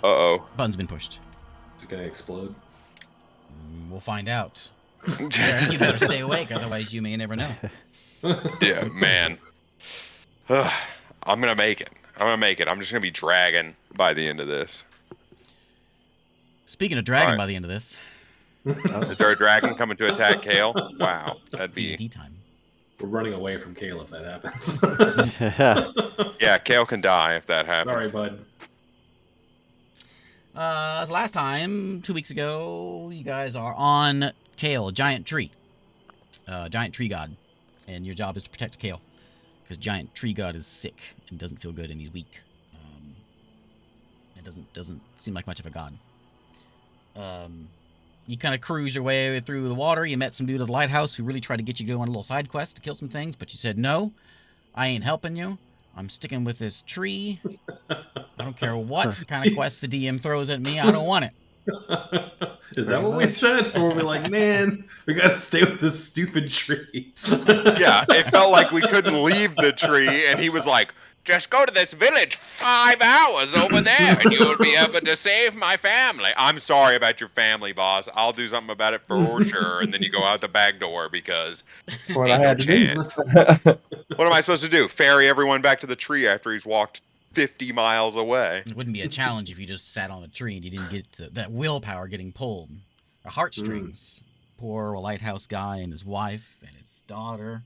Uh-oh. Button's been pushed. Is it gonna explode? We'll find out. You better stay awake, otherwise you may never know. Yeah, man. I'm gonna make it. I'm just gonna be dragging by the end of this. Speaking of dragon, Right. by the end of this, Is there a dragon coming to attack Kale? Wow, that'd be D&D time. We're running away from Kale if that happens. Yeah, Kale can die if that happens. Sorry, bud. So last time, 2 weeks ago, you guys are on Kale, a giant tree. Giant tree god. And your job is to protect Kale. Because giant tree god is sick and doesn't feel good and he's weak. It doesn't seem like much of a god. You kind of cruise your way through the water. You met some dude at the lighthouse who really tried to get you to go on a little side quest to kill some things, but you said, no, I ain't helping you. I'm sticking with this tree. I don't care what kind of quest the DM throws at me. I don't want it. Is that what we said? Or were we like, man, we gotta stay with this stupid tree? Yeah, it felt like we couldn't leave the tree, and he was like, just go to this village 5 hours over there, and you'll be able to save my family. I'm sorry about your family, boss. I'll do something about it for sure. And then you go out the back door because What I had to do. What am I supposed to do? Ferry everyone back to the tree after he's walked 50 miles away. It wouldn't be a challenge if you just sat on a tree and you didn't get to that willpower getting pulled. Or heartstrings. Poor lighthouse guy and his wife and his daughter.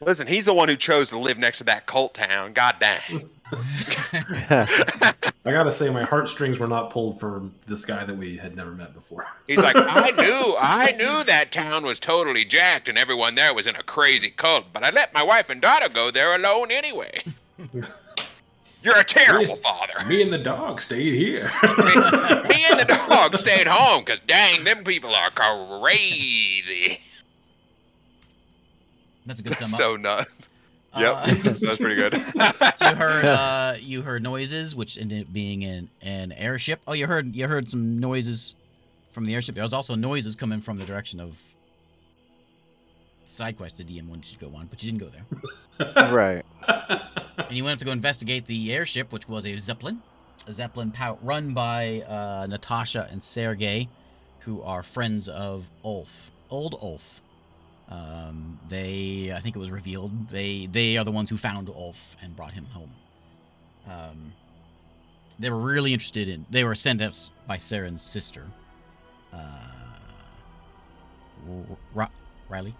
Listen, he's the one who chose to live next to that cult town. God dang. I gotta say, my heartstrings were not pulled for this guy that we had never met before. He's like, I knew that town was totally jacked and everyone there was in a crazy cult, but I let my wife and daughter go there alone anyway. You're a terrible father. Me and the dog stayed here. Me and the dog stayed home because dang, them people are crazy. That's a good sum up. So nuts. Yep, that's pretty good. So you heard noises, which ended up being an airship. Oh, you heard some noises from the airship. There was also noises coming from the direction of side quest the DM wanted you to go on, but you didn't go there. Right. And you went up to go investigate the airship, which was a Zeppelin run by Natasha and Sergei, who are friends of Ulf, old Ulf. I think it was revealed, they are the ones who found Ulf and brought him home. They were really interested they were sent up by Saren's sister, Riley.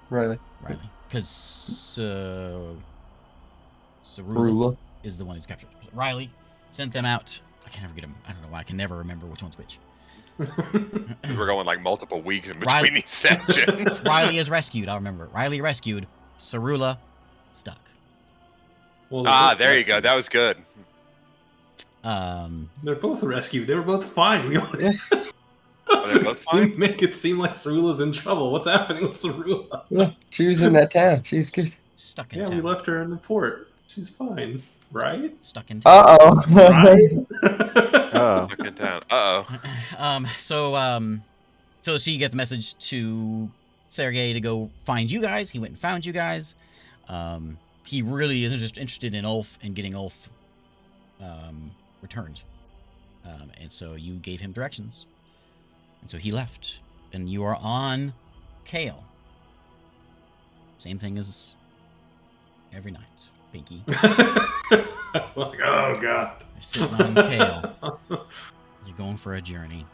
Because Sarula is the one who's captured. Riley sent them out. I can never get them. I don't know why. I can never remember which one's which. We're going like multiple weeks in between these sections. Riley is rescued. I'll remember. Riley rescued. Sarula stuck. Well, there you go. That was good. They're both rescued. They were both fine. They're both fine? You make it seem like Cerula's in trouble. What's happening with Cerula? Yeah, she was in that town. She was good. Stuck in town. Yeah, we left her in the port. She's fine, right? Stuck in town. Uh-oh. Right? Stuck in town. Uh-oh. So she get the message to Sergei to go find you guys. He went and found you guys. He really is just interested in Ulf and getting Ulf returned. And so you gave him directions. And so he left. And you are on Kale. Same thing as every night, Pinky. Like, oh, God. You're sitting on Kale. You're going for a journey.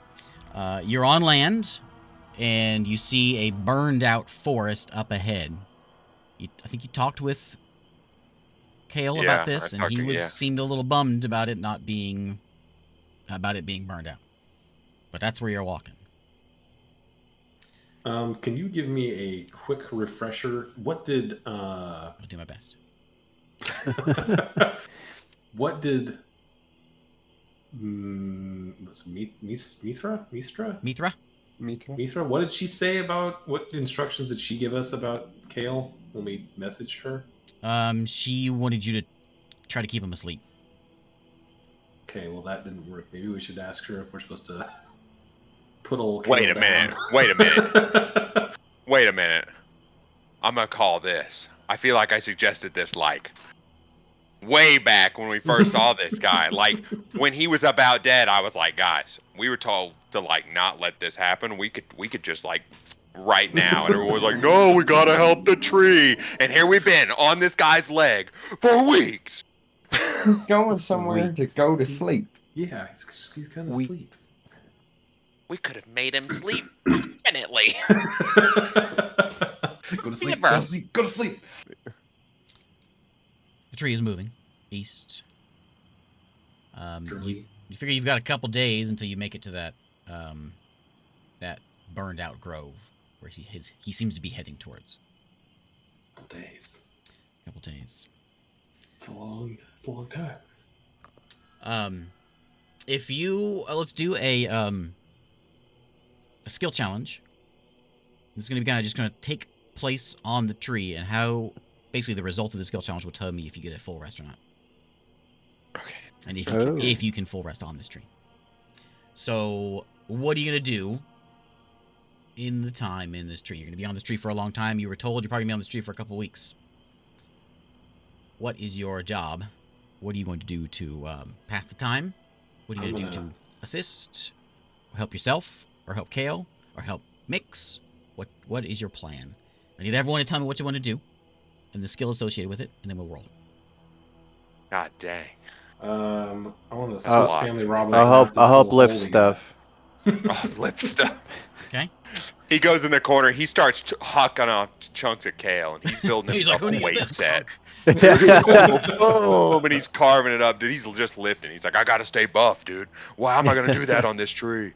You're on land, and you see a burned-out forest up ahead. I think you talked with Kale about this, and he seemed a little bummed about it being burned out. But that's where you're walking. Can you give me a quick refresher? What did I'll do my best. What did Mithra? What did she say about what instructions did she give us about Kale when we messaged her? She wanted you to try to keep him asleep. Okay, well that didn't work. Maybe we should ask her if we're supposed to put old Kale Wait a minute. Wait a minute. I'm gonna call this. I feel like I suggested this like way back when we first saw this guy. Like when he was about dead, I was like, guys, we were told to like not let this happen. We could just like right now, and everyone was like, no, we gotta help the tree. And here we've been on this guy's leg for weeks. He's going somewhere to go to He's- sleep. Yeah, he's kind of We- asleep. We could have made him sleep permanently. Go to sleep. Go to sleep. Go to sleep. The tree is moving east. Tree. You figure you've got a couple days until you make it to that that burned out grove where he seems to be heading towards. Couple days. Couple days. It's a long time. If you let's do a skill challenge. It's going to be kind of just going to take place on the tree, and how basically the result of the skill challenge will tell me if you get a full rest or not. Okay. And Oh. if you can full rest on this tree. So, what are you going to do in the time in this tree? You're going to be on this tree for a long time. You were told you're probably going to be on this tree for a couple weeks. What is your job? What are you going to do to pass the time? What are you going to do to assist? Or help yourself? Or help Kale? Or help Mix? What is your plan? I need everyone to tell me what you want to do, and the skill associated with it, and then we'll roll. God dang. I want to Swiss Oh, Family Robinson. I'll out this help little lift hole we stuff. Oh, lip stuff. Okay? He goes in the corner. He starts hucking off chunks of kale, and he's building He's like, himself who a needs weight this set. crunk? Oh, and he's carving it up, dude. He's just lifting. He's like, I gotta stay buff, dude. Why am I gonna do that on this tree?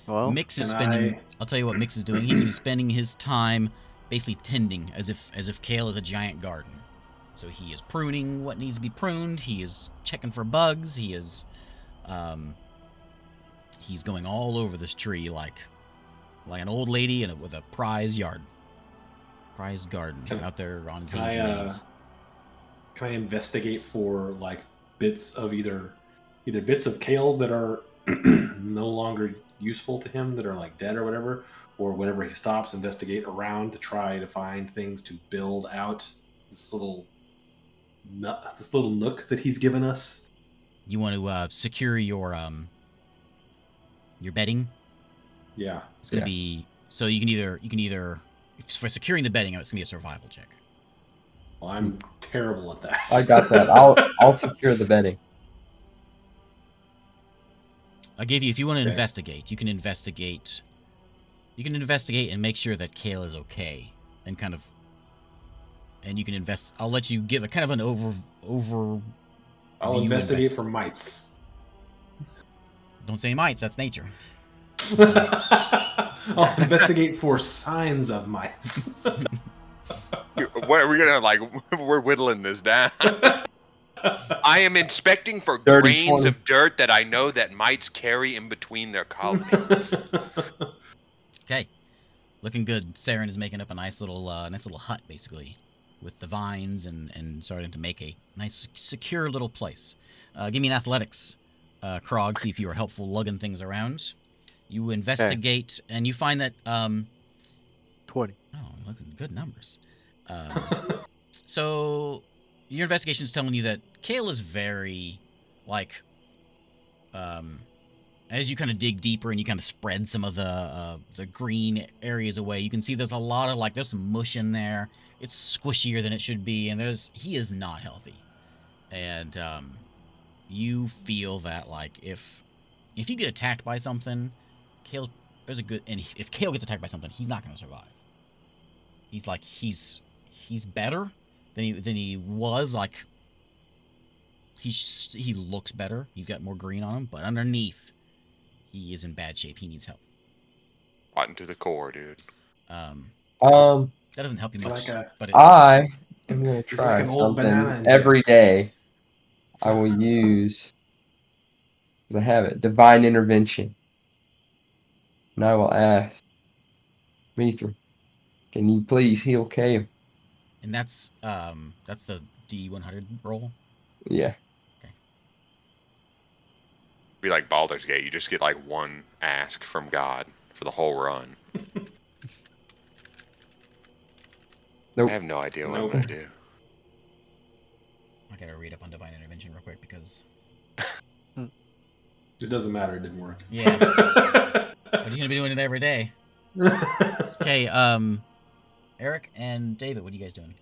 Well, Mix is Can spending. I- I'll tell you what Mix is doing. He's gonna be spending his time basically tending, as if Kale is a giant garden. So he is pruning what needs to be pruned. He is checking for bugs. He is, he's going all over this tree like an old lady with a prize garden out there on his hands and knees. Can I investigate for like bits of either bits of kale that are no longer useful to him, that are like dead or whatever, or whenever he stops, investigate around to try to find things to build out this little nook that he's given us. You want to secure your bedding. Yeah. It's gonna Yeah. be so you can either for securing the bedding, it's gonna be a survival check. Well, I'm terrible at that. I got that. I'll secure the bedding. I gave you if you want to Okay. investigate, you can investigate. You can investigate and make sure that Kale is okay, and you can invest. I'll let you give a kind of an over. I'll view investigate for mites. Don't say mites. That's nature. I'll investigate for signs of mites. What are we gonna like? We're whittling this down. I am inspecting for Dirty grains 20. of dirt that I know that mites carry in between their colonies. Okay, looking good. Saren is making up a nice little hut basically, with the vines and starting to make a nice secure little place. Give me an athletics, Krog. See if you are helpful lugging things around. You investigate and you find that 20. oh, looking good numbers. So your investigation is telling you that Kale is very like as you kind of dig deeper and you kind of spread some of the green areas away, you can see there's a lot of there's some mush in there. It's squishier than it should be, and he is not healthy. And you feel that if you get attacked by something, Kale if Kale gets attacked by something, he's not going to survive. He's better than he was. He looks better. He's got more green on him, but underneath, he is in bad shape. He needs help. Rotten to the core, dude. That doesn't help you much. Like but I am gonna It's try like an old banana something in every day. I will use, because I have it, divine intervention, and I will ask Mithra, can you please heal Kale? and that's the D100 roll. Yeah. Be like Baldur's Gate. You just get like one ask from God for the whole run. Nope. I have no idea what I'm Nope. gonna do. gotta read up on divine intervention real quick because It doesn't matter. It didn't work. yeah, but he's gonna be doing it every day. Okay, Eric and David, what are you guys doing?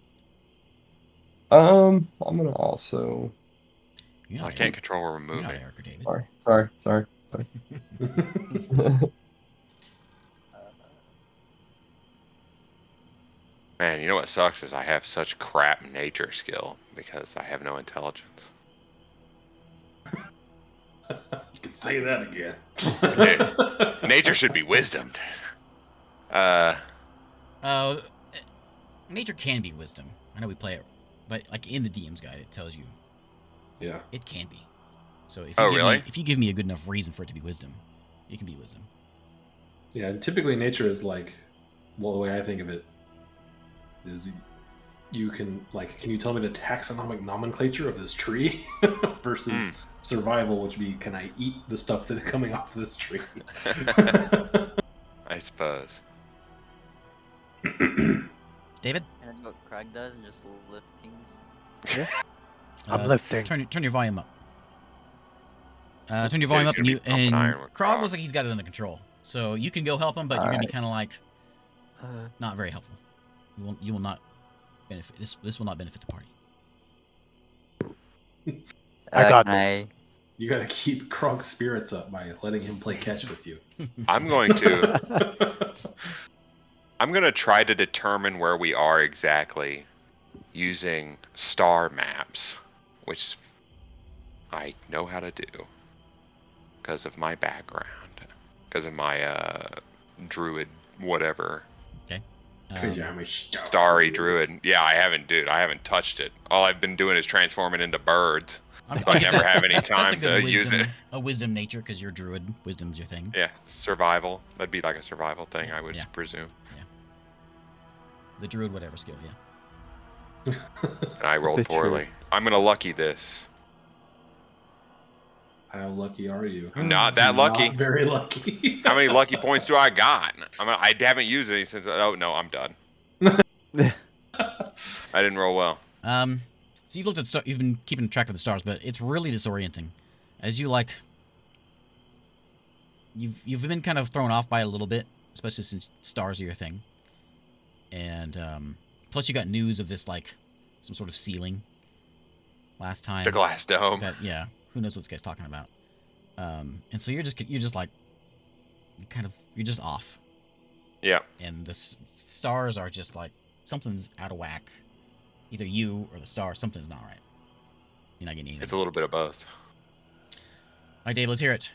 I'm gonna also. You're I not can't Eric. control where we're You're not moving. Eric or David. Sorry. Man, you know what sucks is I have such crap nature skill because I have no intelligence. You can say that again. Nature should be wisdomed. Nature can be wisdom. I know we play it, but like in the DM's guide, it tells you Yeah. it can be. So if Oh, you give really? me if you give me a good enough reason for it to be wisdom, it can be wisdom. Yeah. And typically, nature is like, well, the way I think of it is, you can like, can you tell me the taxonomic nomenclature of this tree versus survival, which would be, can I eat the stuff that's coming off of this tree? I suppose. David, Can I do what Craig does and just lift things? Yeah. I'm lifting. Turn your volume up. Turn your Said volume he's up, and gonna you be pumping and iron with Krog Krog. looks like he's got it under control. So you can go help him, but you're gonna be Alright. kind of like Uh, not very helpful. You will not benefit. This will not benefit the party. I got can this. You got to keep Kronk's spirits up by letting him play catch with you. I'm going to try to determine where we are exactly using star maps, which I know how to do because of my background, because of my druid whatever. Okay. Because I'm a star Starry druid. Yeah, I haven't touched it. All I've been doing is transforming into birds. I'll I give never that- have any that's a time good to use wisdom, it. a wisdom nature because you're druid. Wisdom's your thing. Yeah, survival. That'd be like a survival thing, I would Yeah. presume. The druid, whatever skill. Yeah. And I rolled The true. poorly. I'm gonna lucky this. How lucky are you? I'm not that lucky. Not very lucky. How many lucky points do I got? I haven't used any since. Oh no, I'm done. I didn't roll well. So you've looked at you've been keeping track of the stars, but it's really disorienting, as you like. You've been kind of thrown off by a little bit, especially since stars are your thing, and plus you got news of this like some sort of ceiling. Last time. The glass dome. Yeah. Who knows what this guy's talking about? And so you're just like, you're just off. Yeah. And the stars are just like something's out of whack. Either you or the stars, something's not right. You're not getting anything. It's a little bit of both. All right, Dave, let's hear it.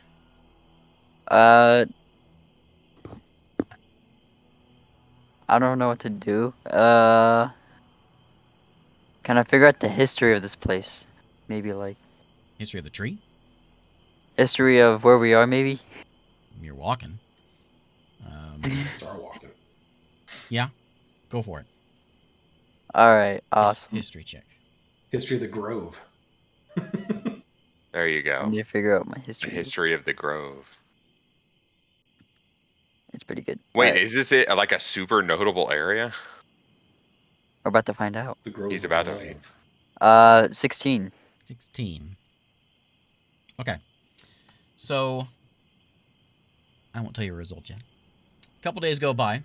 I don't know what to do. Can I figure out the history of this place? Maybe like History of the tree. history of where we are, maybe? You're walking. Star walking. Yeah. Go for it. Alright, awesome. History check. History of the Grove. There you I go. need to figure out my The history. history of the Grove. It's pretty good. Wait, Alright, is this like a super notable area? we're about to find out. The Grove. He's of about to- Love. 16. 16. Okay. So, I won't tell you a result yet. A couple days go by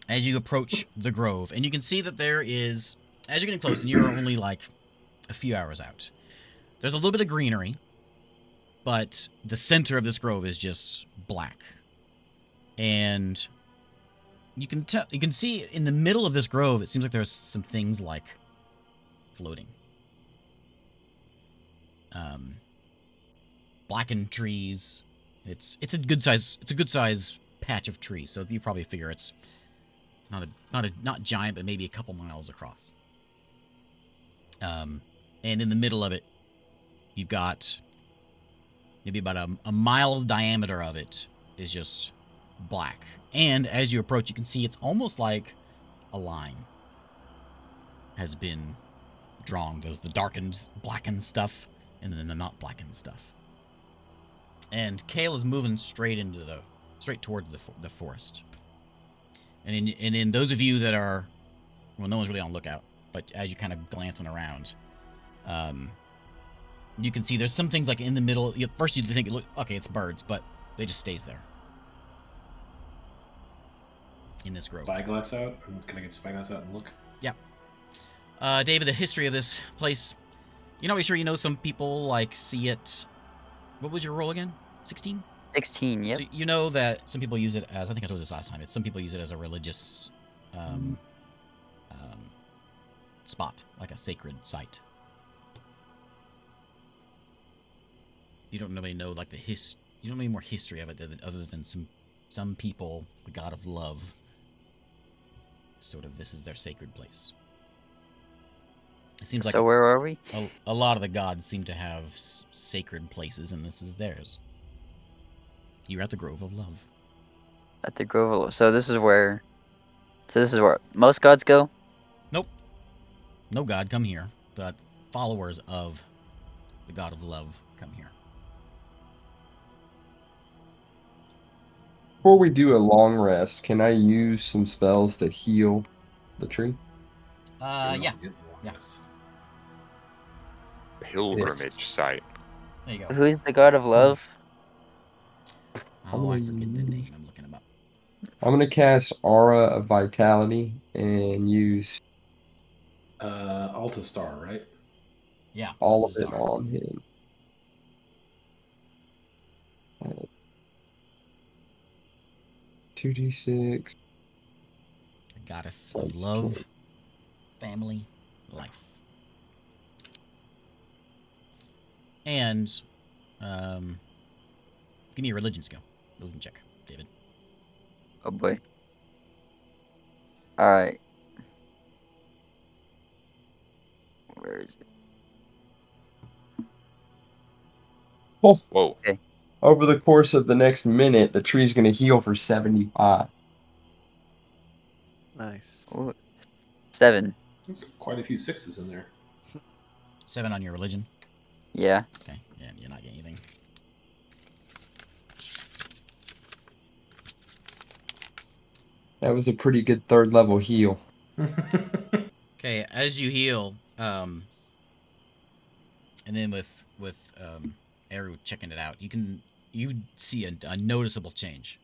as you approach the grove, and you can see that there is, as you're getting close, and you're only like a few hours out, there's a little bit of greenery, but the center of this grove is just black. And you can see in the middle of this grove, it seems like there's some things like floating. Blackened trees. It's a good size patch of trees. So you probably figure it's not giant, but maybe a couple miles across. And in the middle of it, you've got maybe about a mile diameter of it is just black. And as you approach, you can see it's almost like a line has been drawn. There's the darkened, blackened stuff, and then the not blackened stuff. And Kale is moving straight toward the forest. And in those of you that are, well, no one's really on lookout, but as you kind of glancing around, You can see there's some things like in the middle. First you think, look, okay, it's birds, but they just stays there. In this grove. Spyglass out? Can I get spyglass out and look? Yeah. David, the history of this place. You're not really sure you know some people, like, see it. What was your roll again? 16? 16, yep. So you know that some people use it as, I think I told you this last time, some people use it as a religious spot, like a sacred site. You don't really know, like, you don't know any more history of it other than some people, the god of love, sort of, this is their sacred place. It seems like So where are we? a lot of the gods seem to have sacred places, and this is theirs. You're at the Grove of Love. At the Grove of Love. So this is where most gods go? Nope. No god come here, but followers of the god of love come here. Before we do a long rest, can I use some spells to heal the tree? Yeah. Pilgrimage site. There you go. Who is the god of love? Oh, I forget the name. I'm looking him up. I'm gonna cast Aura of Vitality and use Alta Star, right? Yeah. all of it on him. 2d6. The goddess of love, family, life. And, give me a religion skill. Religion check, David. Oh boy. Alright. Where is it? Oh, Whoa. Okay. over the course of the next minute, the tree's gonna heal for 75. Nice. Ooh, 7. There's quite a few 6s in there. 7 on your religion. Yeah. Okay, yeah, you're not getting anything. That was a pretty good 3rd level heal. Okay, as you heal, and then with Eru checking it out, you see a noticeable change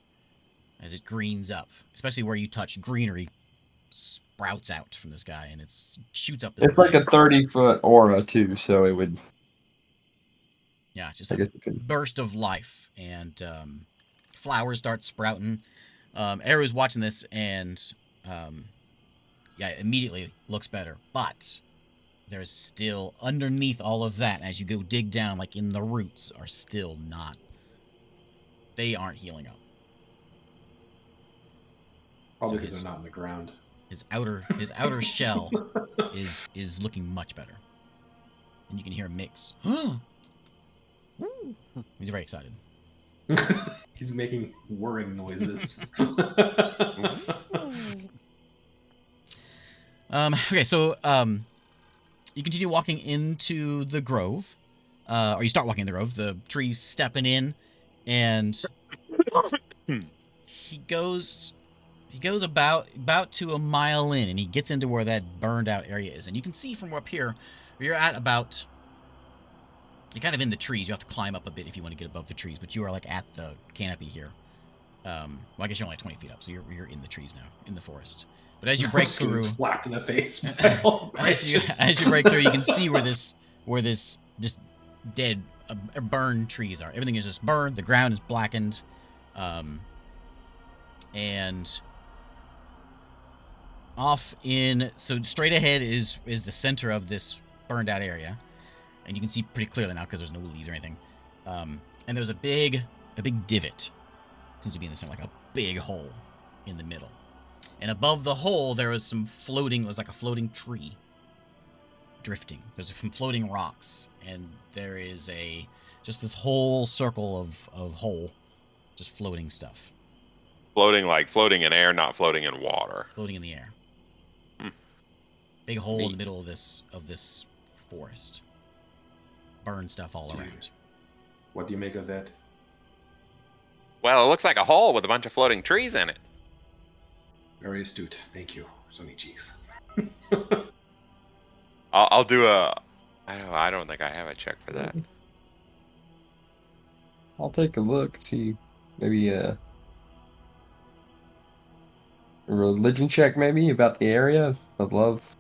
as it greens up, especially where you touch greenery sprouts out from this guy, and it shoots up. It's like a 30-foot aura too, so it would. Yeah, just I a guess it could. burst of life, and flowers start sprouting. Eru's watching this, and yeah, immediately looks better, but there's still underneath all of that, as you go dig down, like in the roots, are still not. They aren't healing up. Probably So because they're not in the ground. His outer shell is looking much better, and you can hear him mix. He's very excited. He's making whirring noises. Okay, so you continue walking into the grove, or you start walking in the grove. The tree's stepping in, and he goes about to a mile in, and he gets into where that burned out area is, and you can see from up here, you're at about. You're kind of in the trees. You have to climb up a bit if you want to get above the trees, but you are like at the canopy here. Well, I guess you're only 20 feet up, so you're in the trees now, in the forest. But as you break through, slapped in the face. as you break through, you can see where this just dead, burned trees are. Everything is just burned. The ground is blackened, and off in so straight ahead is the center of this burned out area. And you can see pretty clearly now because there's no leaves or anything. And there's a big divot. Seems to be in the center, like a big hole in the middle. And above the hole, there was a floating tree drifting. There's some floating rocks. And there is just this whole circle of hole, just floating stuff. Floating in air, not floating in water. Floating in the air. Big hole in the middle of this forest. Burn stuff all around. What do you make of that? Well, it looks like a hole with a bunch of floating trees in it. Very astute. Thank you, Sunny Cheeks. I'll do a I don't think I have a check for that. I'll take a look, see maybe a religion check maybe about the area. I'd love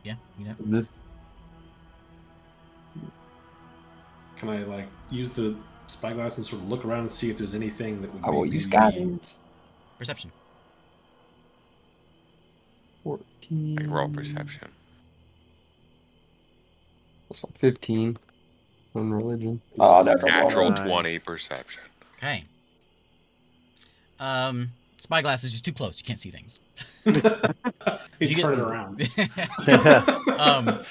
Yeah, you know. this. Can I like use the spyglass and sort of look around and see if there's anything that would I be will use maybe guidance. Perception. 14. Like roll perception. That's 15 on religion. Oh, natural Natural 20. 20 perception. Okay. Spyglass is just too close. You can't see things. He You turn get- it around.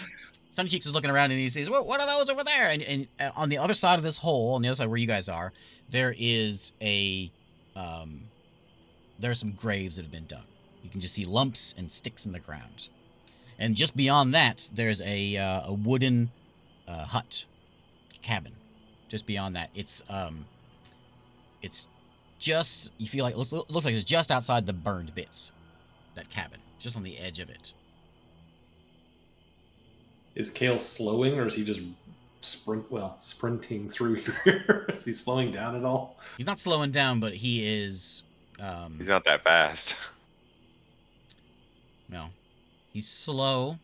Sunny Cheeks is looking around and he sees, what are those over there? And on the other side of this hole, on the other side where you guys are, there is there are some graves that have been dug. You can just see lumps and sticks in the ground. And just beyond that, there's a wooden hut, cabin. Just beyond that, it's just, you feel like it looks like it's just outside the burned bits. That cabin, just on the edge of it. Is Kale slowing, or is he just sprinting through here? Is he slowing down at all? He's not slowing down, but he is. He's not that fast. No, he's slow.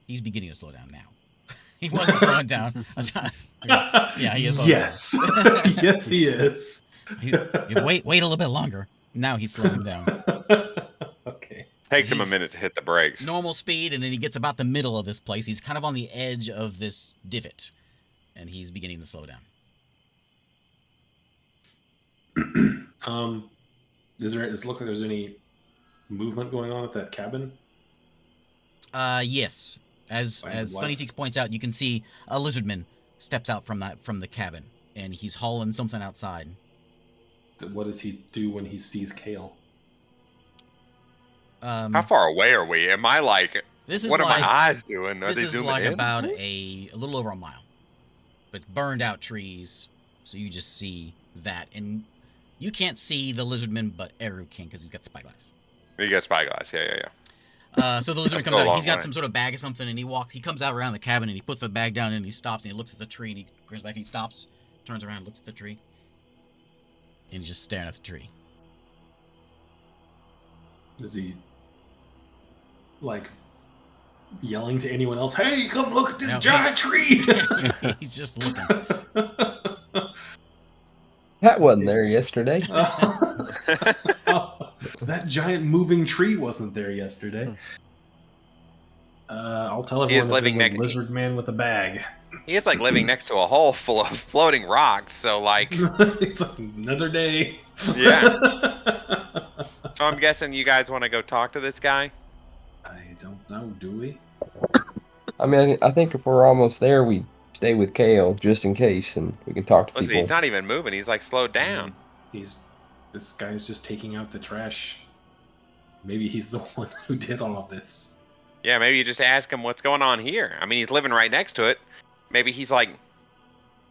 He's beginning to slow down now. He wasn't slowing down. Yeah, he is slowing Yes. Yes, he is. down. Wait a little bit longer. Now he's slowing down. Okay. Takes him a he's- minute to hit the brakes. Normal speed, and then he gets about the middle of this place. He's kind of on the edge of this divot, and he's beginning to slow down. Does it look like there's any movement going on at that cabin? Yes. As What? Sunny Cheeks points out, you can see a lizardman steps out from the cabin, and he's hauling something outside. What does he do when he sees Kale? How far away are we? Am I like, This is what like are my eyes doing? Are this they is zooming like in? about a little over a mile, but burned out trees. So you just see that, and you can't see the lizardman, but Eru can because he's got spyglass. You got spyglass. Yeah. So the lizardman That's comes go a out. long He's got way. some sort of bag or something, and he comes out around the cabin and he puts the bag down and he stops and he looks at the tree and he goes back and he stops, turns around, looks at the tree, and he's just staring at the tree. Is he like yelling to anyone else? Hey, come look at this No, giant tree! He's just looking. That wasn't there yesterday. That giant moving tree wasn't there yesterday. I'll tell He is everyone that living there's a next- lizard man with a bag. He is like living next to a hole full of floating rocks. So like, It's like another day. yeah. So I'm guessing you guys want to go talk to this guy. I don't know, do we? I mean, I think if we're almost there, we stay with Kale just in case, and we can talk to Listen, people. he's not even moving. He's like slowed down. This guy's just taking out the trash. Maybe he's the one who did all of this. Yeah, maybe you just ask him what's going on here. I mean, he's living right next to it. Maybe he's like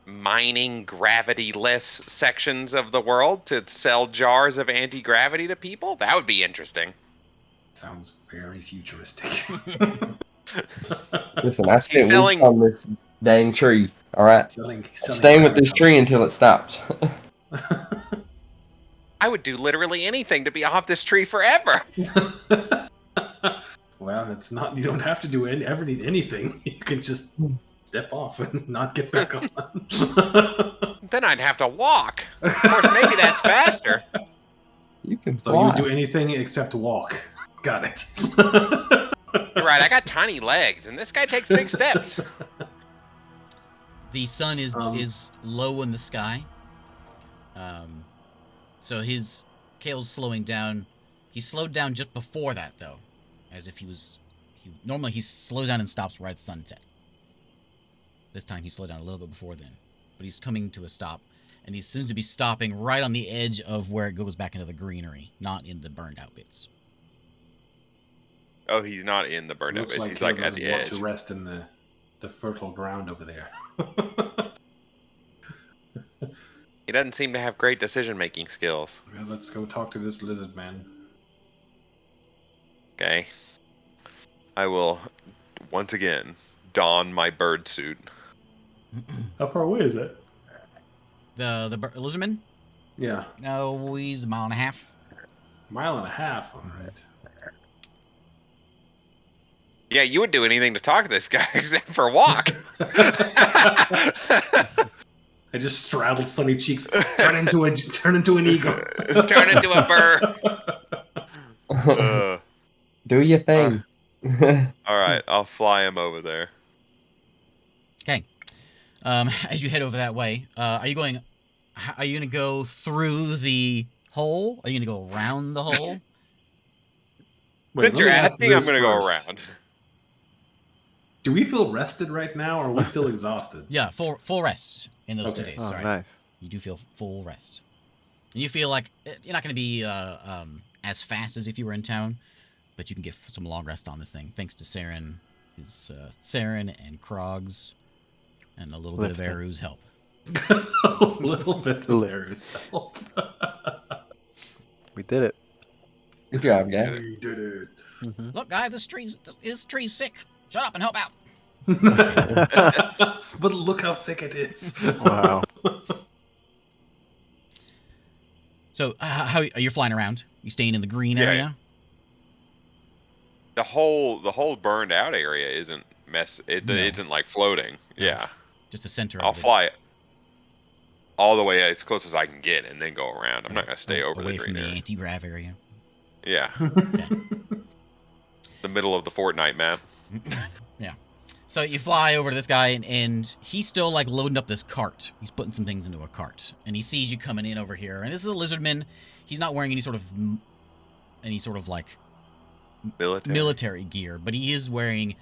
mining gravity-less sections of the world to sell jars of anti-gravity to people. That would be interesting. Sounds very futuristic. Listen, I spent selling- weeks on this dang tree. All right, selling staying with this tree until it stops. I would do literally anything to be off this tree forever. Well, it's not. You don't have to do anything. You can just step off and not get back on. Then I'd have to walk. Of course, maybe that's faster. You can So fly. you would do anything except walk. Got it. You're right, I got tiny legs, and this guy takes big steps. The sun is low in the sky. So Kale's slowing down. He slowed down just before that, though, as if normally he slows down and stops right at sunset. This time he slowed down a little bit before then, but he's coming to a stop, and he seems to be stopping right on the edge of where it goes back into the greenery, not in the burned out bits. Oh, he's not in the burned out Looks bits. like He's Kale like at doesn't the want edge. to rest in the fertile ground over there. He doesn't seem to have great decision-making skills. Well, let's go talk to this lizard man. Okay. I will once again don my bird suit. How far away is it? The lizardman? Yeah, No, he's a mile and a half. mile and a half. All Mhm. right. Yeah, you would do anything to talk to this guy except for walk. I just straddle Sunny Cheeks. Turn into an eagle. Turn into a bird. Do your thing. All right, I'll fly him over there. Okay. As you head over that way, are you going? Are you gonna go through the hole? Are you gonna go around the hole? Wait, Since let you're me ask asking, I'm this gonna go first. around. Do we feel rested right now, or are we still exhausted? Yeah, full rest in those 2 Okay. days. Oh, Sorry, nice. you do feel full rest, and you feel like you're not gonna be as fast as if you were in town, but you can get some long rest on this thing thanks to Saren, Saren and Krog's, and a little bit of Lifting. Eru's help. A little bit of Air's help. We did it. Good job, guys. We did it. Mm-hmm. Look, guy, this tree's sick. Shut up and help out. But look how sick it is. Wow. So, how are you flying around? You staying in the green Yeah. area? The whole burned out area isn't No. isn't like floating. No. Yeah. Just the center I'll of it. fly all the way as close as I can get and then go around. I'm not gonna stay over away the from green the area. anti-grav area. Yeah. The middle of the Fortnite map. Yeah. So you fly over to this guy, and he's still like loading up this cart. He's putting some things into a cart, and he sees you coming in over here. And this is a lizardman. He's not wearing any sort of like military gear, but he is wearing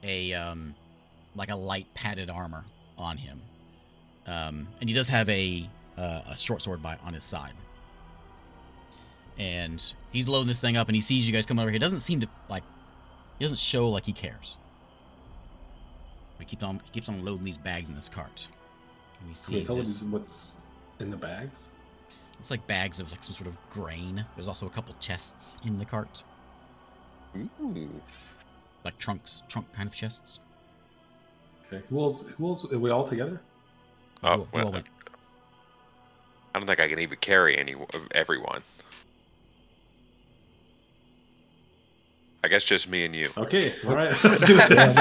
a like a light padded armor on him, and he does have a short sword on his side. And he's loading this thing up, and he sees you guys coming over here. He doesn't seem to he doesn't show like he cares. He keeps on loading these bags in this cart. And we see Tell us what's in the bags. It's like bags of like some sort of grain. There's also a couple chests in the cart, Ooh. like trunk kind of chests. Okay. Who else? Are we all together? Oh, Who all well, went? I don't think I can even carry everyone. I guess just me and you. Okay. All right. Let's do this.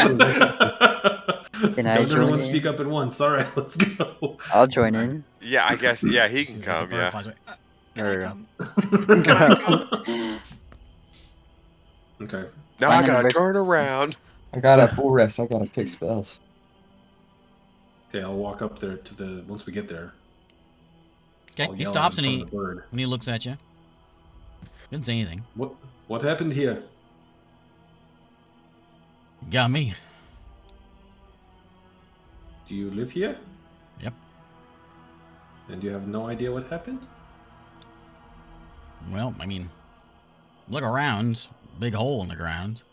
Can I Don't join everyone in? speak up at once. All right. Let's go. I'll join in. Yeah, I guess. Yeah, he can See, like, come. the bird Yeah. flies away. There Can we I go. come? Okay. Now Fine I gotta anniversary. turn around. I got a full rest. I gotta pick spells. Okay. I'll walk up there to the. Once we get there. Okay, I'll he yell stops in and front of the bird. he looks at you. Didn't say anything. What happened here? You got me. Do you live here? Yep. And you have no idea what happened? Well, I mean, look around. Big hole in the ground.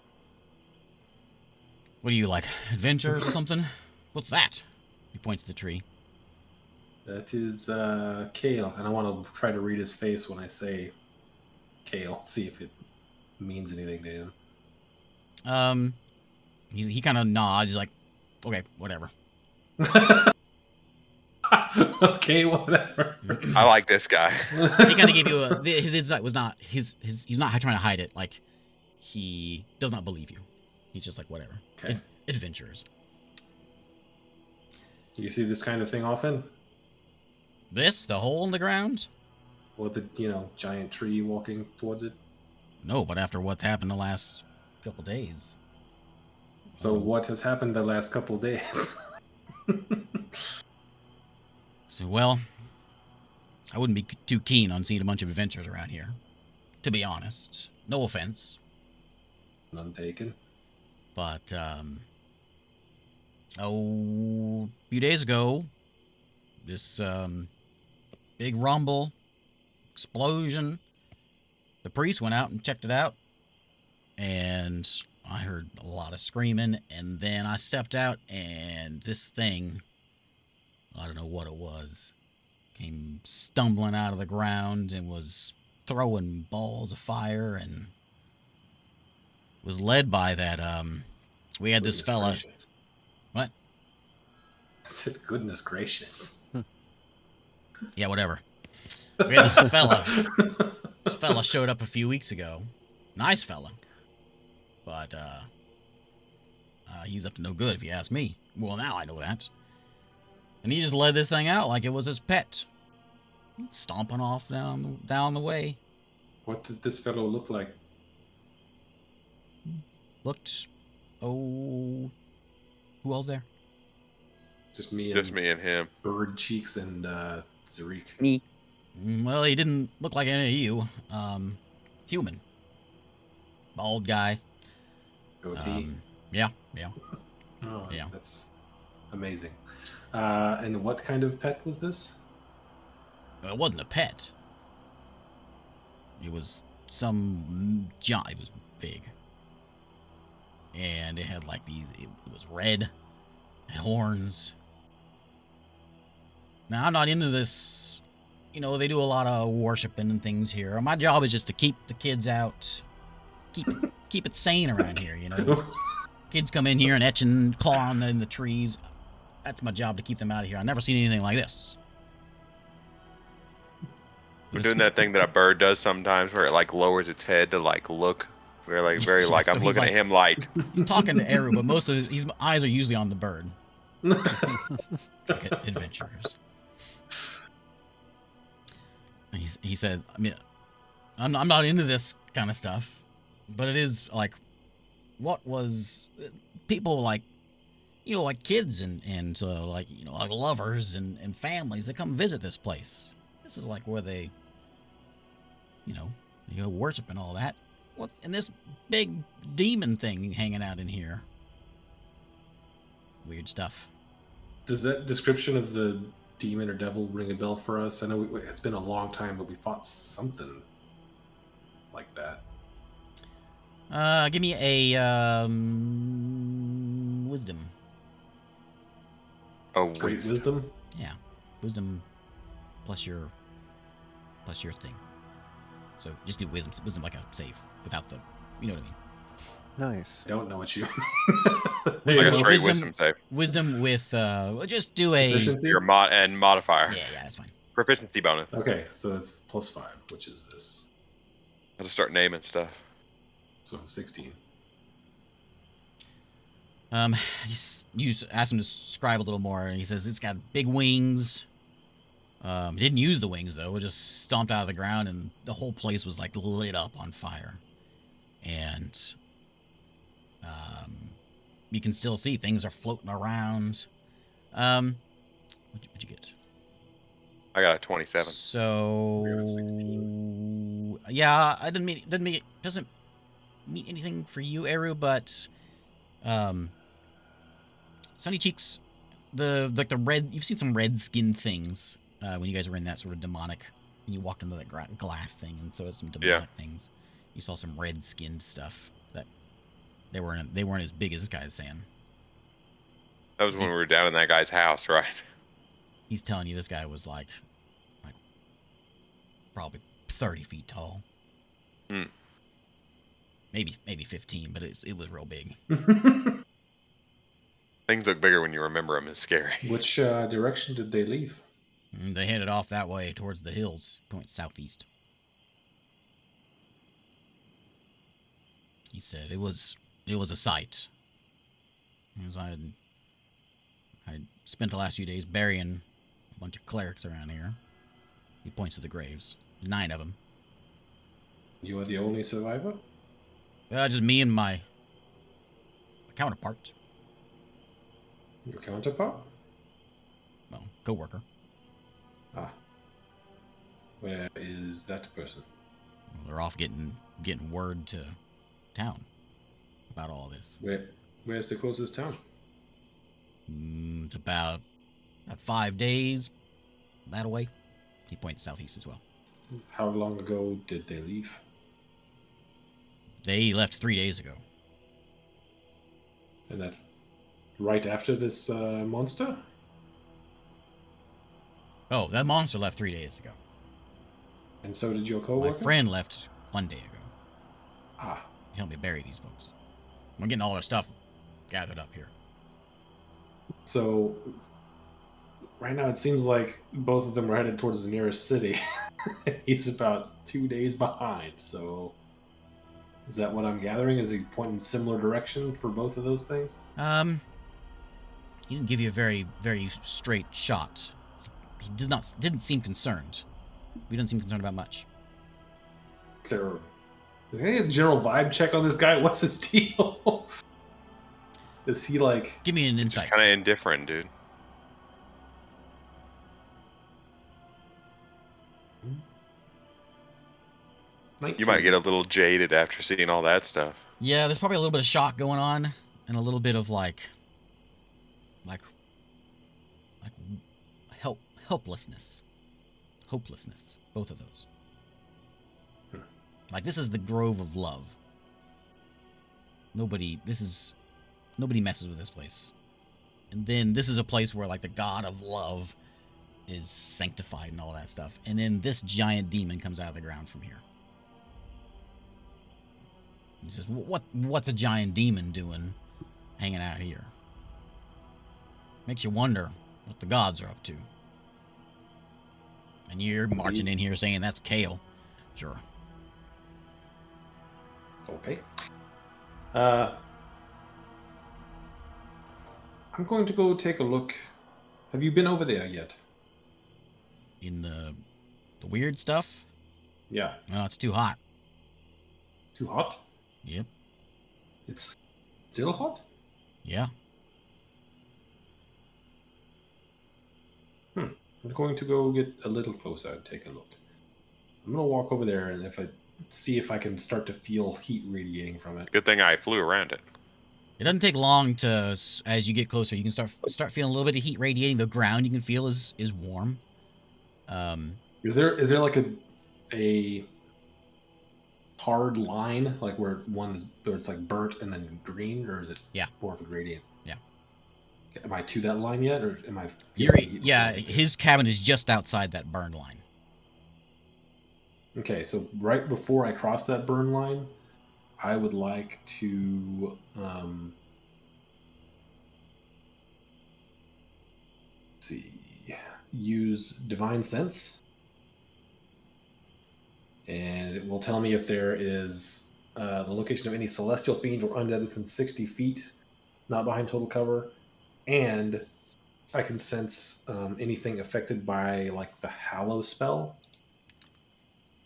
What are you, like, adventures or something? What's that? He points to the tree. That is Kale, and I want to try to read his face when I say Kale. See if it means anything to him. He kind of nods. He's like, okay, whatever. Okay, whatever. I like this guy. He kind of gave you his insight was not he's not trying to hide it. Like, he does not believe you. He's just like, whatever. Okay. Adventurers. Do you see this kind of thing often? The hole in the ground? Or the giant tree walking towards it? No, but after what's happened the last couple days. So what has happened the last couple of days? So, well, I wouldn't be too keen on seeing a bunch of adventures around here, to be honest. No offense. None taken. But, a few days ago, this, big rumble, explosion, the priest went out and checked it out, and I heard a lot of screaming, and then I stepped out, and this thing, I don't know what it was, came stumbling out of the ground and was throwing balls of fire, and was led by that. We had this Goodness fella. gracious. What? I said, goodness gracious. Yeah, whatever. We had this fella. This fella showed up a few weeks ago. Nice fella. But he's up to no good if you ask me. Well, now I know that. And he just led this thing out like it was his pet. Stomping off down the way. What did this fellow look like? Looked, who else there? Just me and Just me and him. Bird Cheeks and Zarik. Me. Well, he didn't look like any of you. Human. Bald guy. Goatee. Yeah. Oh, yeah. That's amazing. And what kind of pet was this? It wasn't a pet. It was some giant. It was big. And it had like these, it was red, and horns. Now, I'm not into this. You know, they do a lot of worshiping and things here. My job is just to keep the kids out. Keep it sane around here, you know. Kids come in here and etch and claw in the trees. That's my job, to keep them out of here. I've never seen anything like this. We're doing that thing that a bird does sometimes, where it like lowers its head to like look. We're like very like So I'm he's looking at him like. He's talking to Eru, but most of his eyes are usually on the bird. Like adventurers. And he said, I mean, I'm not into this kind of stuff, but it is like, what was people like, you know, like kids and like, you know, like lovers and families that come visit this place. This is like where they, you go worship and all that. What, and this big demon thing hanging out in here. Weird stuff. Does that description of the demon or devil ring a bell for us? I know it's been a long time, but we fought something like that. Give me a wisdom. Oh, Great wait. wisdom. Yeah, wisdom plus your thing. So just do wisdom like a save without the, you know what I mean. Nice. Don't know what you. Like a straight wisdom save. Wisdom with just do a Proficiency? Your modifier. yeah, that's fine. Proficiency bonus. Okay, so that's +5, which is this. I'll just start naming stuff. So 16. You asked him to describe a little more, and he says it's got big wings. He didn't use the wings though; it just stomped out of the ground, and the whole place was like lit up on fire. And you can still see things are floating around. What'd you get? I got a 27. So We got a 16. yeah, I didn't mean it doesn't mean anything for you, Eru, but Sunny Cheeks, the red, you've seen some red skin things when you guys were in that sort of demonic, when you walked into that glass thing, and so it's some demonic things. You saw some red skinned stuff that they weren't as big as this guy's saying. That was when we were down in that guy's house, right? He's telling you this guy was like probably 30 feet tall. Hmm. Maybe 15, but it was real big. Things look bigger when you remember them. It's scary. Which direction did they leave? They headed off that way towards the hills, going southeast. He said it was a sight. As I spent the last few days burying a bunch of clerics around here. He points to the graves. 9 of them. You are the only survivor? Just me and my counterpart. Your counterpart? Well, co-worker. Ah. Where is that person? Well, they're off getting word to town about all this. Where's the closest town? It's about 5 days that away. He points southeast as well. How long ago did they leave? They left 3 days ago. And that right after this monster? Oh, that monster left 3 days ago. And so did your My coworker? friend left 1 day ago. Ah. Help me bury these folks. We're getting all our stuff gathered up here. So right now it seems like both of them are headed towards the nearest city. He's about 2 days behind. So is that what I'm gathering? Is he pointing similar direction for both of those things? He didn't give you a very, very straight shot. He didn't seem concerned. We didn't seem concerned about much. Is there a general vibe check on this guy? What's his deal? Is he like... Give me an insight. Kind of indifferent, dude. You might get a little jaded after seeing all that stuff. Yeah, there's probably a little bit of shock going on, and a little bit of helplessness, hopelessness. Both of those. Like, this is the grove of love. Nobody messes with this place. And then this is a place where, like, the god of love is sanctified and all that stuff. And then this giant demon comes out of the ground from here. He says, what's a giant demon doing hanging out here? Makes you wonder what the gods are up to. And you're marching in here saying that's Kale. Sure. Okay. I'm going to go take a look. Have you been over there yet? In the weird stuff? Yeah. No, it's too hot. Too hot? Yep. It's still hot? Yeah. I'm going to go get a little closer and take a look. I'm going to walk over there and see if I can start to feel heat radiating from it. Good thing I flew around it. It doesn't take long to, as you get closer, you can start feeling a little bit of heat radiating. The ground you can feel is warm. Is there like a hard line, like where it's like burnt and then green, or is it more of a gradient? Yeah. Am I to that line yet, or am I? His cabin is just outside that burn line. Okay, so right before I cross that burn line, I would like to use Divine Sense, and it will tell me if there is the location of any celestial fiend or undead within 60 feet, not behind total cover, and I can sense anything affected by like the Hallow spell.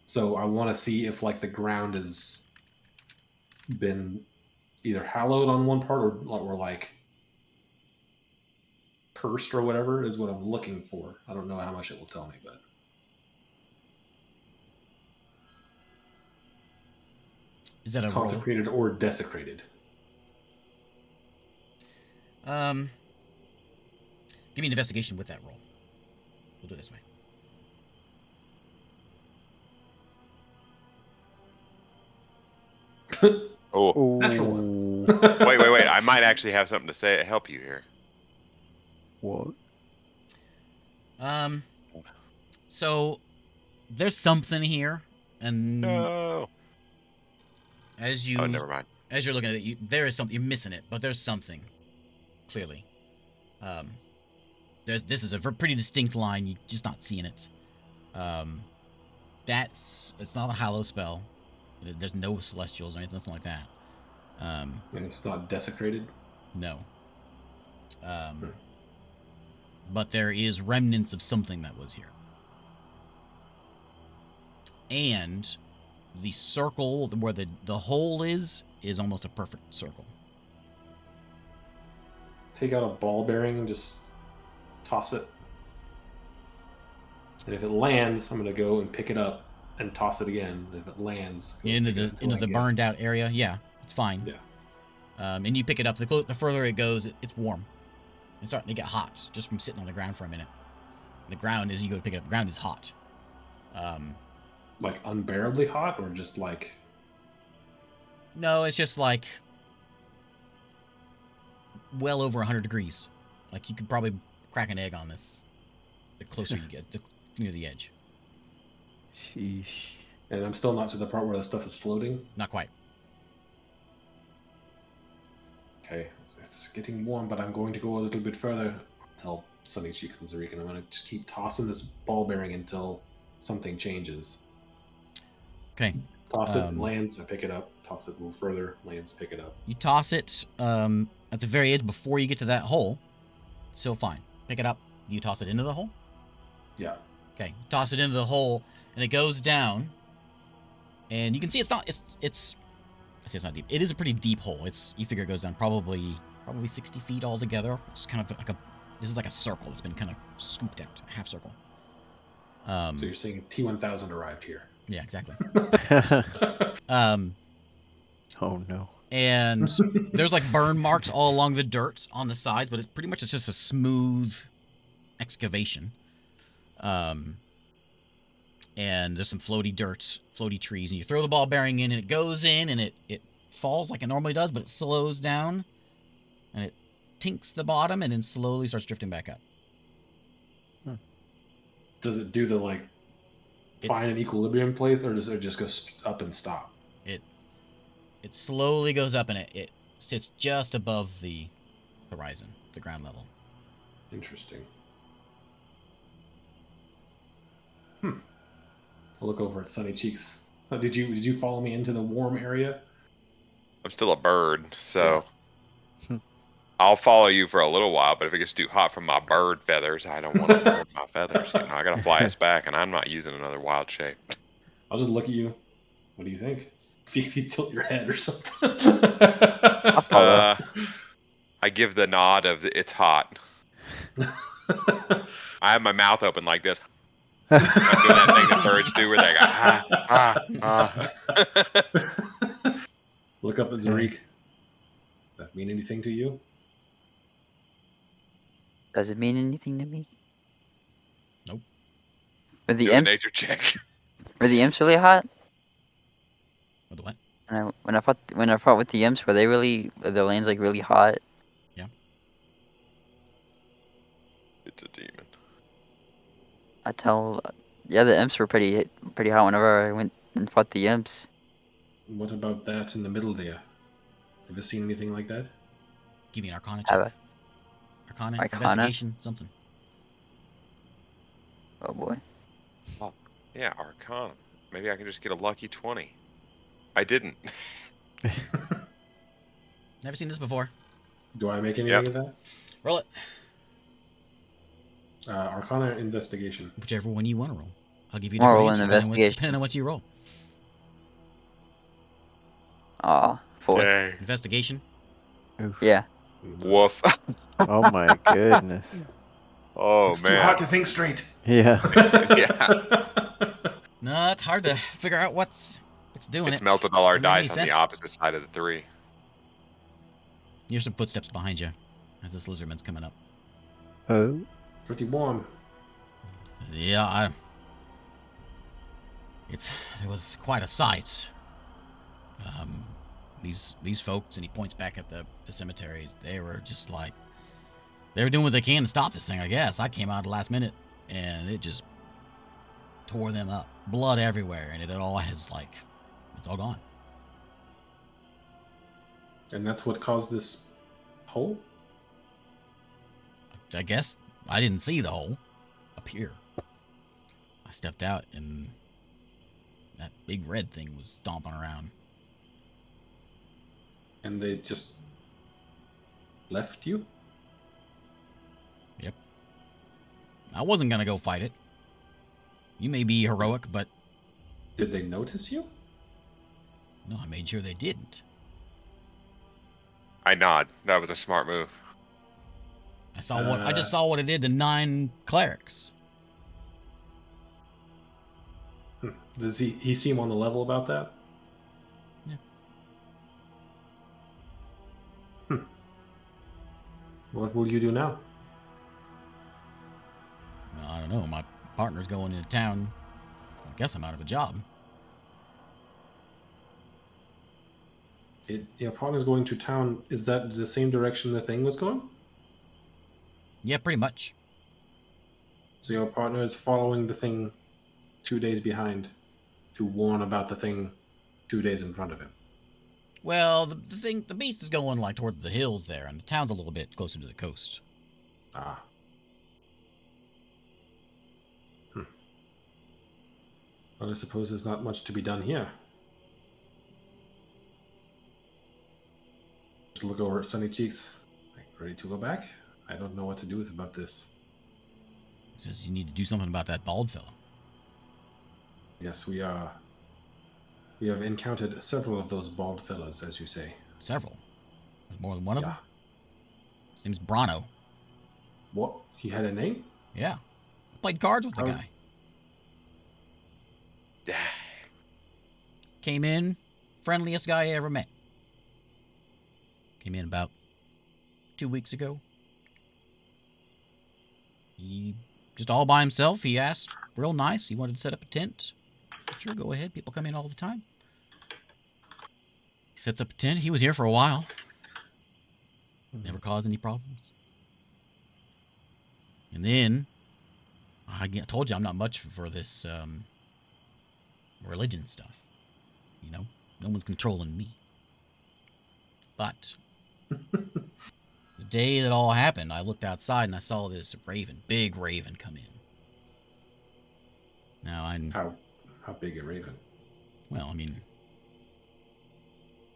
So I want to see if like the ground has been either hallowed on one part or like cursed or whatever is what I'm looking for. I don't know how much it will tell me, but is that a consecrated or desecrated? Give me an investigation with that roll. We'll do it this way. Oh. Natural one. Wait. I might actually have something to say to help you here. What? So there's something here, and No. Never mind. As you're looking at it, there is something. You're missing it, but there's something. Clearly, this is a pretty distinct line. You're just not seeing it. It's not a hallow spell. There's no celestials or anything like that. And it's not desecrated? No. But there is remnants of something that was here. And the circle where the hole is almost a perfect circle. Take out a ball bearing and just toss it. And if it lands, I'm going to go and pick it up and toss it again. And if it lands, into the burned out area, yeah, it's fine. Yeah. And you pick it up. The further it goes, it's warm. It's starting to get hot just from sitting on the ground for a minute. The ground, as you go to pick it up, the ground is hot. Like unbearably hot, or just like? No, it's just like well over 100 degrees. Like you could probably crack an egg on this. The closer you get, the near the edge. Sheesh. And I'm still not to the part where the stuff is floating. Not quite. Okay, it's getting warm, but I'm going to go a little bit further. I'll tell Sunny Cheeks and Zarik, and I'm going to just keep tossing this ball bearing until something changes. Okay. Toss it, lands, I pick it up. Toss it a little further, lands, pick it up. You toss it at the very edge before you get to that hole. Still fine. Pick it up. You toss it into the hole? Yeah. Okay. You toss it into the hole, and it goes down. And you can see it's not. I say it's not deep. It is a pretty deep hole. You figure it goes down probably 60 feet altogether. It's kind of like this is like a circle that's been kind of scooped out, a half circle. So you're saying T1000 arrived here. Yeah, exactly. Oh no. And there's like burn marks all along the dirt on the sides, but it's just a smooth excavation. And there's some floaty trees, and you throw the ball bearing in, and it goes in, and it falls like it normally does, but it slows down, and it tinks the bottom, and then slowly starts drifting back up. Does it do the find an equilibrium place, or does it just go up and stop? It slowly goes up, and it sits just above the horizon, the ground level. Interesting. I'll look over at Sunny Cheeks. Did you follow me into the warm area? I'm still a bird, so I'll follow you for a little while. But if it gets too hot from my bird feathers, I don't want to burn my feathers. I gotta fly us back, and I'm not using another wild shape. I'll just look at you. What do you think? See if you tilt your head or something. I'll follow. I give the nod of it's hot. I have my mouth open like this. I'm doing that thing that birds do where they go, Look up at Zarik. Does that mean anything to you? Does it mean anything to me? Nope. Were the Do a imps? nature check. Were the imps really hot? With the what? When I fought with the imps, were the lanes like really hot? Yeah. It's a demon. The imps were pretty hot whenever I went and fought the imps. What about that in the middle there? Have you seen anything like that? Give me an Arcana Have check. Arcana, Arcana? investigation, something. Oh boy. Oh, yeah, Arcana. Maybe I can just get a lucky 20. I didn't. Never seen this before. Do I make anything of that? Roll it. Arcana or investigation? Whichever one you want to roll. I'll give you I'll different roll an answer investigation. depending on what you roll. Aw, 4. Dang. Investigation. Oof. Yeah. Woof. Oh my goodness. Oh, It's man. too hot to think straight. Yeah. Yeah. No, it's hard to figure out what's doing It's it. melted all our Doesn't make any dice on the sense. opposite side of the 3. You hear some footsteps behind you as this lizardman's coming up. Oh. Pretty warm. Yeah, it was quite a sight. These folks, and he points back at the cemeteries, they were just like, they were doing what they can to stop this thing, I guess. I came out at the last minute, and it just tore them up. Blood everywhere, and it all has, it's all gone. And that's what caused this hole? I guess I didn't see the hole appear. I stepped out, and that big red thing was stomping around. And they just left you? Yep. I wasn't gonna go fight it. You may be heroic, but Did they notice you? no, I made sure they didn't. I nod. That was a smart move. I just saw what it did to 9 clerics. Does he seem on the level about that? Yeah. What will you do now? Well, I don't know. My partner's going into town. I guess I'm out of a job. Your partner's going to town. Is that the same direction the thing was going? Yeah, pretty much. So your partner is following the thing 2 days behind to warn about the thing 2 days in front of him. Well, the beast is going like toward the hills there, and the town's a little bit closer to the coast. Ah. Well, I suppose there's not much to be done here. Just look over at Sunny Cheeks. Like, ready to go back? I don't know what to do about this. He says you need to do something about that bald fellow. Yes, we are. We have encountered several of those bald fellows, as you say. Several. There's more than one of Yeah. them. His name's Brano. What? He had a name? Yeah. I played cards with the How- guy. Came in, friendliest guy I ever met. Came in about 2 weeks ago. He just all by himself. He asked, real nice. He wanted to set up a tent. Sure, go ahead. People come in all the time. He sets up a tent. He was here for a while. Never caused any problems. And then, I told you I'm not much for this religion stuff. You know, no one's controlling me. But the day that all happened, I looked outside and I saw this raven, big raven, come in. Now I'm How big a raven? well, I mean,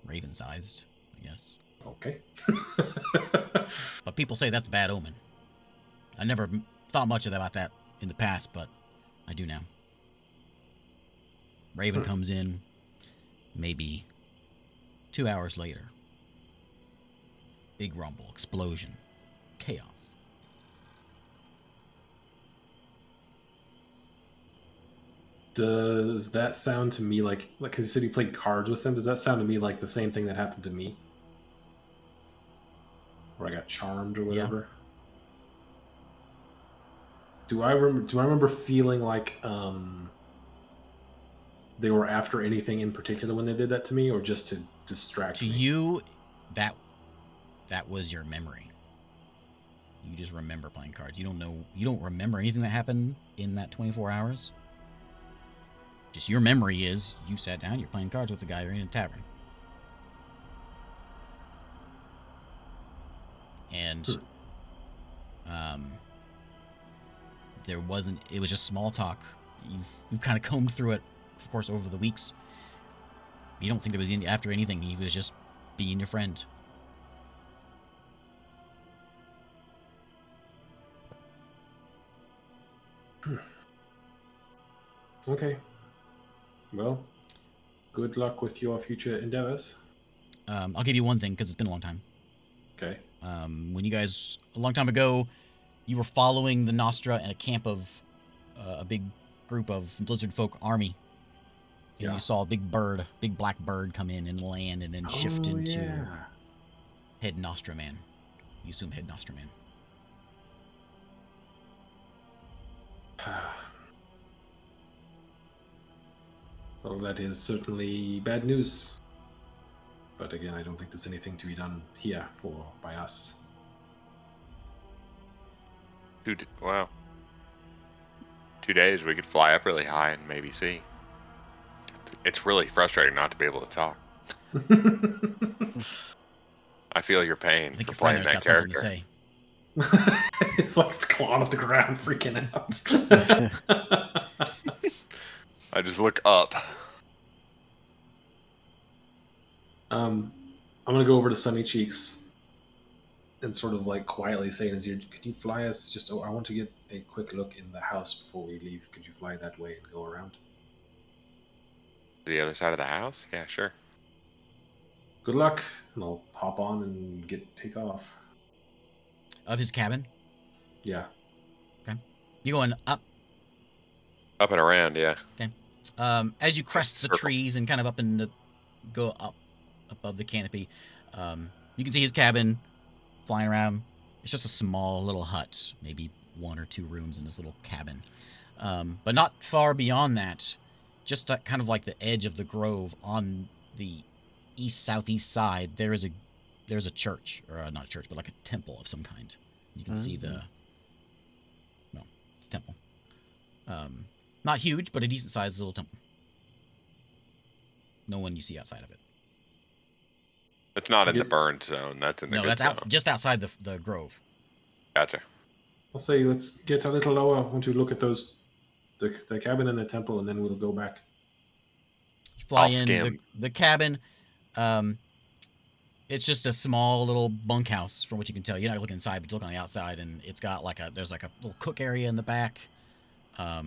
raven-sized, I guess. Okay. But people say that's a bad omen. I never thought much about that in the past, but I do now. Raven comes in, maybe 2 hours later. Big rumble, explosion, chaos. Does that sound to me like because you said you played cards with him? Does that sound to me like the same thing that happened to me, where I got charmed or whatever? Do I remember feeling like they were after anything in particular when they did that to me, or just to distract To me? you, that was your memory. You just remember playing cards. You don't remember anything that happened in that 24 hours. Just your memory is you sat down, you're playing cards with the guy, you're in a tavern. And there wasn't, it was just small talk. You've kind of combed through it, of course, over the weeks. You don't think there was after anything. He was just being your friend. Okay. Well, good luck with your future endeavors. I'll give you one thing because it's been a long time. Okay. When you guys, a long time ago, you were following the Nostra and a camp of a big group of Blizzard folk army. And you saw a big black bird come in and land and then shift into Head Nostra Man. You assume Head Nostra Man. Well, that is certainly bad news. But again, I don't think there's anything to be done here by us. Wow. 2 days we could fly up really high and maybe see. It's really frustrating not to be able to talk. I feel your pain I think for your friend playing there's that got something to character. say. It's like clawing at the ground, freaking out. I just look up. I'm gonna go over to Sunny Cheeks and sort of like quietly say in his ear, "Could you fly us? I want to get a quick look in the house before we leave. Could you fly that way and go around?" The other side of the house? Yeah, sure. Good luck, and I'll hop on and take off. Of his cabin. Yeah. Okay. You going up? Up and around, yeah. Okay. As you crest the Circle. trees and kind of go up above the canopy, you can see his cabin flying around. It's just a small little hut, maybe 1 or 2 rooms in this little cabin. But not far beyond that, just kind of like the edge of the grove on the east-southeast side, there's a church, or not a church, but like a temple of some kind. You can see it's a temple. Not huge, but a decent-sized little temple. No one you see outside of it. It's not in the Get- burned zone. That's in the No, good that's zone. just outside the grove. Gotcha. I'll say let's get a little lower. Want to look at the cabin and the temple, and then we'll go back. You fly I'll in skim. the cabin. It's just a small little bunkhouse from what you can tell. You're not looking inside, but you look on the outside, and it's got there's like a little cook area in the back. Have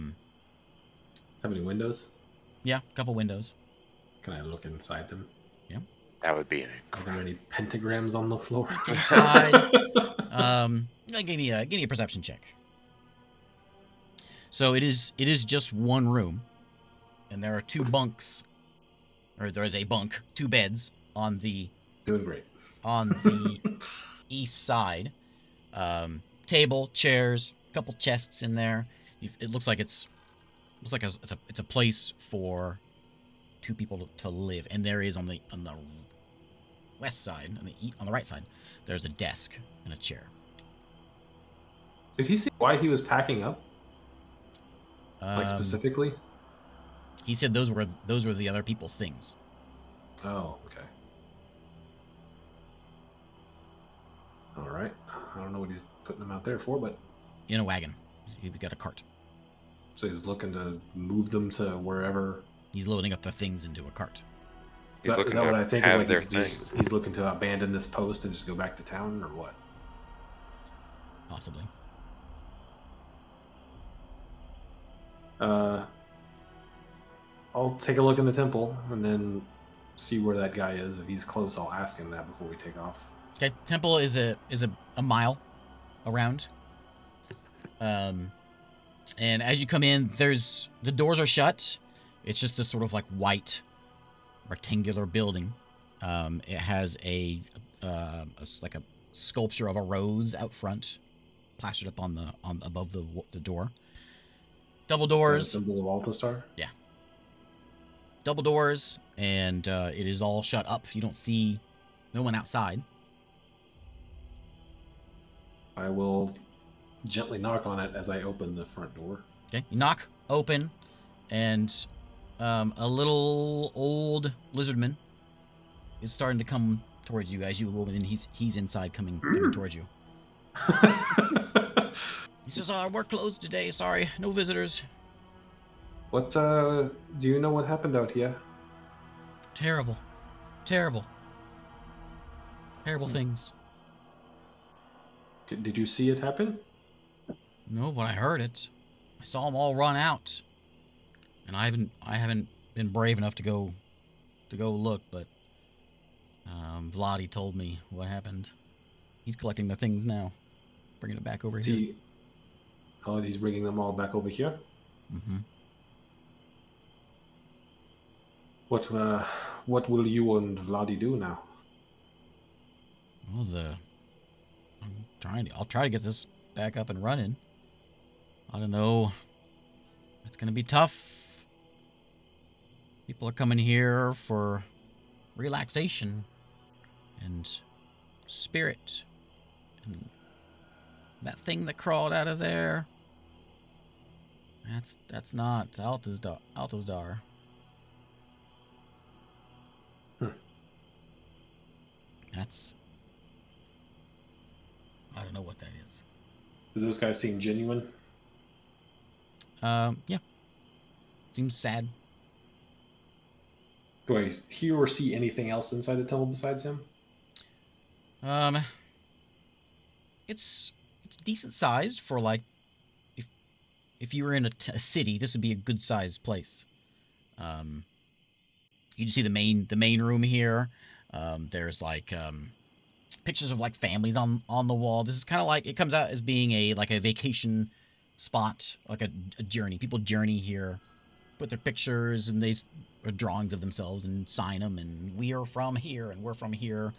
any windows? Yeah, a couple windows. Can I look inside them? That would be an Are there incredible. any pentagrams on the floor? Inside. Give me a perception check. So it is just one room, and there are two bunks, or there is a bunk, two beds on the Doing great. east side. Table, chairs, a couple chests in there. It looks like it's a place for two people to live, and there is on the west side, on the right side, there's a desk and a chair. Did he say why he was packing up? Like Um, specifically? He said those were the other people's things. Oh, okay. All right. I don't know what he's putting them out there for, but In a wagon. You've got a cart. so he's looking to move them to wherever. He's loading up the things into a cart. He's Is looking that to what I think? Is have like their he's things. looking to abandon this post and just go back to town, or what? Possibly. I'll take a look in the temple and then see where that guy is. If he's close, I'll ask him that before we take off. Okay, temple is a mile around. And as you come in, the doors are shut. It's just this sort of like white rectangular building. It has like a sculpture of a rose out front, plastered up above the door. Double Is that a doors. symbol of Altastar? Yeah. Double doors, and it is all shut up. You don't see no one outside. I will gently knock on it as I open the front door. Okay, you knock, open, and a little old lizardman is starting to come towards you as you go in. He's inside coming towards you. He says, "We're closed today. Sorry, no visitors." What, do you know what happened out here? Terrible things. Did you see it happen? No, but I heard it. I saw them all run out, and I haven't been brave enough to go look. But Vladi told me what happened. He's collecting the things now, bringing it back over here. Oh, he's bringing them all back over here? Mm-hmm. What will you and Vladi do now? Well, I'll try to get this back up and running. I don't know. It's gonna be tough. People are coming here for relaxation and spirit. And that thing that crawled out of there, that's not Altasdar. That's... I don't know what that is. Does this guy seem genuine? Yeah. Seems sad. Do I hear or see anything else inside the temple besides him? It's decent sized for like if you were in a city, this would be a good sized place. You can see the main room here. There's like pictures of like families on the wall. This is kind of like, it comes out as being a vacation spot, like a journey. People journey here, put their pictures and or drawings of themselves and sign them, and we are from here and we're from here.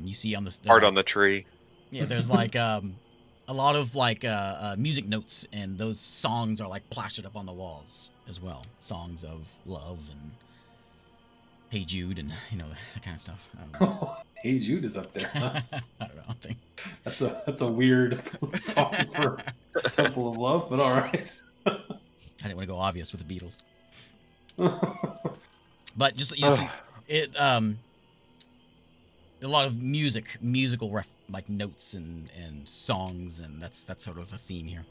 You see on this Art on the tree. Yeah, there's like a lot of like music notes, and those songs are like plastered up on the walls as well. Songs of love and Hey Jude and that kind of stuff. Hey Jude is up there. Huh? I don't know. I think That's a weird song for Temple of Love, but all right. I didn't want to go obvious with the Beatles, but just it a lot of musical like notes and songs, and that's sort of the theme here.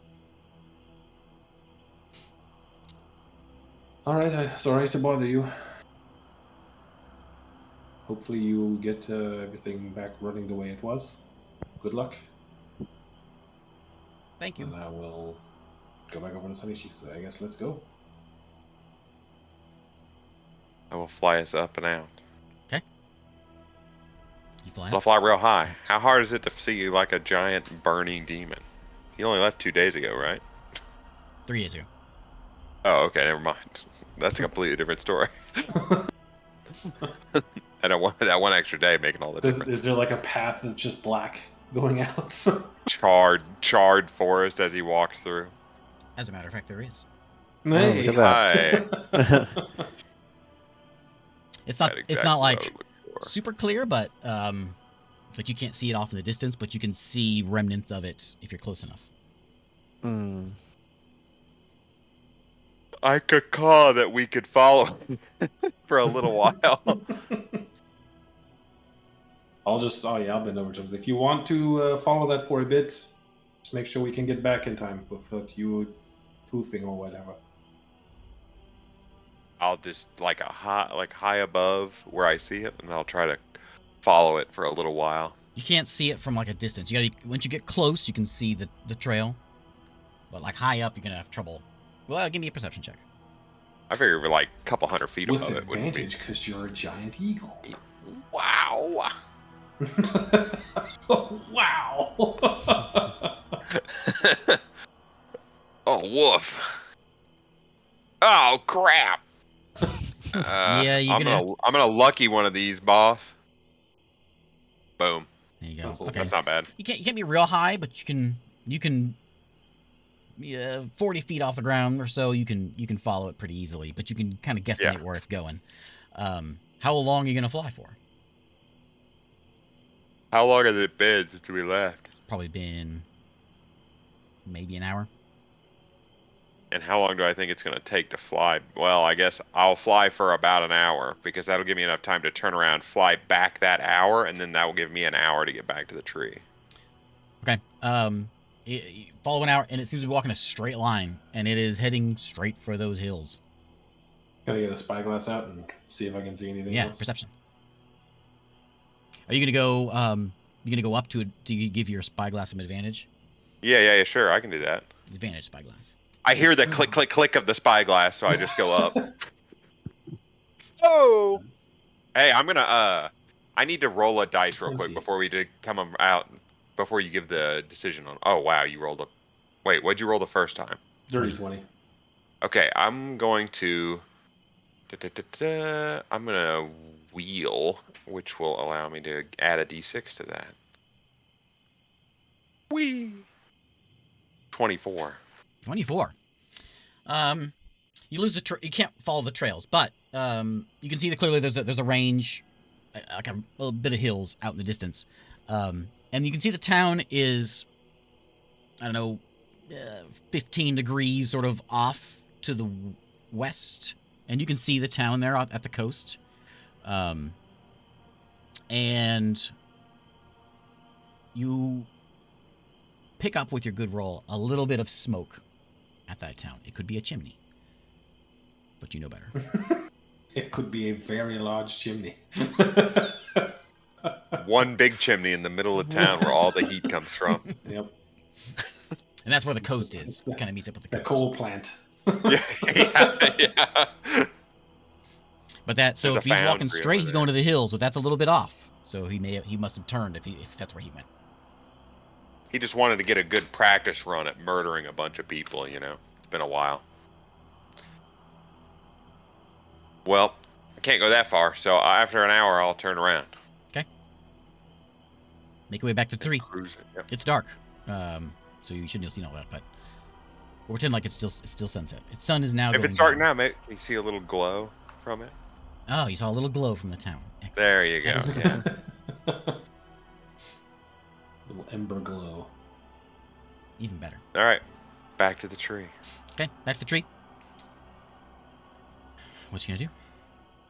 All right, sorry to bother you. Hopefully you get everything back running the way it was. Good luck. Thank you. And I will go back over to Sunny. She says, I guess let's go. I will fly us up and out. Okay. You fly I'll up. fly real high. How hard is it to see like a giant burning demon? He only left 2 days ago, right? 3 days ago. Oh, okay, never mind. That's a completely different story. I don't want that one extra day making all the difference. Is there like a path of just black going out? Charred forest as he walks through. As a matter of fact, there is. Hey. look at Hi. It's That's not exactly what I like was looking for. super clear, but like you can't see it off in the distance, but you can see remnants of it if you're close enough. Mm. I could call that we could follow for a little while. I'll bend over to him. If you want to follow that for a bit, just make sure we can get back in time without you poofing or whatever. I'll just like high above where I see it, and I'll try to follow it for a little while. You can't see it from like a distance. You gotta once you get close, you can see the trail, but like high up, you're gonna have trouble. Well, give me a perception check. I figure we're like a couple 100 feet With above it wouldn't be. advantage, because you're a giant eagle. Wow. Wow. Oh, woof. Oh, crap. Yeah, you're I'm gonna lucky one of these, boss. Boom. There you go. That's Okay. That's not bad. You can't be real high, but you can 40 feet off the ground or so. You can follow it pretty easily, but you can kind of guesstimate where it's going. How long are you gonna fly for? How long has it been since we left? It's probably been maybe an hour. And how long do I think it's going to take to fly? Well, I guess I'll fly for about an hour because that'll give me enough time to turn around, fly back that hour, and then that will give me an hour to get back to the tree. Okay. You follow an hour, and it seems to be walking a straight line, and it is heading straight for those hills. Can I get a spyglass out and see if I can see anything else? Perception. Are you gonna go? You gonna go up to it? Do you give your spyglass some advantage? Yeah, sure, I can do that. Advantage spyglass. I hear the click, click, click of the spyglass, so I just go up. Oh! Hey, I'm gonna, I need to roll a dice real quick 20. before we come out, before you give the decision on. Oh, wow, you rolled a. Wait, what'd you roll the first time? Dirty 20. Okay, I'm going to. I'm gonna wheel, which will allow me to add a d6 to that. Whee! 24. 24. You lose you can't follow the trails, but you can see that clearly there's a range, like a little bit of hills out in the distance, and you can see the town is, I don't know, 15 degrees sort of off to the west, and you can see the town there at the coast, and you pick up with your good roll a little bit of smoke at that town. It could be a chimney, but you know better. It could be a very large chimney. One big chimney in the middle of town where all the heat comes from. Yep. And that's where the coast is. It kind of meets up with the The coast. coal plant. yeah. But that, so There's if a he's walking foundry straight, over he's going to the hills, but that's a little bit off. So he must have turned if that's where he went. He just wanted to get a good practice run at murdering a bunch of people, you know. It's been a while. Well, I can't go that far, so after an hour, I'll turn around. Okay. Make your way back to the tree. Cruise it, yep. It's dark, so you shouldn't have seen all that. But we'll pretend like it's still sunset. Its sun is now. If going it's starting down. now, maybe you see a little glow from it. Oh, you saw a little glow from the town. Excellent. There you go. Excellent. Yeah. Little ember glow. Even better. All right, back to the tree. Okay, back to the tree. What you gonna do?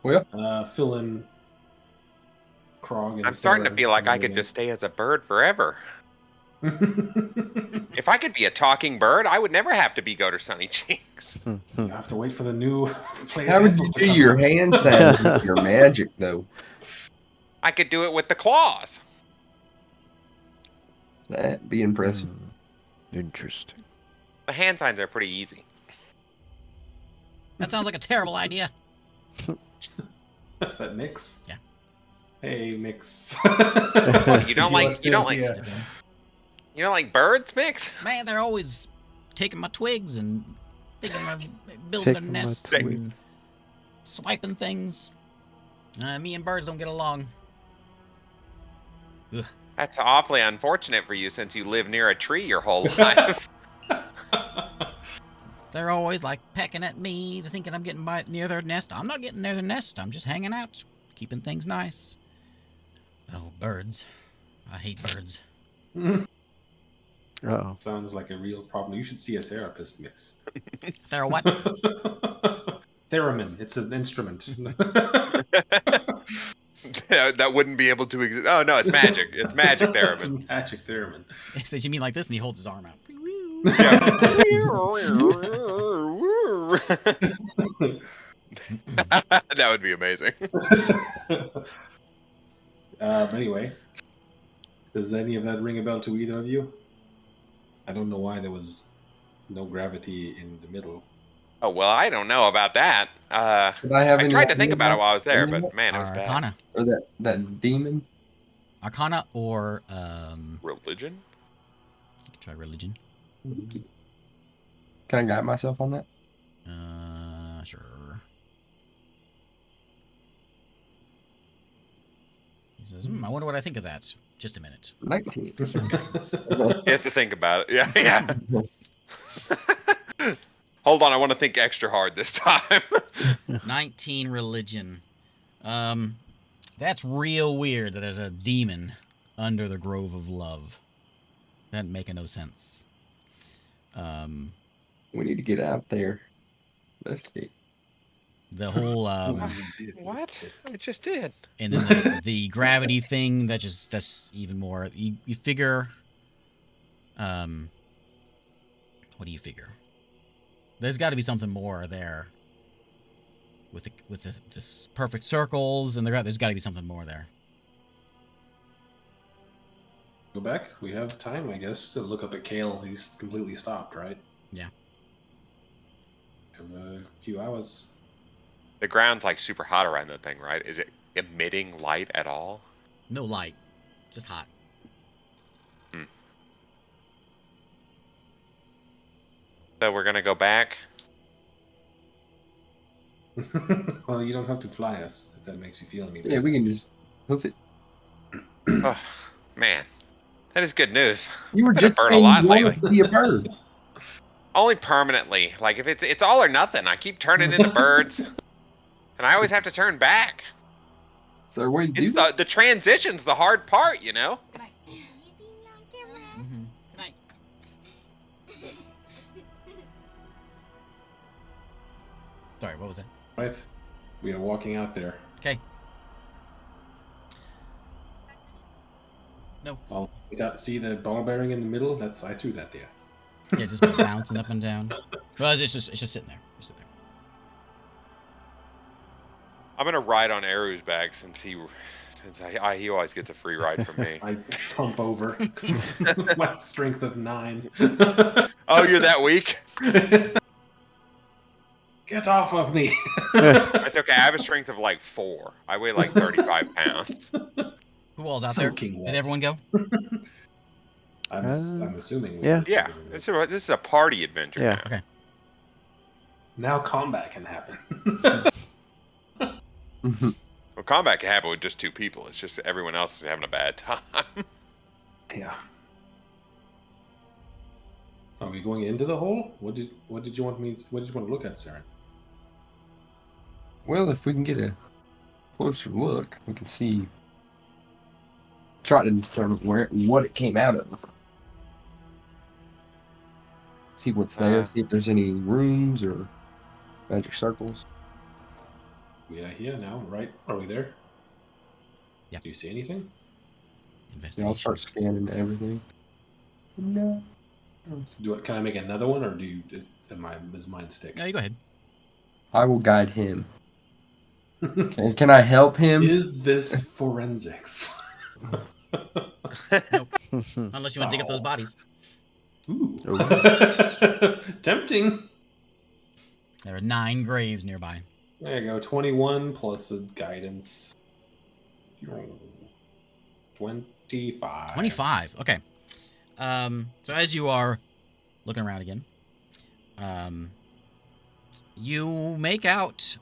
Well, Fill in Krog and I'm starting to Sarah feel like and I could just stay as a bird forever. everything. If I could be a talking bird, I would never have to be Goater Sunny Cheeks. You have to wait for the new player's How would you handbook to do come your out. hand signs with your magic, though? I could do it with the claws. That'd be impressive. Interesting. The hand signs are pretty easy. That sounds like a terrible idea. Is that Mix? Yeah. Hey, Mix. You don't like Yeah. you don't like birds, Mix? Man, they're always taking my twigs and thinking of building their Taking my nests twigs. and swiping things. Me and birds don't get along. Ugh. That's awfully unfortunate for you since you live near a tree your whole life. They're always like pecking at me, thinking I'm getting near their nest. I'm not getting near their nest. I'm just hanging out, keeping things nice. Oh, birds. I hate birds. Oh. Sounds like a real problem. You should see a therapist, Mix. They're what? Theremin. It's an instrument. That wouldn't be able to exist. Oh no, it's magic. It's magic It's theremin. a magic theremin. Did you mean like this? And he holds his arm out. That would be amazing. Anyway, does any of that ring a bell to either of you? I don't know why there was no gravity in the middle. Oh well, I don't know about that. Would I have I any tried to idea think about it about while I was there, any of but man, it was bad. Arcana. Or that demon? Arcana or Religion? you can try religion. Can I guide myself on that? Sure. He says, I wonder what I think of that. Just a minute. 19. He has to think about it. Yeah, yeah. Hold on, I want to think extra hard this time. 19 religion. That's real weird that there's a demon under the Grove of Love. That make no sense. We need to get out there. Investigate. The whole What? I just did. and then the gravity thing that's even more. You figure. What do you figure? There's got to be something more there. With this perfect circles and there's got to be something more there. Go back. We have time, I guess, to look up at Kale. He's completely stopped, right? Yeah. Have a few hours. The ground's like super hot around that thing, right? Is it emitting light at all? No light, just hot. So we're gonna go back. Well, you don't have to fly us, if that makes you feel any better. Yeah, we can just hoof it. Oh, man, that is good news. You were Been a just bird a saying lot you wanted lately. to be a bird. Only permanently. Like if it's all or nothing. I keep turning into birds, and I always have to turn back. Is there a way to do It's that? the transition's the hard part, you know. Good night. Mm-hmm. Good night. Sorry, what was that? Right. We are walking out there. Okay. No. Oh, see the ball bearing in the middle? I threw that there. Yeah, just bouncing up and down. Well, it's just sitting there. Just sitting there. I'm gonna ride on Aru's back since he always gets a free ride from me. I tump over with my strength of 9. Oh, you're that weak? Get off of me! That's okay. I have a strength of like 4. I weigh like 35 pounds. Who all's out Soaking there? wet. Did everyone go? I'm assuming. Yeah. Yeah, this is a party adventure. Yeah. Now. Okay. Now combat can happen. Well, combat can happen with just 2 people. It's just that everyone else is having a bad time. Yeah. Are we going into the hole? What did you want to look at, Saren? Well, if we can get a closer look, we can see. Try to determine what it came out of. See what's there. See if there's any runes or magic circles. We are here now, right? Are we there? Yep. Do you see anything? Yeah, Investigation. I'll start scanning everything. No. Can I make another one, or does mine stick? No, you go ahead. I will guide him. Can I help him? Is this forensics? Nope. Unless you want to dig up those Oh. bodies. Ooh. Ooh. Tempting. There are 9 graves nearby. There you go. 21 plus a guidance. 25. 25. Okay. So as you are looking around again, you make out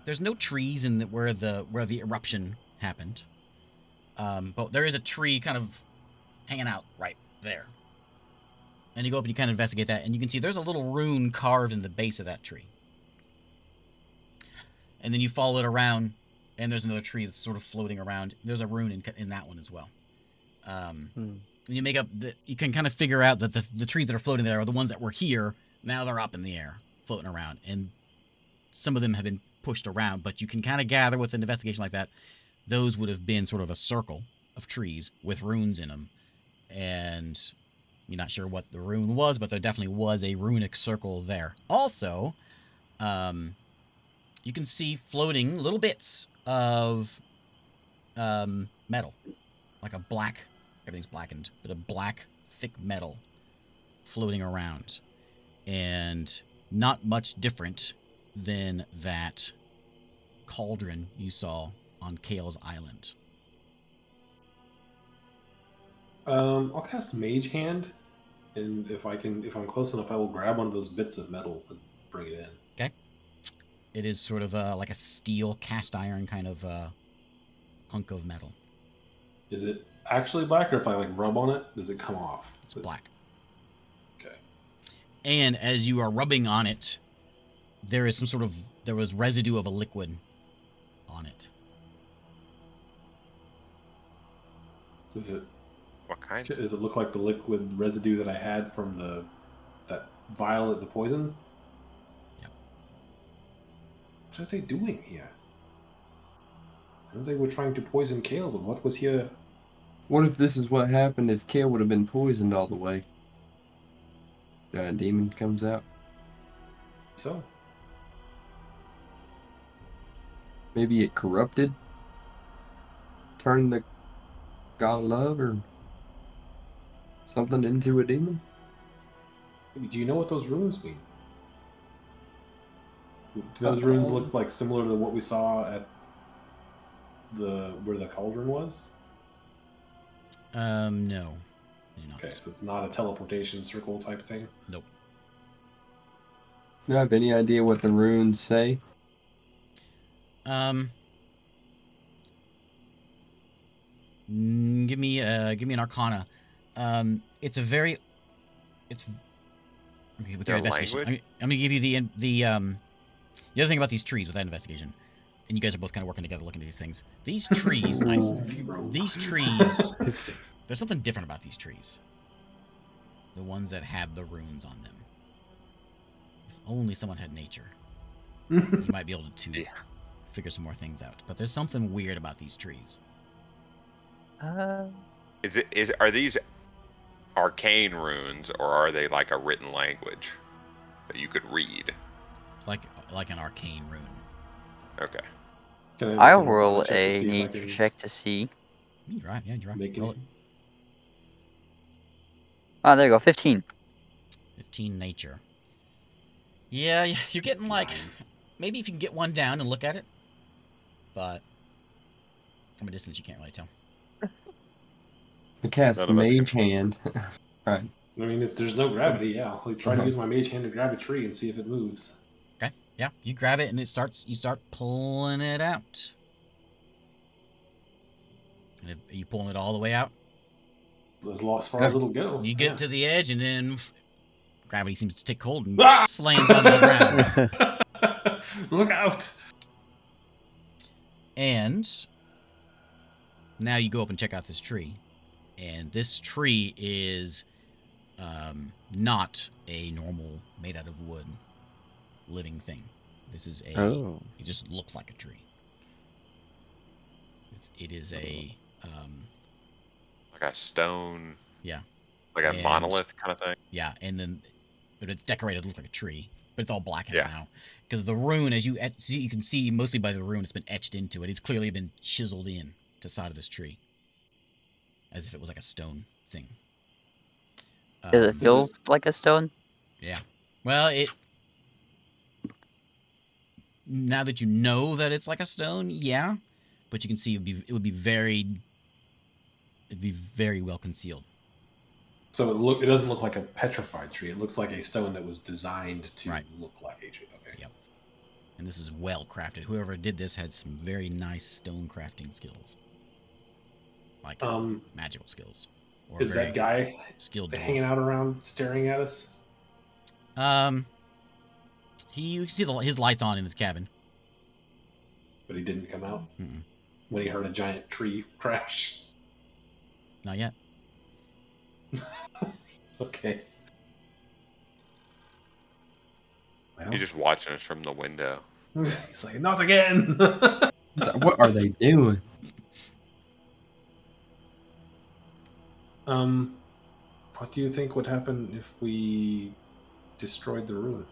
there's no trees in where the eruption happened. But there is a tree kind of hanging out right there. And you go up and you kind of investigate that, and you can see there's a little rune carved in the base of that tree. And then you follow it around, and there's another tree that's sort of floating around. There's a rune in that one as well. And you make up you can kind of figure out that the trees that are floating there are the ones that were here. Now they're up in the air, floating around, and some of them have been pushed around. But you can kind of gather with an investigation like that, those would have been sort of a circle of trees with runes in them, and you're not sure what the rune was, but there definitely was a runic circle there. Also, you can see floating little bits of metal, like a black, everything's blackened, but a black, thick metal floating around. And not much different than that cauldron you saw on Kale's Island. I'll cast Mage Hand, and if I'm close enough, I will grab one of those bits of metal and bring it in. Okay. It is sort of like a steel cast iron kind of hunk of metal. Is it actually black, or if I like rub on it, does it come off? It's black. Okay. And as you are rubbing on it, there was residue of a liquid on it. What kind? Does it look like the liquid residue that I had from that vial of the poison? Yep. What are they doing here? I know they were trying to poison Kale, but what was here? What if this is what happened if Kale would have been poisoned all the way? Giant demon comes out. So Maybe it corrupted, turned the god of love or something into a demon. do you know what those runes mean? Do those runes look like similar to what we saw at where the cauldron was? No. You're not. Okay, so it's not a teleportation circle type thing. Nope. Do you have any idea what the runes say? Give me an Arcana. It's okay, with your Their investigation. language? I'm gonna give you the other thing about these trees with that investigation, and you guys are both kind of working together looking at these things. These trees, these trees. There's something different about these trees. The ones that had the runes on them. If only someone had nature, you might be able to figure some more things out. But there's something weird about these trees. Are these arcane runes, or are they like a written language that you could read? Like an arcane rune. Okay. I'll roll a nature check to see. You drive, yeah, you drive. Make Roll it. it. Oh, there you go, 15. 15 nature. Yeah, you're getting like, maybe if you can get one down and look at it, but from a distance you can't really tell. I cast None of us Mage can. Hand. Right. I mean, there's no gravity. Yeah, I'll try to use my Mage Hand to grab a tree and see if it moves. Okay, yeah, you grab it and you start pulling it out. And are you pulling it all the way out? As far as it'll go. You get to the edge and then gravity seems to take hold and Ah! slams onto the ground. Look out! And now you go up and check out this tree. And this tree is not a normal made out of wood living thing. This is it just looks like a tree. It is a Like a stone. Yeah. Like a And- monolith kind of thing. yeah, and then but it's decorated to look like a tree, but it's all blackened Yeah. now because the rune, as you see, you can see mostly by the rune, it's been etched into it. It's clearly been chiseled in to the side of this tree, as if it was like a stone thing. Does it Um, feel like a stone? Yeah. Well, now that you know that it's like a stone, yeah, but you can see it'd be very well concealed. So it doesn't look like a petrified tree. It looks like a stone that was designed to Right. look like a tree. Okay. Yep. And this is well crafted. Whoever did this had some very nice stone crafting skills, like magical skills. Or Is very that guy skilled hanging dwarf. out around staring at us? You can see his lights on in his cabin. But he didn't come out Mm-mm. when he heard a giant tree crash. Not yet. Okay. Well, He's just watching us from the window. he's like, not again. It's like, what are they doing? What do you think would happen if we destroyed the rune?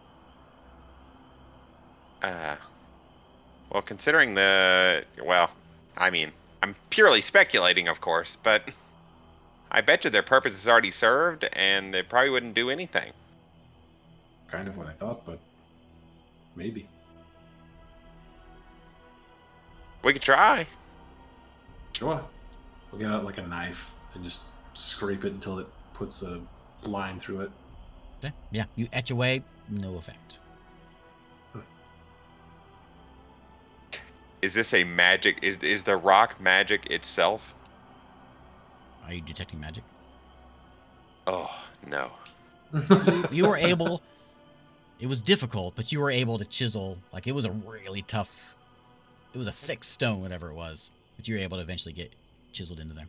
Well, considering I mean, I'm purely speculating, of course, but I bet you their purpose is already served, and they probably wouldn't do anything. Kind of what I thought, but maybe. We could try. Sure. We'll get out like a knife and just scrape it until it puts a line through it. Okay. Yeah, you etch away, no effect. Is this a magic? Is the rock magic itself? Are you detecting magic? Oh no. You were able. It was difficult, but you were able to chisel. Like, it was a really tough. It was a thick stone, whatever it was, but you were able to eventually get chiseled into there.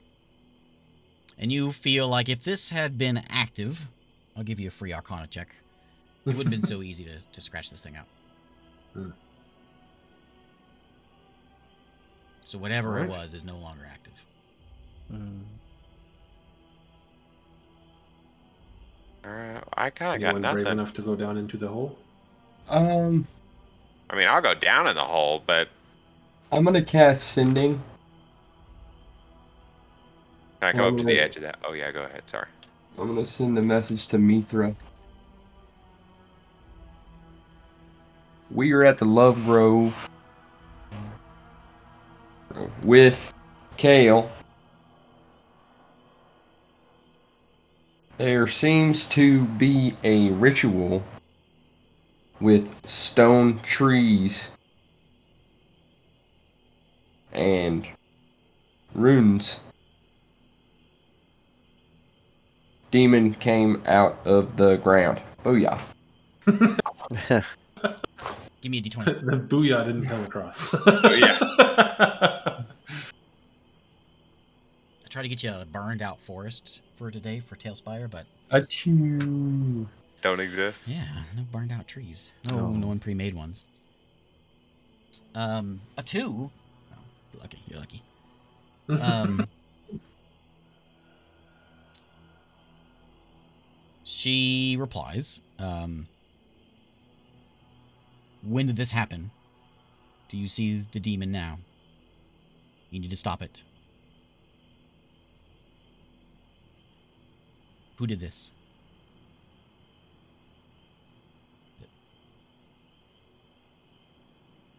And you feel like if this had been active, I'll give you a free Arcana check. It wouldn't have been so easy to scratch this thing out. Hmm. So whatever it Alright. was is no longer active. I kind of got Anyone brave nothing. enough to go down into the hole? I mean, I'll go down in the hole, but I'm gonna cast Sending. can I go up to the Oh. edge of that? Oh yeah, go ahead. Sorry. I'm gonna send a message to Mithra. We are at the Love Grove with Kale. There seems to be a ritual with stone trees and runes. Demon came out of the ground. Booyah. Give me a d20. The booyah didn't come across. yeah. I tried to get you a burned out forest for today for talespire, but Achoo. Don't exist. yeah, no burned out trees. No, Oh. no one pre-made ones. A 2. Oh, you're lucky. You're lucky. She replies, when did this happen? Do you see the demon now? You need to stop it. Who did this?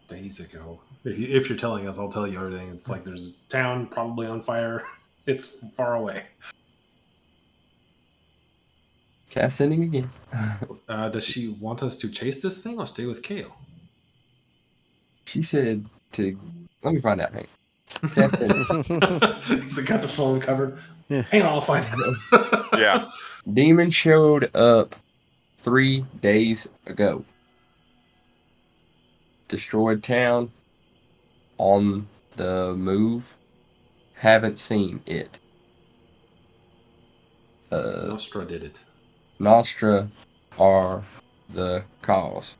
Days ago. If you're telling us, I'll tell you everything. It's like there's a town probably on fire. It's far away. Cast Sending again. Does she want us to chase this thing or stay with Kale? She said to. Let me find out. Hang on. Cast Sending. He's got the phone covered. Yeah. Hang on, I'll find out. Yeah. Demon showed up 3 days ago. Destroyed town. On the move. Haven't seen it. Nostra did it. Nostra are the cause.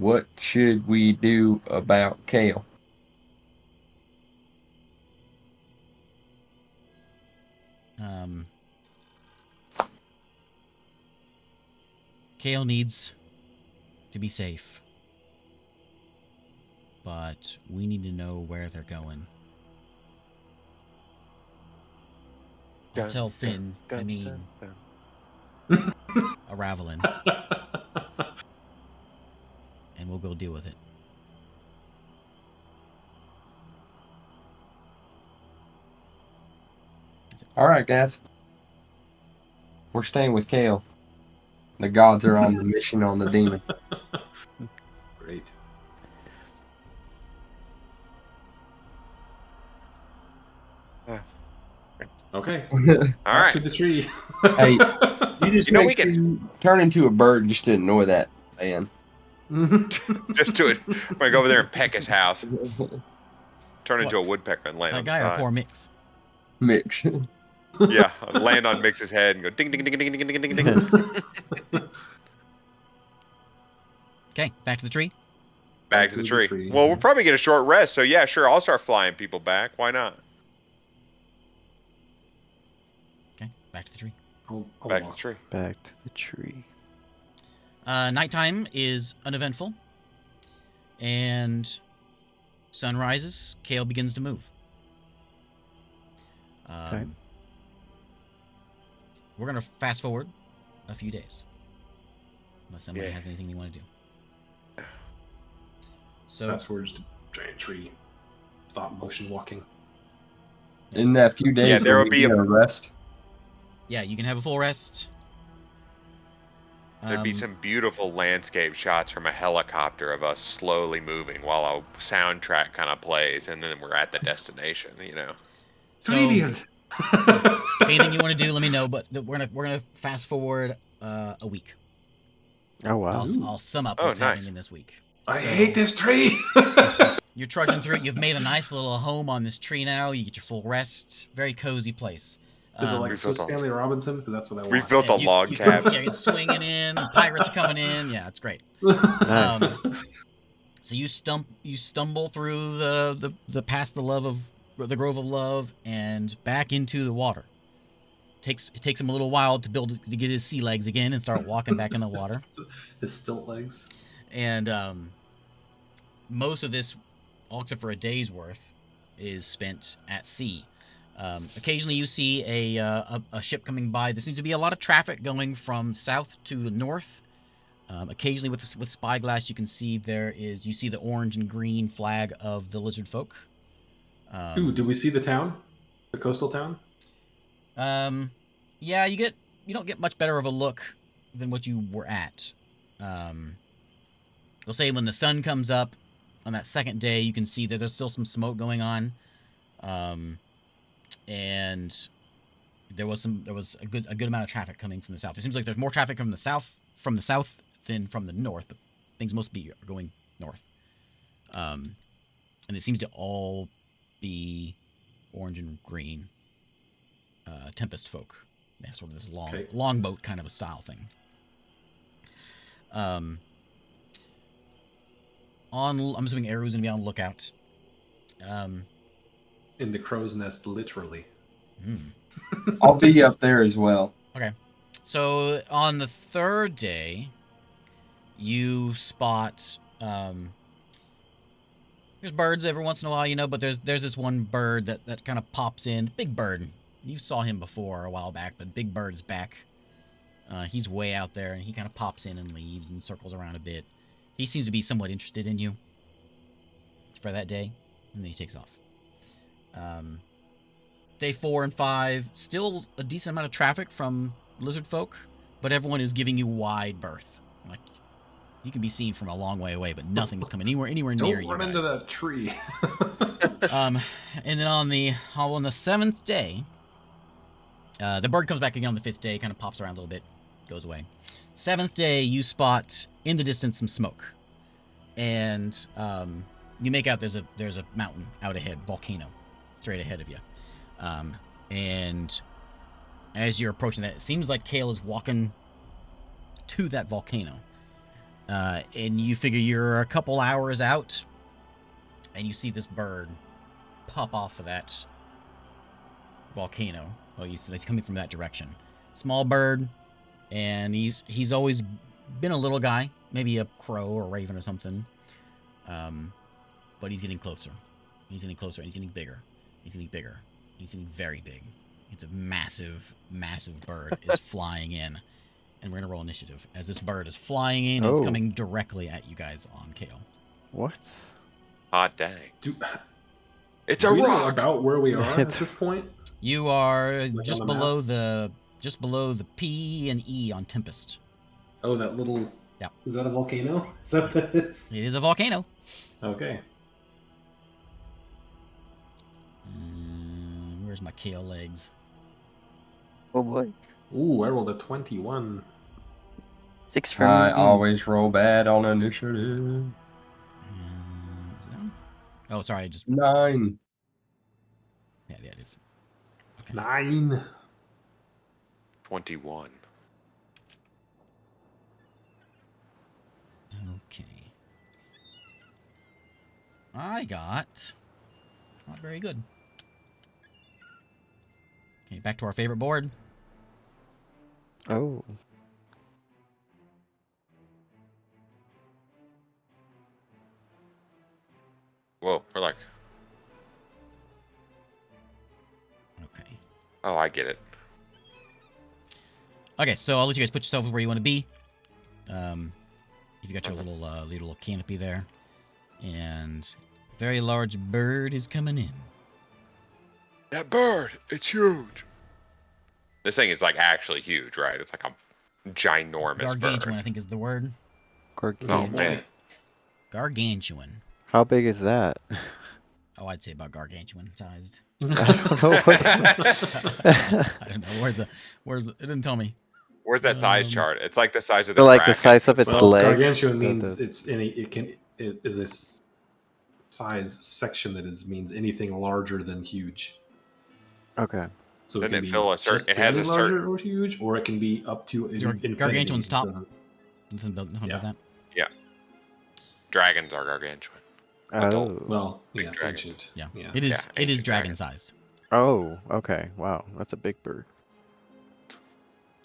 what should we do about Kale? Kale needs to be safe. But we need to know where they're going. I'll tell Finn, a Ravelin, and we'll go deal with it. All right, guys. We're staying with Kale. The gods are on the mission on the demon. Great. Okay. All Back right. to the tree. Hey, you just You know, make we sure can- you turn into a bird just to ignore that, man. Just do it. I'm gonna go over there and peck his house. Turn into a What? woodpecker and land That on the guy or side. poor Mix? Mix. Yeah, land on Mix's head and go ding ding ding ding ding ding ding ding. Okay, back to the tree. Back to the tree. Well, we'll probably get a short rest, so yeah, sure, I'll start flying people back. Why not? Okay, back to the tree. Back to the tree. Back to the tree. Nighttime is uneventful. And sun rises. Kale begins to move. Okay. We're going to fast forward a few days. Unless somebody Yeah. has anything they want to do. So, Fast forward to giant tree. Stop motion walking. In that few days, Yeah, there will we be get a rest. yeah, you can have a full rest. There'd be some beautiful landscape shots from a helicopter of us slowly moving while a soundtrack kind of plays, and then we're at the destination. You know. So, Brilliant. if anything you want to do, let me know. But we're gonna fast forward a week. Oh wow. I'll sum up Oh, what's nice. happening in this week. I So, hate this tree. You're trudging through it. You've made a nice little home on this tree now. You get your full rest. Very cozy place. Is it like We've Swiss built a- Family Robinson? Because that's what I want. We've built a log cabin. Yeah, it's swinging in. Pirates are coming in. Yeah, it's great. Nice. So you stumble through the past the grove of love and back into the water. It takes him a little while to get his sea legs again and start walking back in the water. His stilt legs. And most of this, all except for a day's worth, is spent at sea. Occasionally you see a ship coming by. There seems to be a lot of traffic going from south to the north. Occasionally with spyglass you can see you see the orange and green flag of the lizard folk. Ooh, do we see the town? The coastal town? Yeah, you don't get much better of a look than what you were at. They'll say when the sun comes up on that second day, you can see that there's still some smoke going on. And there was a good amount of traffic coming from the south. It seems like there's more traffic from the south than from the north, but things must be going north. And it seems to all be orange and green Tempest folk. Yeah, sort of this longboat kind of a style thing. I'm assuming Eru's gonna be on lookout. In the crow's nest, literally. I'll be up there as well. Okay. So on the third day, you spot there's birds every once in a while, but there's this one bird that kind of pops in. Big bird. You saw him before a while back, but Big Bird is back. He's way out there, and he kind of pops in and leaves and circles around a bit. He seems to be somewhat interested in you for that day, and then he takes off. Day 4 and 5, still a decent amount of traffic from lizard folk, but everyone is giving you wide berth. Like, you can be seen from a long way away, but nothing's coming anywhere near you guys. Don't run into that tree. And then on the 7th day, the bird comes back again on the 5th day, kind of pops around a little bit, goes away. 7th day, you spot in the distance some smoke, and you make out there's a mountain out ahead, volcano, straight ahead of you. And as you're approaching that, it seems like Kale is walking to that volcano. And you figure you're a couple hours out, and you see this bird pop off of that volcano. Well, it's coming from that direction. Small bird, and he's always been a little guy, maybe a crow or a raven or something. But he's getting closer. He's getting closer, and he's getting bigger. He's getting bigger. He's getting very big. It's a massive, massive bird is flying in. And we're going to roll initiative. As this bird is flying in, it's coming directly at you guys on Kale. What? Hot dang. It's Do a we know rock. about where we are at this point? You are Like just on the below the P and E on Tempest. Oh, that little... Yeah. Is that a volcano? Is that what that is? It is a volcano. Okay. Where's my Kale legs? Oh boy. Ooh, I rolled a 21. 6 for I me. always roll bad on initiative. Is it that one? Oh, sorry. I just 9. yeah, it is. Okay. 9. 21. Okay. I got not very good. Okay, back to our favorite board. Oh. Whoa, we're like, Okay. oh, I get it. Okay, so I'll let you guys put yourself where you want to be. You got your little canopy there, and very large bird is coming in. That bird, it's huge. This thing is like actually huge, right? It's like a ginormous Gargantuan, bird. I think is the word. Oh Gargantuan. man, Gargantuan. How big is that? Oh, I'd say about gargantuan sized. I don't know what. I don't know. Where's it didn't tell me. where's that size chart? It's like the size of the So like the Kraken. size of its Well, leg. gargantuan the- means the- it is a size section that means anything larger than huge. Okay. So Doesn't it it can be fill a certain- just it has barely a certain- larger or huge, or it can be up to infinity. Gargantuan's It top. doesn't- Nothing about Yeah. that. Dragons are gargantuan. Oh. Adult. Well, Big yeah, dragons. ancient. Yeah. Yeah. It is. Yeah, It is ancient dragon dragon. sized. Oh. Okay. Wow. That's a big bird.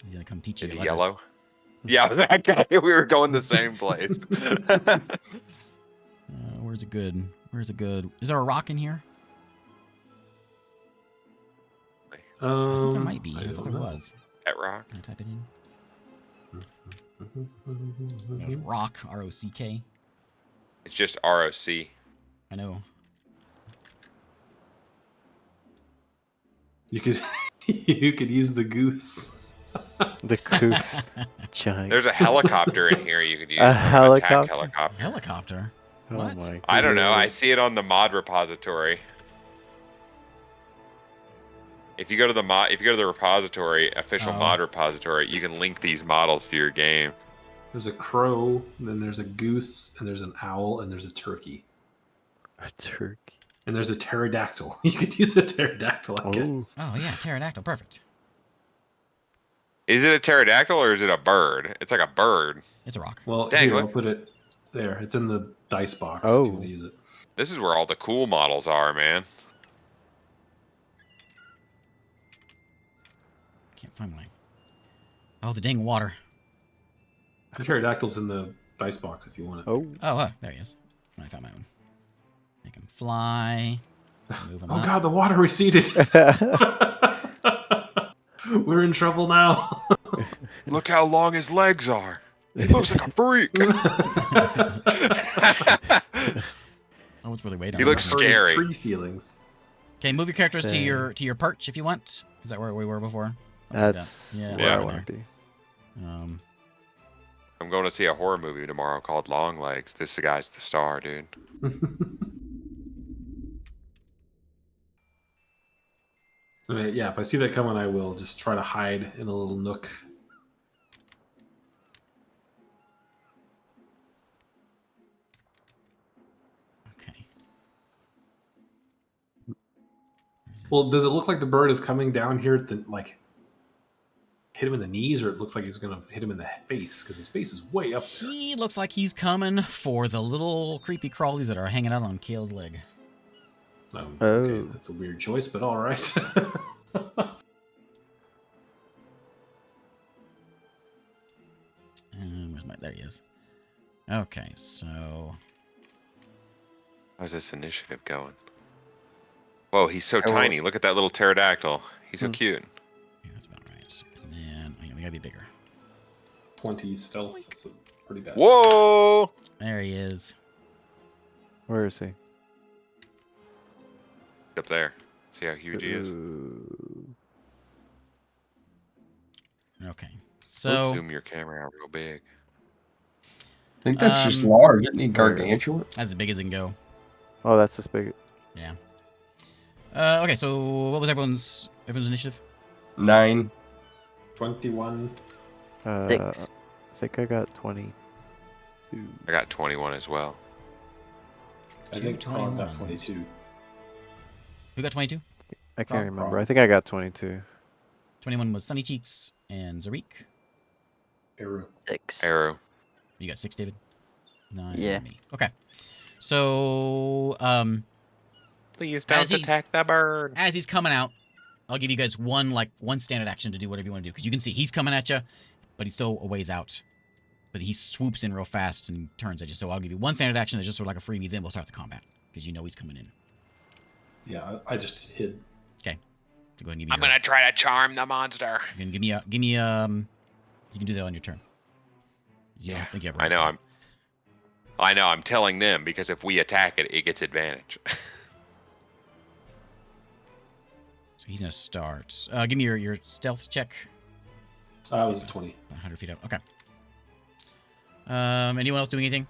He's gonna come teach you. Is he your letters. yellow? Yeah, that guy. We were going the same place. Where's it good? Where's it good? Is there a rock in here? I think there might be. I thought there was. That rock. Can I type it in? There's rock. R-O-C-K. It's just ROC. I know. You could you could use the goose. The goose. Giant. There's a helicopter in here you could use. A Attack helicopter? helicopter. Helicopter. Oh What? my. I don't Is it know. a- I see it on the mod repository. If you go to the repository, official Oh. mod repository, you can link these models to your game. There's a crow, then there's a goose, and there's an owl, and there's a turkey. A turkey. And there's a pterodactyl. You could use a pterodactyl, I Oh. guess. Oh yeah, pterodactyl. Perfect. Is it a pterodactyl or is it a bird? It's like a bird. It's a rock. Well, Dang, here, look. I'll put it there. It's in the dice box if Oh. you want to use it. This is where all the cool models are, man. Can't find my. Oh, the dang water. The pterodactyl's in the dice box if you want it. Oh. Oh, there he is. I found my own. Make him fly. Move him Oh up. god, the water receded. We're in trouble now. Look how long his legs are. He looks like a freak. I was really waiting. He on looks that. Hurt his scary. tree feelings. Okay, move your characters to Dang. your perch if you want. Is that where we were before? Something like That's that. Yeah. where I right want to be. there. I'm going to see a horror movie tomorrow called Long Legs. This guy's the star, dude. I mean, yeah, if I see that coming, I will just try to hide in a little nook. Okay. Well, does it look like the bird is coming down here at the hit him in the knees, or it looks like he's gonna hit him in the face because his face is way up there. He looks like he's coming for the little creepy crawlies that are hanging out on Kale's leg. Okay, Oh. that's a weird choice, but all right. Where's my? There he is. Okay, so How's this initiative going? Whoa, he's so will- tiny. Look at that little pterodactyl. He's so cute. yeah, that's about right. And then we gotta be bigger. 20 stealth. That's a pretty bad. Whoa! There he is. Where is he? Up there. See how huge he is? Ooh. Okay, so Zoom your camera out real big. I think that's just Um, large. Isn't he gargantuan? that's as big as it can go. Oh, that's this big. Yeah. Okay, so what was everyone's initiative? 9. 21. 6. I think I got 20. I got 21 as well. I think Krog got 21. 22. Who got 22? I can't Not a remember. problem. I think I got 22. 21 was Sunny Cheeks and Zarik. Eru. 6. Arrow. You got 6, David? 9. Yeah. Me. Okay. So, Please As don't he's- attack the bird. as he's coming out, I'll give you guys one standard action to do whatever you want to do. Because you can see he's coming at you, but he's still a ways out. But he swoops in real fast and turns at you. So I'll give you one standard action that's just sort of like a freebie. Then we'll start the combat. Because you know he's coming in. Yeah, I just hid. So go ahead and give me I'm your- gonna try to charm the monster. You can give me you can do that on your turn. You don't think you have I right know. for that. I'm telling them because if we attack it, it gets advantage. So he's gonna start. Give me your stealth check. I was 20. 100 feet up. Okay. Anyone else doing anything?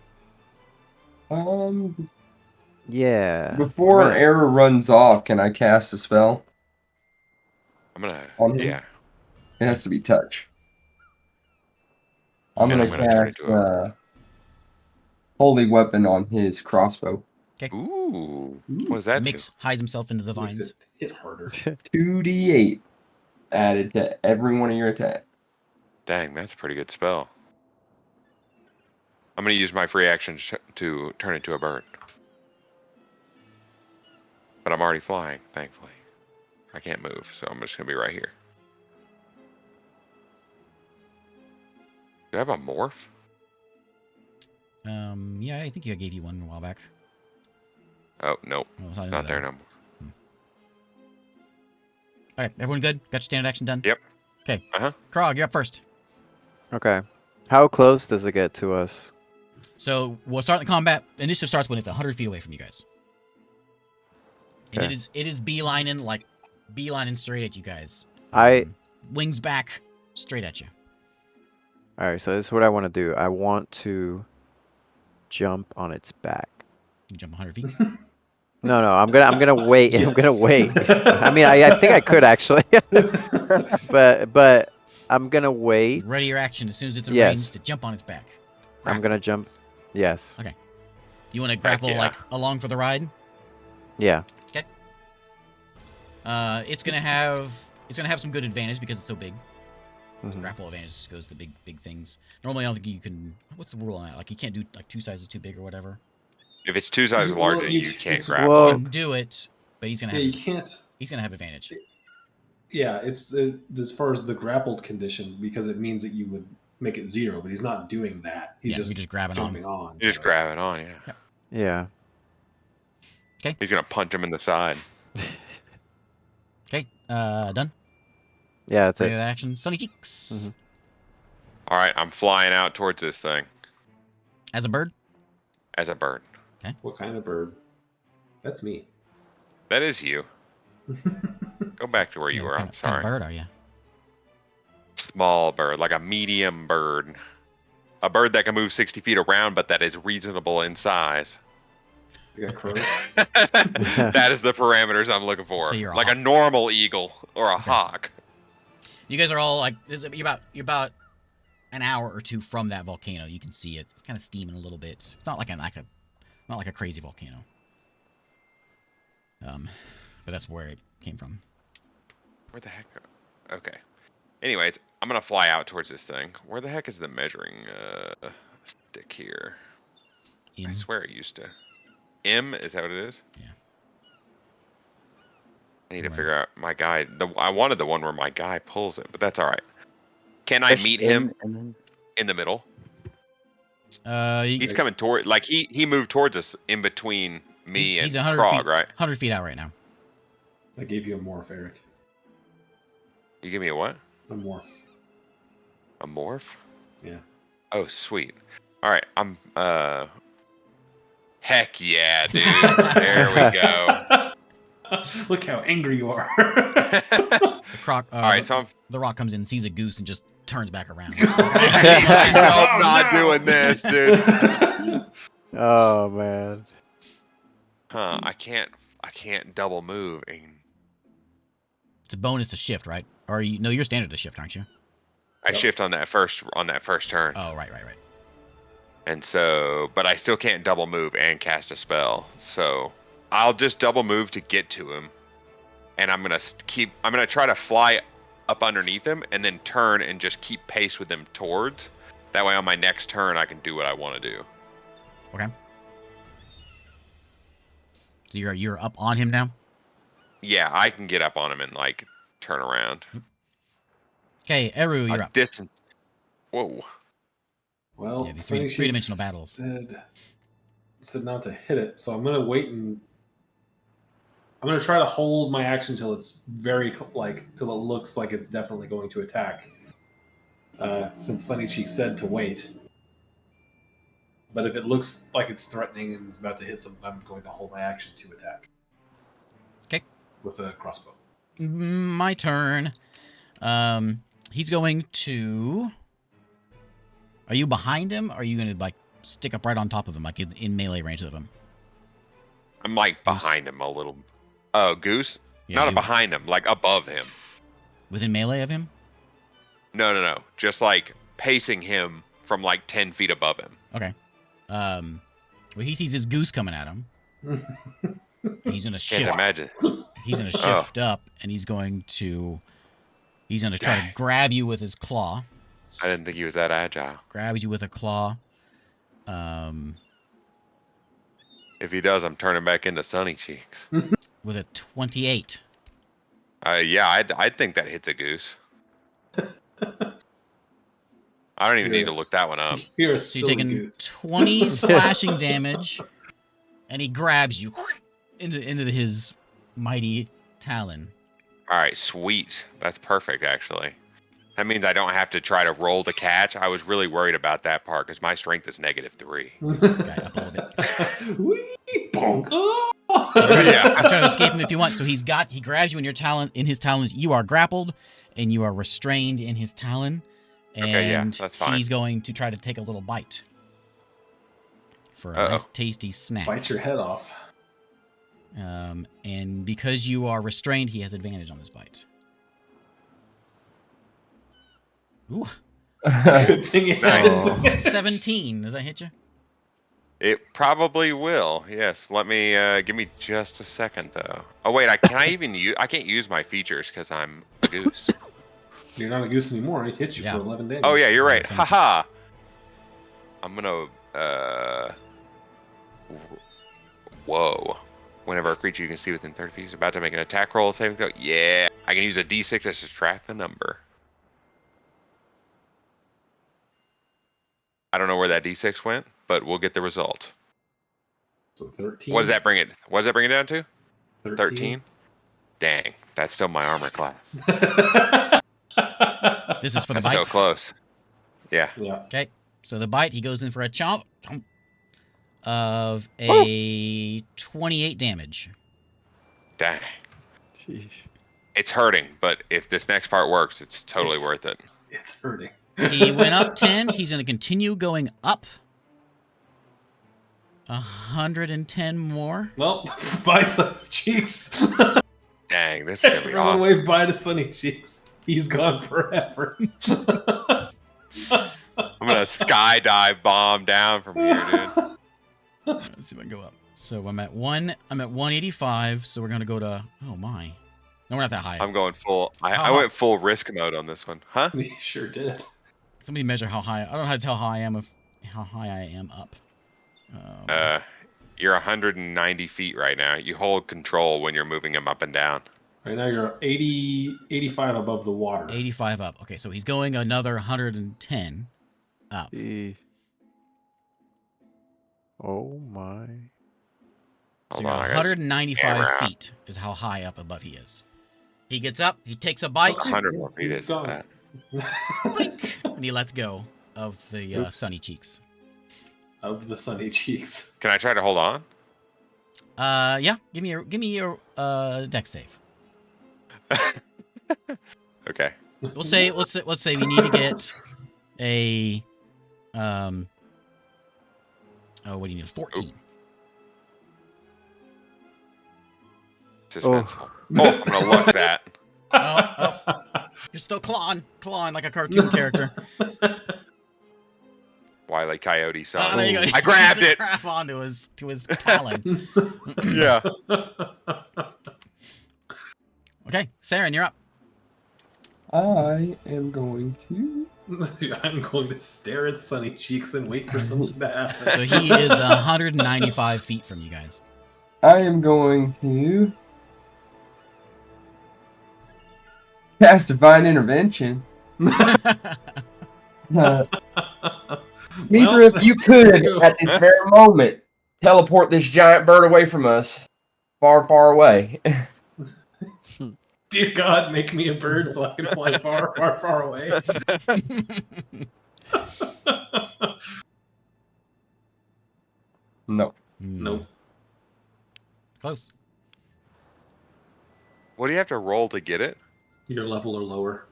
Yeah. Before Right. Error runs off, can I cast a spell? I'm gonna. On him? Yeah. It has to be touch. I'm And gonna I'm gonna turn cast into a- Holy Weapon on his crossbow. Ooh. What does that Mix hides himself into the Makes vines. it hit harder. 2d8 added to every one of your attacks. do? Dang, that's a pretty good spell. I'm gonna use my free action to turn into a bird. But I'm already flying, thankfully. I can't move, so I'm just gonna be right here. Do I have a morph? Yeah, I think I gave you one a while back. Oh, nope. Oh, it's Not there no more. All right, everyone good? Got your standard action done? Yep. Okay. Uh-huh. Krog, you're up first. Okay. How close does it get to us? So we'll start the combat. Initiative starts when it's 100 feet away from you guys. And Okay. it is beelining straight at you guys. I Wings back, straight at you. All right. So this is what I want to do. I want to jump on its back. You jump 100 feet. No, I'm gonna wait. I'm gonna Yes. wait. I mean, I think I could actually, but I'm gonna wait. Ready your action as soon as it's in Yes. range to jump on its back. I'm gonna jump. Yes. You want to grapple yeah. like along for the ride? Yeah. It's gonna have some good advantage because it's so big. Mhm. Grapple advantage goes to big things. Normally, I don't think you can. What's the rule on that? Like you can't do like 2 sizes too big or whatever. If it's 2 sizes Well, larger, you you c- can't it's- grapple Well- it. You can do it, but he's gonna Yeah, have you can't. he's gonna have advantage. Yeah, it's as far as the grappled condition because it means that you would make it 0, but he's not doing that. He's Yeah, just you're just grabbing jumping on. You just so- grab it on, yeah. Yeah. He's gonna punch him in the side. Okay, done. Yeah. That's Ready it. that action. Sunny cheeks. Mhm. All right, I'm flying out towards this thing As a bird. as a bird. What kind of bird? That's me. That is you. Go back to where you Yeah, were. what I'm kind of sorry. bird are you? Small bird, like a medium bird. A bird that can move 60 feet around, but that is reasonable in size. You got crow? That is the parameters I'm looking for. So you're a like a hawk. normal eagle or a hawk. You guys are all like you're about an hour or two from that volcano. You can see it. It's kind of steaming a little bit. It's not like a crazy volcano. But that's where it came from. Where the heck? Okay. Anyways, I'm gonna fly out towards this thing. Where the heck is the measuring stick here? I M. swear it used to. M, is that what it is? Yeah. I need to Right. figure out my guy. I wanted the one where my guy pulls it, but that's all right. Can I Push meet in him and then in the middle? You- He's coming toward, like he moved towards us in between me he's and 100 Krog, feet, right? 100 feet out right now. I gave you a morph, Eric. You give me a what? A morph. A morph? Yeah. Oh, sweet. All right, I'm heck yeah, dude. There we go. Look how angry you are. The croc. All right, so I'm. The rock comes in, sees a goose, and just turns back around. He's like, nope, Oh, not no. doing this, dude. Oh man. Huh? I can't double move. It's a bonus to shift, right? Or you? No, you're standard to shift, aren't you? I Yep. shift on that first turn, Oh, right. and so, but I still can't double move and cast a spell. So I'll just double move to get to him, and I'm gonna try to fly up underneath him and then turn and just keep pace with him towards. That way, on my next turn, I can do what I want to do. Okay. So you're up on him now. Yeah, I can get up on him and like turn around. Okay, Eru, you're up. Distance. Whoa. Well, Yeah, these Sunny three-dimensional Cheeks battles. said not to hit it, so I'm gonna wait and I'm gonna try to hold my action till it's till it looks like it's definitely going to attack. Since Sunny Cheeks said to wait, but if it looks like it's threatening and it's about to hit something, I'm going to hold my action to attack. Okay. With a crossbow. My turn. He's going to. Are you behind him? Or are you going to like stick up right on top of him, like in melee range of him? I'm like Goose. behind him a little. Oh, Goose? Yeah, Not you- behind him, like above him. Within melee of him? No. Just like pacing him from like 10 feet above him. Okay. Well, he sees his goose coming at him. He's gonna Can't shift. imagine. He's gonna shift up, and he's going to try to Dang. grab you with his claw. I didn't think he was that agile. Grabs you with a claw. If he does, I'm turning back into Sunny Cheeks. With a 28. Yeah, I think that hits a Goose. I don't even need to look that one up. You're a So you're silly taking goose. 20 slashing damage, and he grabs you into his mighty talon. All right, sweet. That's perfect, actually. That means I don't have to try to roll to catch. I was really worried about that part because my strength is -3. Okay, up a little bit. Whee! Bonk! Oh! Yeah. I'm trying to escape him if you want. So he grabs you in his talons. You are grappled, and you are restrained in his talon. And Okay, yeah, that's fine. he's going to try to take a little bite for a Uh-oh. nice tasty snack. Bite your head off. And because you are restrained, he has advantage on this bite. Ooh, Good thing it Nice. happened. 17. Does that hit you? It probably will. Yes. Let me give me just a second though. Oh wait, I can't use my features because I'm a goose. You're not a goose anymore. It hits you Yeah. for 11 days. Oh yeah, you're right. Sunny Haha. I'm gonna whoa. Whenever a creature you can see within 30 feet is about to make an attack roll, saving throw. Yeah, I can use a D6 to subtract the number. I don't know where that D6 went, but we'll get the result. So 13. What does that bring it? What does that bring it down to? 13. 13. Dang, that's still my armor class. This is for the That's so bite. close. Yeah. Yeah. Okay, so the bite, he goes in for a chomp of a 28 damage. Dang. Sheesh. It's hurting, but if this next part works, it's totally worth it. It's hurting. He went up 10. He's going to continue going up 110 more. Well, bye, Sunny Cheeks. Dang, this is gonna be Run awesome. away, bye to Sunny Cheeks. He's gone forever. I'm gonna skydive bomb down from here, dude. Let's see if I can go up. So I'm at 185, so we're going to go to, oh my. No, we're not that high. I'm going full. I How went full risk mode on this one, huh? You sure did. Somebody measure how high. I don't know how to tell how high I am. How high I am up. You're 190 feet right now. You hold control when you're moving him up and down. Right now you're 85 above the water. 85 up. Okay, so he's going another 110 up. Oh my. So Hold you're on, I gotta 195 camera. feet is how high up above he is. He gets up, he takes a bite, 100 more feet He's into gone. that. and he lets go of the sunny cheeks. Of the sunny cheeks. Can I try to hold on? Yeah. Give me your dex save. Okay. Let's say we need to get a Oh, what do you need? 14. Suspenseful. Oh, I'm gonna look that. Oh, you're still clawing like a cartoon character. Wile E. Coyote son. Oh, there you go. I grabbed it. Grab onto his talon. Yeah. Okay, Saren, you're up. I am going to. I'm going to stare at sunny cheeks and wait for something to happen. So he is 195 feet from you guys. I am going to cast divine intervention. Mithra, if you could, at this very moment, teleport this giant bird away from us, far, far away. Dear God, make me a bird so I can fly far, far, far away. No. Nope. Close. What do you have to roll to get it? Your level or lower.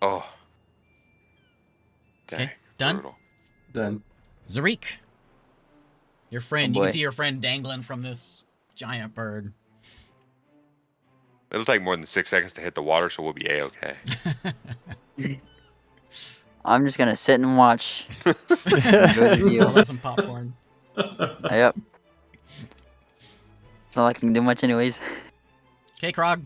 Oh. Dang. Okay, done? Brutal. Done. Zarik. Your friend, Oh, you can boy. see your friend dangling from this giant bird. It'll take more than 6 seconds to hit the water, so we'll be a-okay. I'm just gonna sit and watch. Enjoy the view. I'll have some popcorn. Yep. It's not like I can do much anyways. Okay, Krog.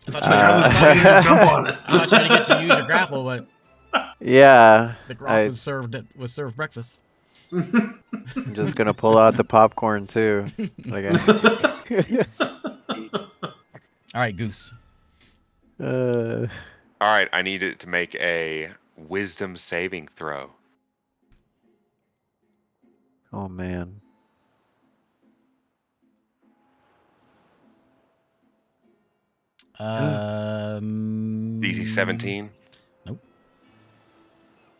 I thought, I was planning to jump on it. I thought you were gonna get to use your grapple, but Yeah. the grog was served breakfast. I'm just gonna pull out the popcorn too. Like All right, Goose. All right, I need it to make a wisdom saving throw. Oh man. DC 17.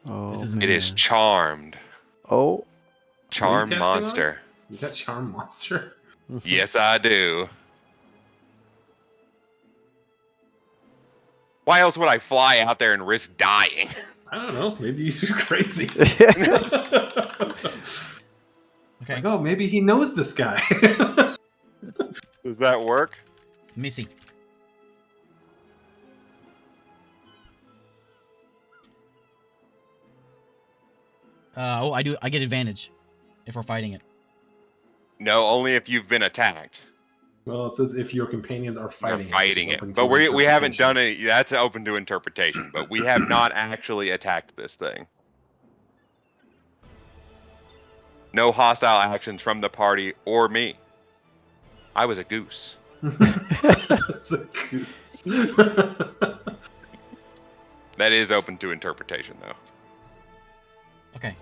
Oh. This isn't. It is charmed. Oh. Charm casting on? monster. You got Charm Monster? Yes, I do. Why else would I fly out there and risk dying? I don't know. Maybe he's crazy. Okay, Like, oh, maybe he knows this guy. Does that work? let me see. I do. I get advantage if we're fighting it. No, only if you've been attacked. Well, it says if your companions are We're fighting fighting which is it. open But to we haven't done interpretation. it. That's open to interpretation. But we have not actually attacked this thing. No hostile actions from the party or me. I was a goose. It's a goose. That is open to interpretation, though. Okay.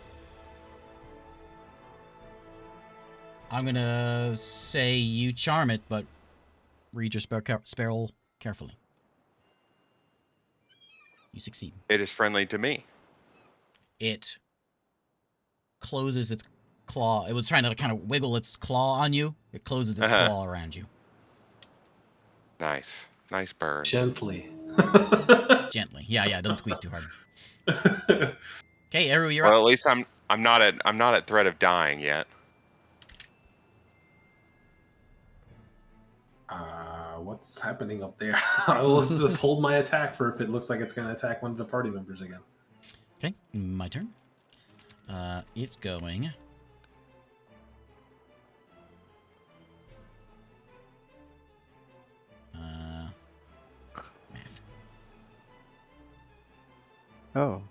I'm gonna say you charm it, but read your spell carefully. You succeed. It is friendly to me. It closes its claw. It was trying to kind of wiggle its claw on you. It closes its claw around you. Nice. Nice bird. Gently. Gently. Yeah, it doesn't squeeze too hard. Okay, Eru, you're Well, up. at least I'm not at threat of dying yet. What's happening up there? I will just hold my attack for if it looks like it's going to attack one of the party members again. Okay, my turn. It's going. Oh.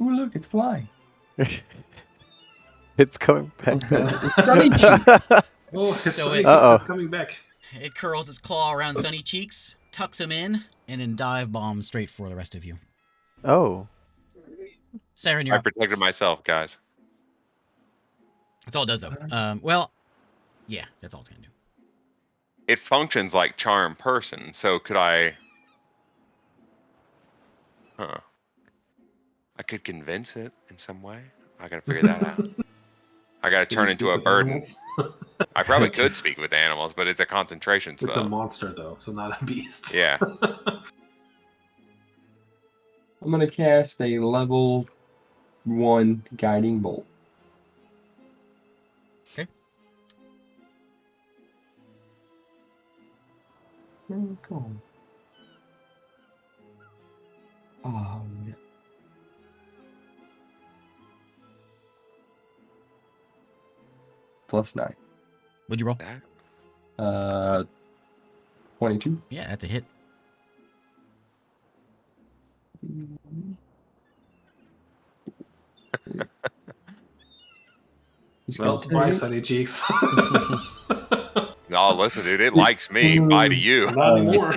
Ooh, look, it's flying. It's going back It's Sunny Cheeks. Oh, it's So Sunny it- Cheeks Uh-oh. is coming back. It curls its claw around Sunny Cheeks, tucks him in, and then dive bombs straight for the rest of you. Oh. Saren, you're I up. protected myself, guys. That's all it does, though. Well, yeah, that's all it's gonna do. It functions like charm person, so could I? Huh. I could convince it in some way. I gotta figure that out. I gotta Can turn you into speak a with burden. animals? I probably could speak with animals, but it's a concentration spell. It's a monster though, so not a beast. Yeah. I'm gonna cast a level 1 guiding bolt. Okay. Oh, come on. Oh, no. +9. What'd you roll? That? 22. Yeah, that's a hit. He's Well, gonna bye, take- Sunny Cheeks. No, listen, dude. It likes me. Bye to you. Not anymore.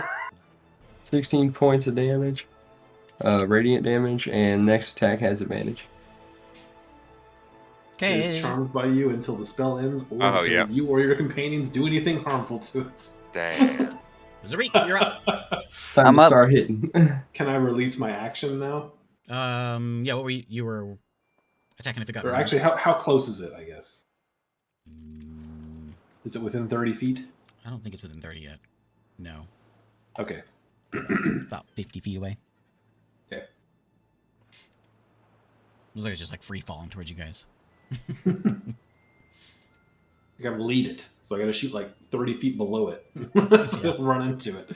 16 points of damage, radiant damage, and next attack has advantage. It is Okay. charmed by you until the spell ends, or Oh, until yeah. you or your companions do anything harmful to it. Damn. Zarik, you're up. Time I'm to up. start hitting. Can I release my action now? Yeah, what were you were attacking if it got Or moved. actually, how close is it, I guess? Mm, Is it within 30 feet? I don't think it's within 30 yet. No. Okay. About 50 feet away. Okay. Looks like it's just like free falling towards you guys. I gotta lead it, so I gotta shoot like 30 feet below it. So it'll run into it.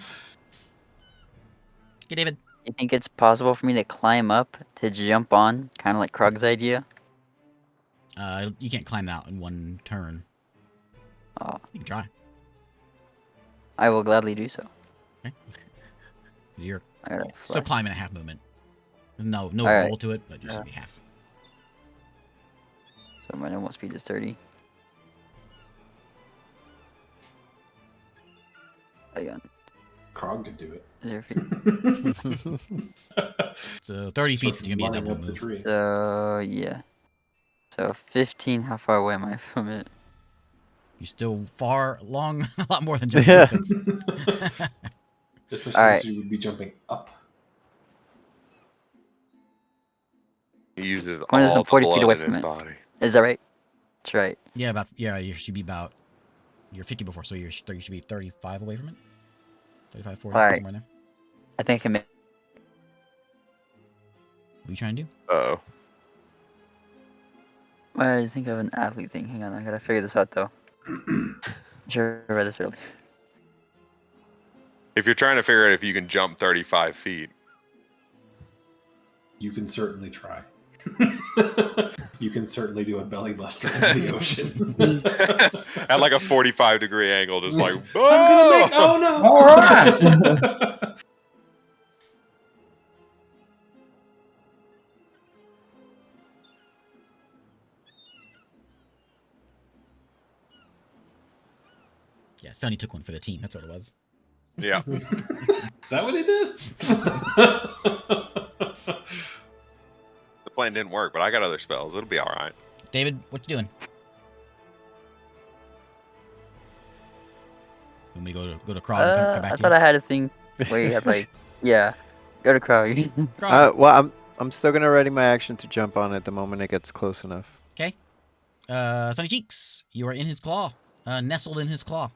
Okay, David. You think it's possible for me to climb up to jump on, kind of like Krug's idea? You can't climb that in one turn. Oh, You can try. I will gladly do so. You're I gotta still fly. climbing a half movement. There's no Alright. roll to it, but just be half. So my normal speed is 30. Hang on. Krog could do it. 0 feet. So 30 feet is Starts gonna be a running double up the move. tree. So yeah. So 15. How far away am I from it? You're still far along, a lot more than jumping Yeah. distance. The Alright. you would be jumping up. He uses Point is all I'm the 40 feet blood away in from his it. body. Is that right? That's right. Yeah, you should be about. You're 50 before, so you should be 35 away from it. 35, 40, Alright. somewhere in there. I think I can make. What are you trying to do? Uh-oh. I think of an athlete thing. Hang on, I gotta figure this out though. Sure, I read this earlier. If you're trying to figure out if you can jump 35 feet, You can certainly try. You can certainly do a belly buster into the ocean. at like a 45-degree angle, just like, I'm gonna make. oh! Oh no! All right. Yeah, Sonny took one for the team. That's what it was. Yeah. Is that what he did? The plan didn't work, but I got other spells. It'll be all right. David, what you doing? You want me to go to Krog and come back I to thought you? I had a thing where you had like, yeah, go to Krug. Krog. Well, I'm still gonna ready my action to jump on it the moment it gets close enough. Okay. Sunny Cheeks, you are in his claw, nestled in his claw.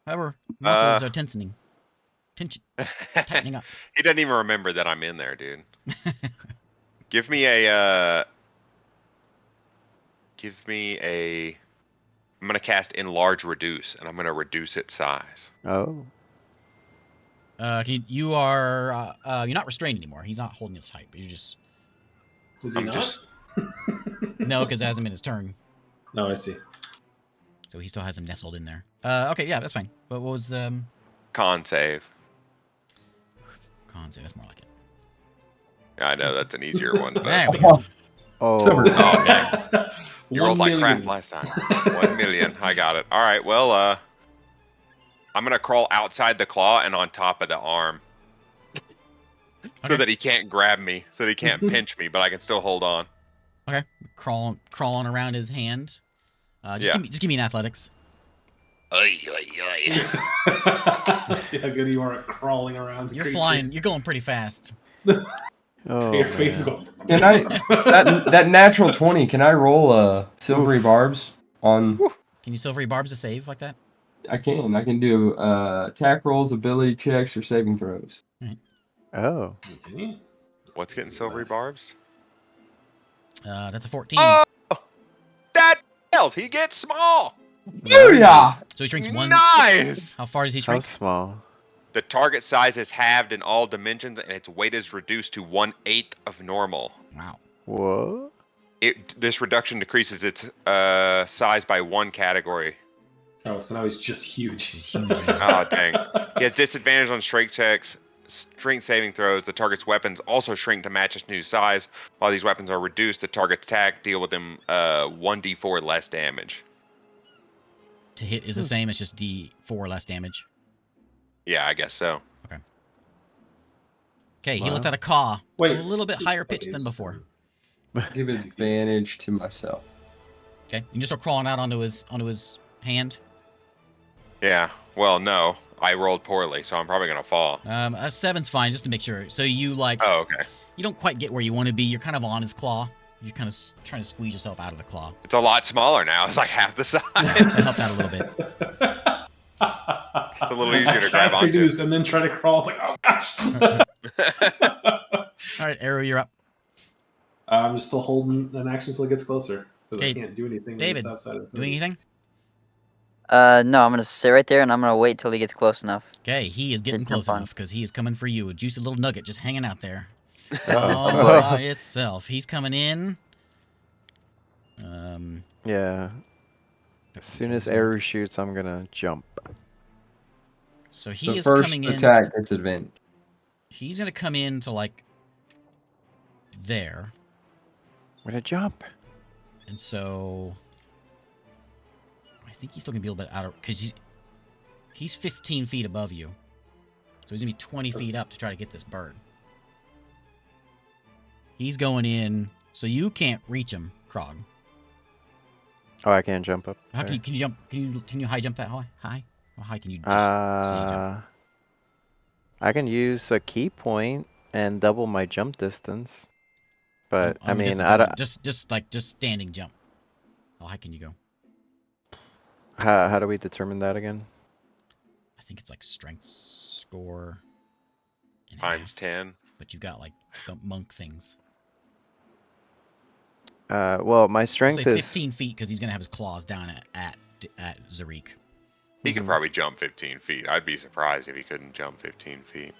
However, muscles are tightening up. He doesn't even remember that I'm in there, dude. Give me a. I'm gonna cast Enlarge Reduce, and I'm gonna reduce its size. Oh. You're not restrained anymore. He's not holding his height, but you're just Is he I'm not? just. no, because it hasn't been his turn, No, I see. so he still has him nestled in there. Okay, yeah, that's fine. But what was Con save. con save. That's more like it. I know that's an easier one, but There we go. Oh, Silver. oh dang, you rolled 1 like crap million. last time. 1 million. I got it. All right. Well, I'm gonna crawl outside the claw and on top of the arm, so Okay. that he can't grab me, so that he can't pinch me, but I can still hold on. Okay. Crawling around his hand. Just Yeah. give me an athletics. Oy, oy, oy. Let's see how good you are at crawling around. the You're creature. flying. You're going pretty fast. oh Your face is man. going. Can I that natural 20? Can I roll silvery barbs on? Can you silvery barbs to save like that? I can. I can do attack rolls, ability checks, or saving throws. Oh. Okay. What's getting silvery barbs? That's a 14. Oh, that fails. He gets small. Yeah. So he shrinks one. Nice. How far does he How shrink? small? The target size is halved in all dimensions, and its weight is reduced to 1/8 of normal. Wow. What? This reduction decreases its size by 1 category. Oh, so now he's just huge. He's huge now. Oh dang! He has disadvantage on strength checks, strength saving throws. The target's weapons also shrink to match its new size. While these weapons are reduced, the target's attack deal with them 1d4 less damage. To hit is the same. It's just D4 less damage. Yeah, I guess so. Okay, he Wow. lets out a caw. Wait. A little bit higher pitched Okay, than so- before. Give advantage to myself. Okay, you just start crawling out onto his hand. Yeah. Well, no, I rolled poorly, so I'm probably gonna fall. A 7's fine, just to make sure. So you Oh, okay. you don't quite get where you want to be. You're kind of on his claw. You're kind of trying to squeeze yourself out of the claw. It's a lot smaller now. It's like half the size. That helped out a little bit. It's a little easier to grab Cast onto. reduce and then try to crawl. Like, oh gosh. All right, Arrow, you're up. I'm still holding an action until it gets closer because I Okay, can't do anything. David, that's outside of 30. Doing anything? No, I'm gonna sit right there and I'm gonna wait till he gets close enough. Okay, he is getting Just close jump on. enough because he is coming for you. A juicy little nugget just hanging out there. Oh, All by itself. He's coming in. Yeah. As soon as arrow shoots, I'm gonna jump. So he The is first coming in. attack gets advantage. He's gonna come in to like there, I'm gonna jump. and so I think he's still gonna be a little bit out of because he's 15 feet above you, so he's gonna be 20 feet up to try to get this bird. He's going in, so you can't reach him, Krog. Oh, I can't jump up. How there. can you jump? Can you high jump that high? High? How high can you just see you jump? I can use a key point and double my jump distance. But I On the mean, distance, I don't, just standing jump. How high can you go? how do we determine that again? I think it's like strength score in Times half, 10. but you've got like the monk things. Well, my I'll strength say is 15 feet because he's gonna have his claws down at Zarik. He could probably jump 15 feet. I'd be surprised if he couldn't jump 15 feet.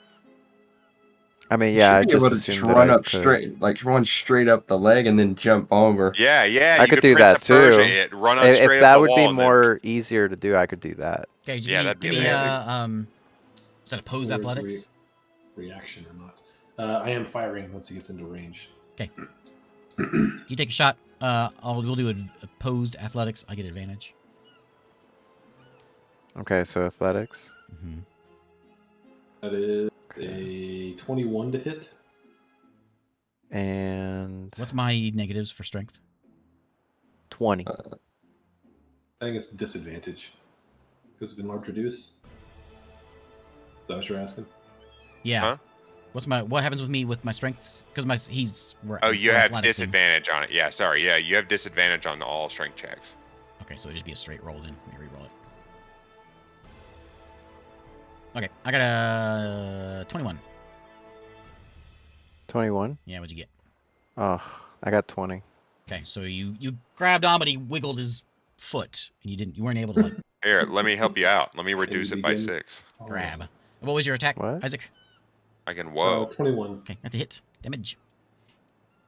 I mean, You yeah, I should be just able to assumed run that I up could. straight, like run straight up the leg and then jump over. Yeah, yeah. I you could do Prince that of Persia too. it, run up If straight that up the would be wall and then- more easier to do, I could do that. Okay, just Yeah, give that'd me be is that opposed Where's athletics? Reaction or not? I am firing once he gets into range. Okay. You take a shot. We'll do opposed athletics. I get advantage. Okay, so athletics. Hmm. That is a 21 to hit. And What's my negatives for strength? 20. I think it's disadvantage because of enlarge reduce. Is that what you're asking? Yeah. Huh? What happens with me with my strengths? Because Oh, you we're have athletics and- disadvantage on it. Yeah, sorry. Yeah, you have disadvantage on all strength checks. Okay, so it'll just be a straight roll then. Let me reroll it. Okay, I got a 21. 21? Yeah, what'd you get? Oh, I got 20. Okay, so you grabbed on, but he wiggled his foot, and you weren't able to like Here, let me help you out. Let me reduce you it by begin- 6. grab. What was your attack, What? Isaac? I can, whoa. 21. Okay, that's a hit. Damage.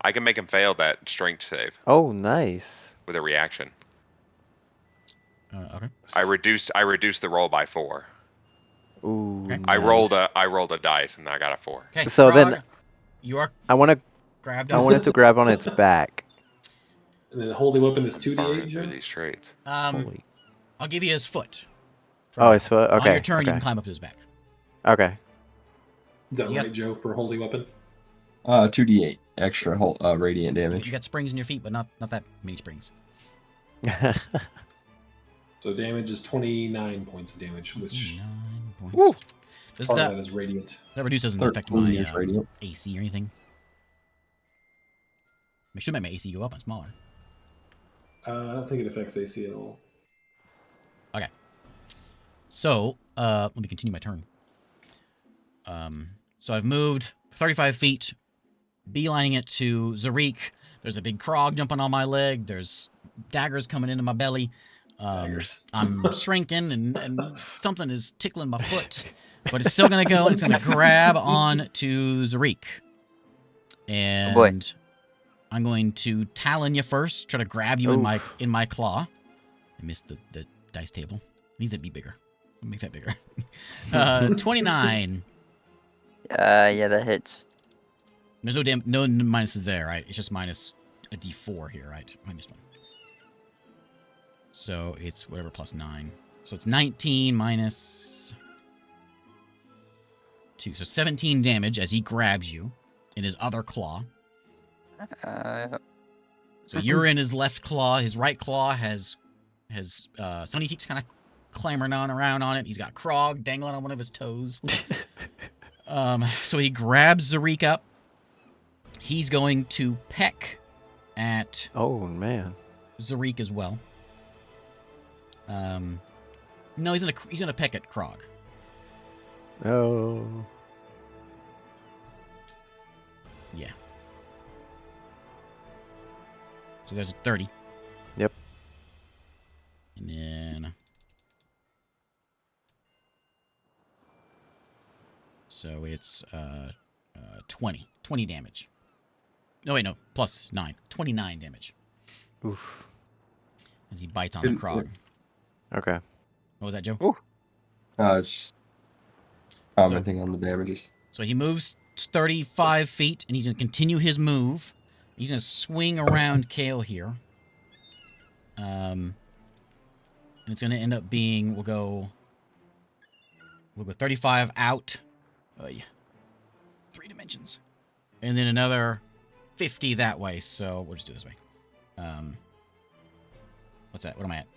I can make him fail that strength save Oh, nice. with a reaction. Okay. I reduced the roll by 4. Ooh, Okay. I rolled nice. a dice and I got a 4. Okay. So then- Krog, you are I want to. grabbed I on. wanted to grab on its back. And then holy weapon is I'm 2d8, burning Joe? through these traits. Holy. I'll give you his foot. for Oh, now. his foot? On your Okay, turn, you okay. can climb up to his back. Okay. Is that You right, got- Joe, for holy weapon? 2d8 extra radiant You damage. got springs in your feet, but not that many springs. So damage is 29 points of damage, which 9 points. Woo. Does part of that that is radiant. reduce doesn't affect 13 my is radiant. AC or anything? It should make my AC go up and smaller. I don't think it affects AC at all. So, let me continue my turn. So I've moved 35 feet, beelining it to Zarik. There's a big Krog jumping on my leg. There's daggers coming into my belly. Daggers. I'm shrinking, and something is tickling my foot. But it's still going to go, and it's going to grab on to Zarik. And I'm going to talon you first, try to grab you in my claw. I missed the dice table. It needs to be bigger. I'll make that bigger. 29. Yeah, that hits. There's no minuses there, right? It's just minus a d4 here, right? I missed one. So it's whatever plus 9. So it's 19 minus 2. So 17 damage as he grabs you in his other claw. So you're in his left claw. His right claw has Sunny Cheeks kind of clambering around on it. He's got Krog dangling on one of his toes. So he grabs Zarik up. He's going to peck at Oh man. Zarik as well. No, he's gonna peck at Krog. Oh. Yeah. So there's a 30. Yep. And then so it's 20 damage. No wait, no, plus 9. 29 damage Oof. as he bites on the Krog. Okay. What was that, Joe? Just commenting on the damages. So he moves 35 feet, and he's going to continue his move. He's going to swing around Kale here. And it's going to end up being, we'll go 35 out. Oh, yeah. 3 dimensions. And then another 50 that way, so we'll just do it this way. What's that? What am I at?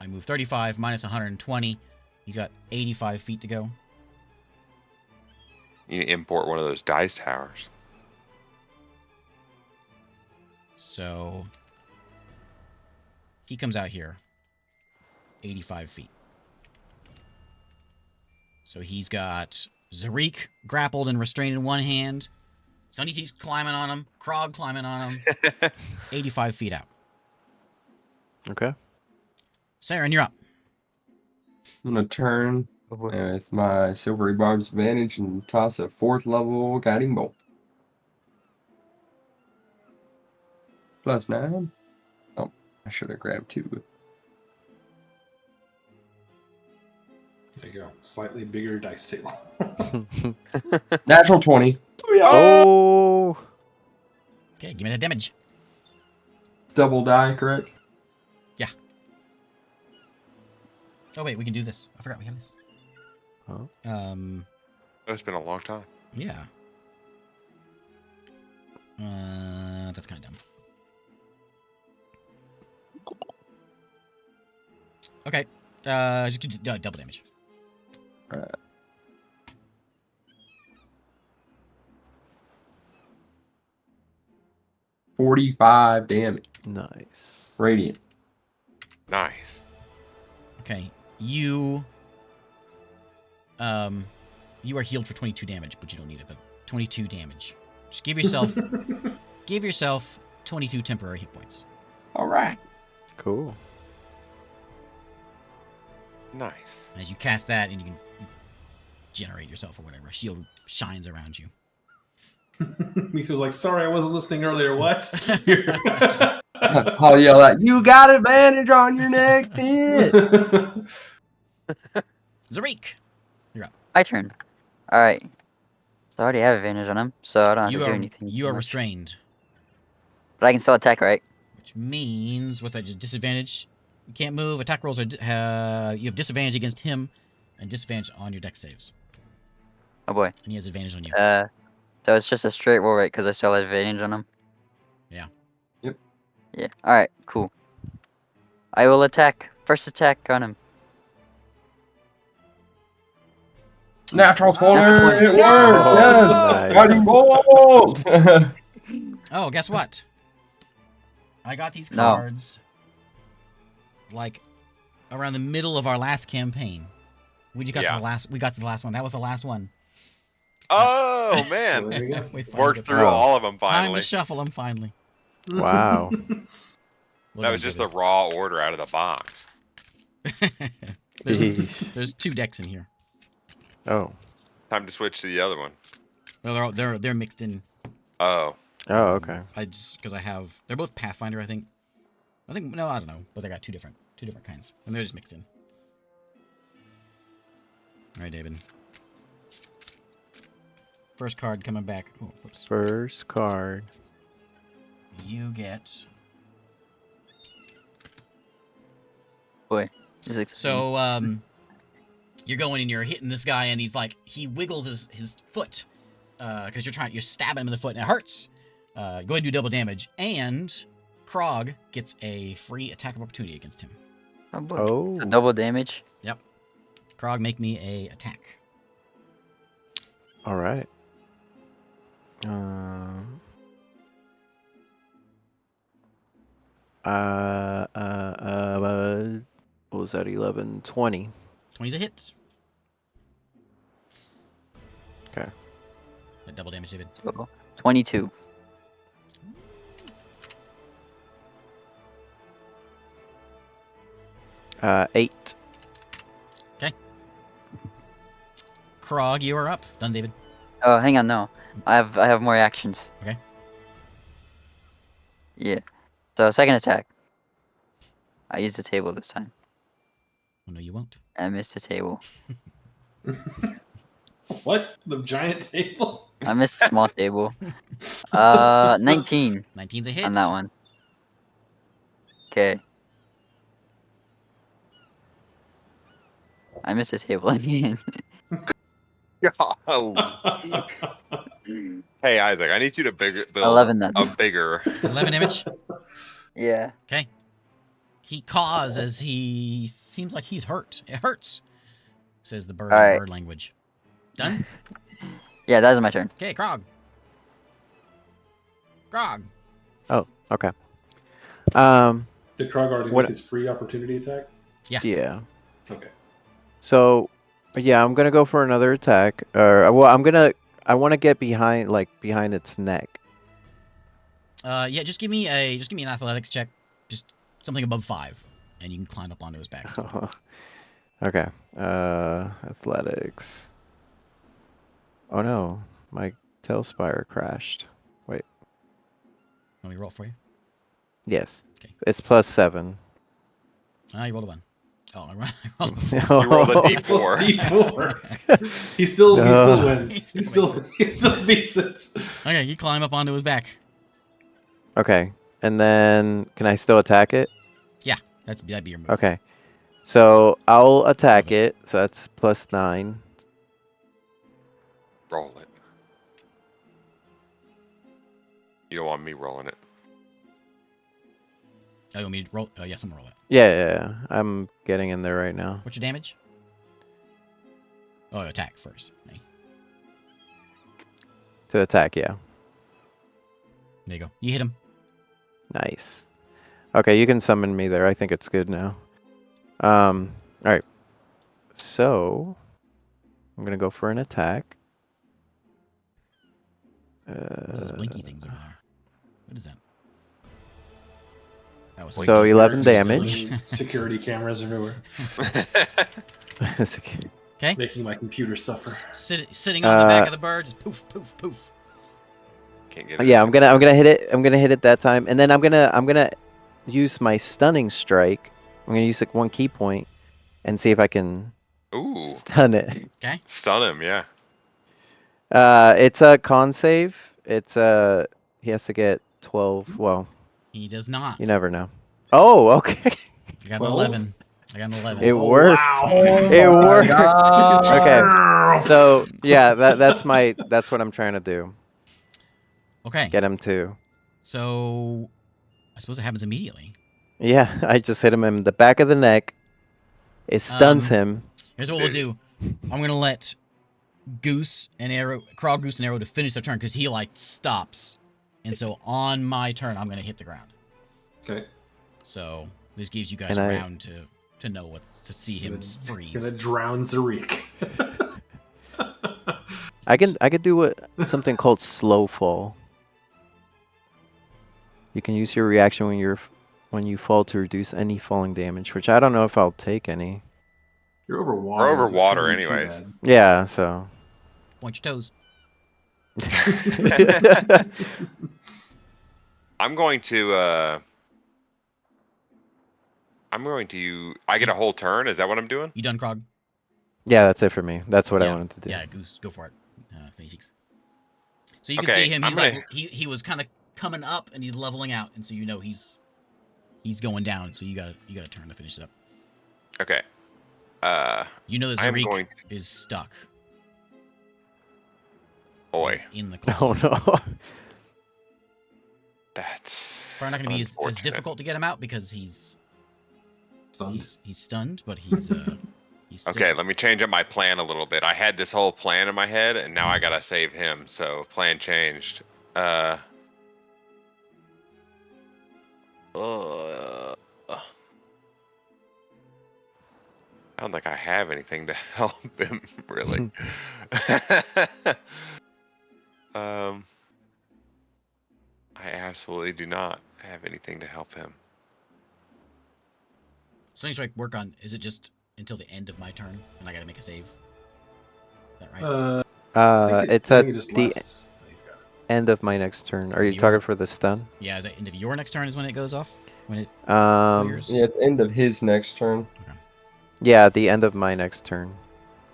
I move 35 minus 120. He's got 85 feet to go. You need to import one of those dice towers. So he comes out here 85 feet. So he's got Zarik grappled and restrained in one hand. Sunny Teeth climbing on him. Krog climbing on him. 85 feet out. Okay. Saren, you're up. I'm gonna turn with my silvery barb's advantage and toss a 4th level guiding bolt. Plus 9. Oh, I should have grabbed 2. There you go. Slightly bigger dice table. Natural 20. Oh. Okay, give me that damage. Double die, correct? Oh, wait, we can do this. I forgot we have this. Huh? It's been a long time. Yeah. That's kind of dumb. Okay. Just do double damage. 45 damage. Nice. Radiant. Nice. Okay. You are healed for 22 damage, but you don't need it. But 22 damage. Just give yourself 22 temporary hit points. All right. Cool. Nice. As you cast that, and you can generate yourself or whatever. A shield shines around you. Meeks was like, sorry, I wasn't listening earlier. What? I'll yell out, you got advantage on your next hit. Zarik, My turn. Alright. So I already have advantage on him, so I don't have You to do are anything. you are much. restrained, But I can still attack, right? which means with a disadvantage, you can't move. Attack rolls are you have disadvantage against him, and disadvantage on your dex saves, Oh boy. and he has advantage on you. So it's just a straight roll, right? Because I still have advantage on him. Yeah. Yep. Yeah. Alright, cool. I will attack. First attack on him. Natural 20. Natural 20. It Yeah. worked. Oh, Yes. nice. Guiding bolt. Oh, guess what? I got these No. cards like around the middle of our last campaign. We just got Yeah. to the last. We got to the last one. That was the last one. Oh Well, man, there you go. We finally worked got- through Oh. all of them Time finally. to shuffle them finally. Wow. Well That done, was just David. the raw order out of the box. Yeesh. There's 2 decks in here. Oh. Time to switch to the other one. Well, they're mixed in. Oh, Oh, okay. I just because they're both Pathfinder. I think no, I don't know, but they got two different kinds, and they're just mixed in. All right, David. First card coming back. Oh, whoops. First card. You get. Boy. This is exciting. So you're going and you're hitting this guy, and he wiggles his foot because you're stabbing him in the foot, and it hurts. Go ahead and do double damage, and Krog gets a free attack of opportunity against him. Oh boy. Oh. So double damage. Krog, make me a attack. All right. What was that? 11, 20. 20's a hit. Okay. Double damage, David. So 22. Eight. Krog, you are up. Done, David. Oh, hang on, no. I have more actions. Okay. Yeah. So second attack. I used the table this time. Oh no, you won't. I missed the table. What? The giant table? I missed the small table. 19 19's a hit. on that one. Okay. I missed the table again. oh. Hey Isaac, I need you to build 11, that's- a bigger. 11 damage. Yeah. Okay. He caws as he seems like he's hurt. It hurts, says the bird in Alright. bird language. Done? Yeah, that was my turn. Okay, Krog. Krog. Oh, okay. Did Krog already What- make his free opportunity attack? Yeah. Okay. So, yeah, I'm gonna go for another attack. Or well, I want to get behind its neck. Yeah, just give me an athletics check. Just something above 5, and you can climb up onto his back. Okay. Athletics. Oh no, my talespire crashed. Wait. Let me roll for you. Yes. Okay. It's +7. Ah, you rolled a 1. Oh, I rolled a 4. You rolled a d4. D4. He still No. wins. He still beats it. Okay, you climb up onto his back. Okay. And then can I still attack it? That'd be your move. Okay. So I'll attack it. So that's +9. Roll it. You don't want me rolling it. Oh, you want me to roll? Oh, yes, I'm gonna roll it. Yeah. I'm getting in there right now. What's your damage? Oh, attack first. Okay. To attack, yeah. There you go. You hit him. Nice. Okay, you can summon me there. I think it's good now. All right. So I'm gonna go for an attack. Those blinky things over there. What is that? That was So 11 damage. Security cameras everywhere, Okay. making my computer suffer. Sitting on the back of the bird, just poof, poof, poof. Can't get it. Yeah, I'm gonna hit it. I'm gonna hit it that time, and then I'm gonna use my stunning strike. I'm gonna use like 1 key point, and see if I can Ooh, Stun it. Okay. stun him. Yeah. It's a con save. It's he has to get 12. Well, He does not. you never know. Oh, okay. I got 12? an 11. I got an 11. It Oh, worked. wow. It my worked. God. Okay. So yeah, that's what I'm trying to do. Okay. Get him to. So I suppose it happens immediately. Yeah, I just hit him in the back of the neck. It stuns him. Here's what we'll do. I'm gonna let Krog, Goose, and Arrow to finish their turn because he like stops, and so on my turn I'm gonna hit the ground. Okay. So this gives you guys And a I- round to know what to see him Gonna freeze. drown Zarik. I could do something called slow fall. You can use your reaction when you fall to reduce any falling damage, which I don't know if I'll take any. You're over We're water. over so it water shouldn't be too anyways. Yeah, so. Point your toes. bad. I'm going to. I get a whole turn. Is that what I'm doing? You done, Krog? Yeah, that's it for me. That's what I Yeah. wanted to do. Yeah, Goose, go for it. Thanks. So you can Okay, see him. I'm He's gonna- like he was kind of coming up and he's leveling out, and so you know he's going down. So you got a turn to finish it up. Okay. You know that I'm Zarik going is stuck. boy, He's in the claw. Oh no. that's Probably not going to be as unfortunate. difficult to get him out because he's stunned, but he's still... Okay, let me change up my plan a little bit. I had this whole plan in my head, and now I gotta save him. So plan changed. I don't think I have anything to help him really. I absolutely do not have anything to help him. Stunning Strike work on... Is it just until the end of my turn, and I got to make a save? Is that right? It's I at think it just the lasts. end of my next turn. Are you You're- talking for the stun? Yeah, is that end of your next turn is when it goes off? When it clears? Yeah, at the end of his next turn. Yeah, at the end of my next turn.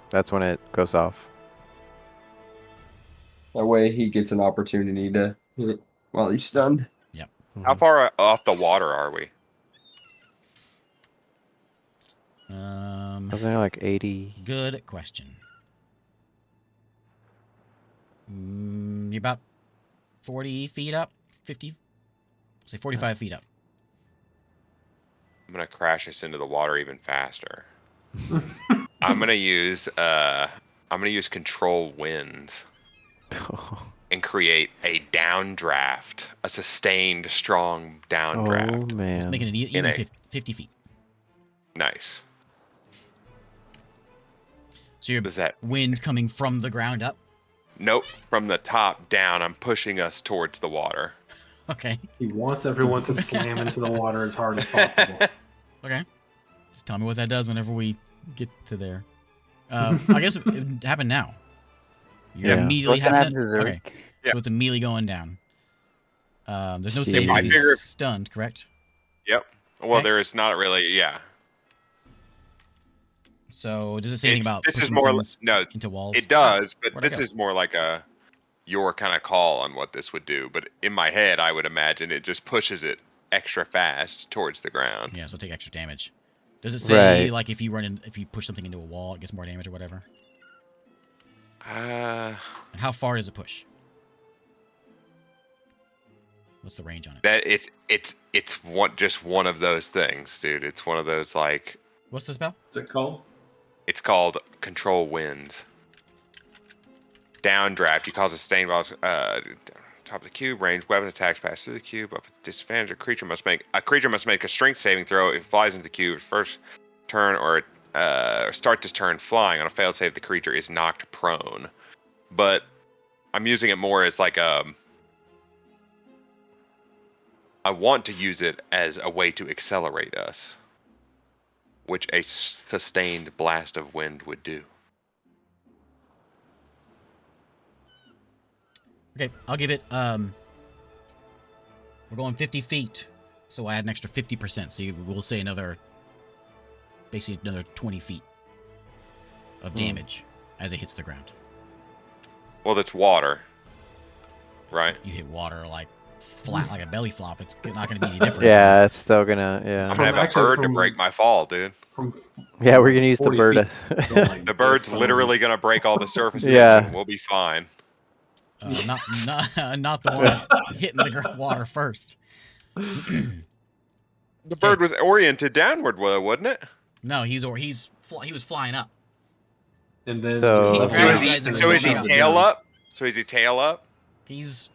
That's when it goes off. That way he gets an opportunity to hit it while he's stunned. How far off the water are we? Wasn't it like 80? Good question. You're about 40 feet up? 50? Say 45 feet up. I'm gonna crash us into the water even faster. I'm gonna use control winds and create a downdraft, a sustained strong Oh downdraft. Just man. making it In even a- 50 feet. Nice. So your Does that? wind coming from the ground up? Nope. From the top down, I'm pushing us towards the water. Okay. He wants everyone to slam into the water as hard as possible. Okay. Just tell me what that does whenever we get to there. I guess it would happen now. You're Yeah. immediately What's gonna having happen to it? Zarik? Okay. Yeah. So it's immediately going down. There's no Jeez. save I because figure- he's stunned, correct? Yep. Well, Okay. there is not really. Yeah. So does it say anything about This is pushing more. things No, into walls? it does, but where'd I this go? is more like your kind of call on what this would do. But in my head, I would imagine it just pushes it extra fast towards the ground. Yeah, so take extra damage. Does it say Right. like if you push something into a wall, it gets more damage or whatever? And how far does it push? What's the range on it? That it's just one of those things, dude. It's one of those like What's the spell? What's it called? it's called control winds. Downdraft. You cause a sustained while top of the cube. Range weapon attacks pass through the cube. Up at disadvantage, a creature must make a strength saving throw. If it flies into the cube first turn or start this turn flying. On a failed save, the creature is knocked prone. But I'm using it more as like I want to use it as a way to accelerate us, which a sustained blast of wind would do. Okay, I'll give it, we're going 50 feet, so I add an extra 50%, so we'll say basically another 20 feet. of damage as it hits the ground. Well, that's water, right? You hit water like flat, like a belly flop. It's not going to be any different. Yeah, it's still gonna. Yeah. I'm gonna have a actually bird to from- break my fall, dude. Yeah, we're gonna use the 40 bird. feet, don't, like, The bird's break literally bones. gonna break all the surface Yeah. tension. We'll be fine. Not the one that's hitting the water first. The bird was oriented downward, wasn't it? No, he was flying up. And then So- you He level grabbed up, you guys and in then the Is he shot. tail up? So is he tail up? He's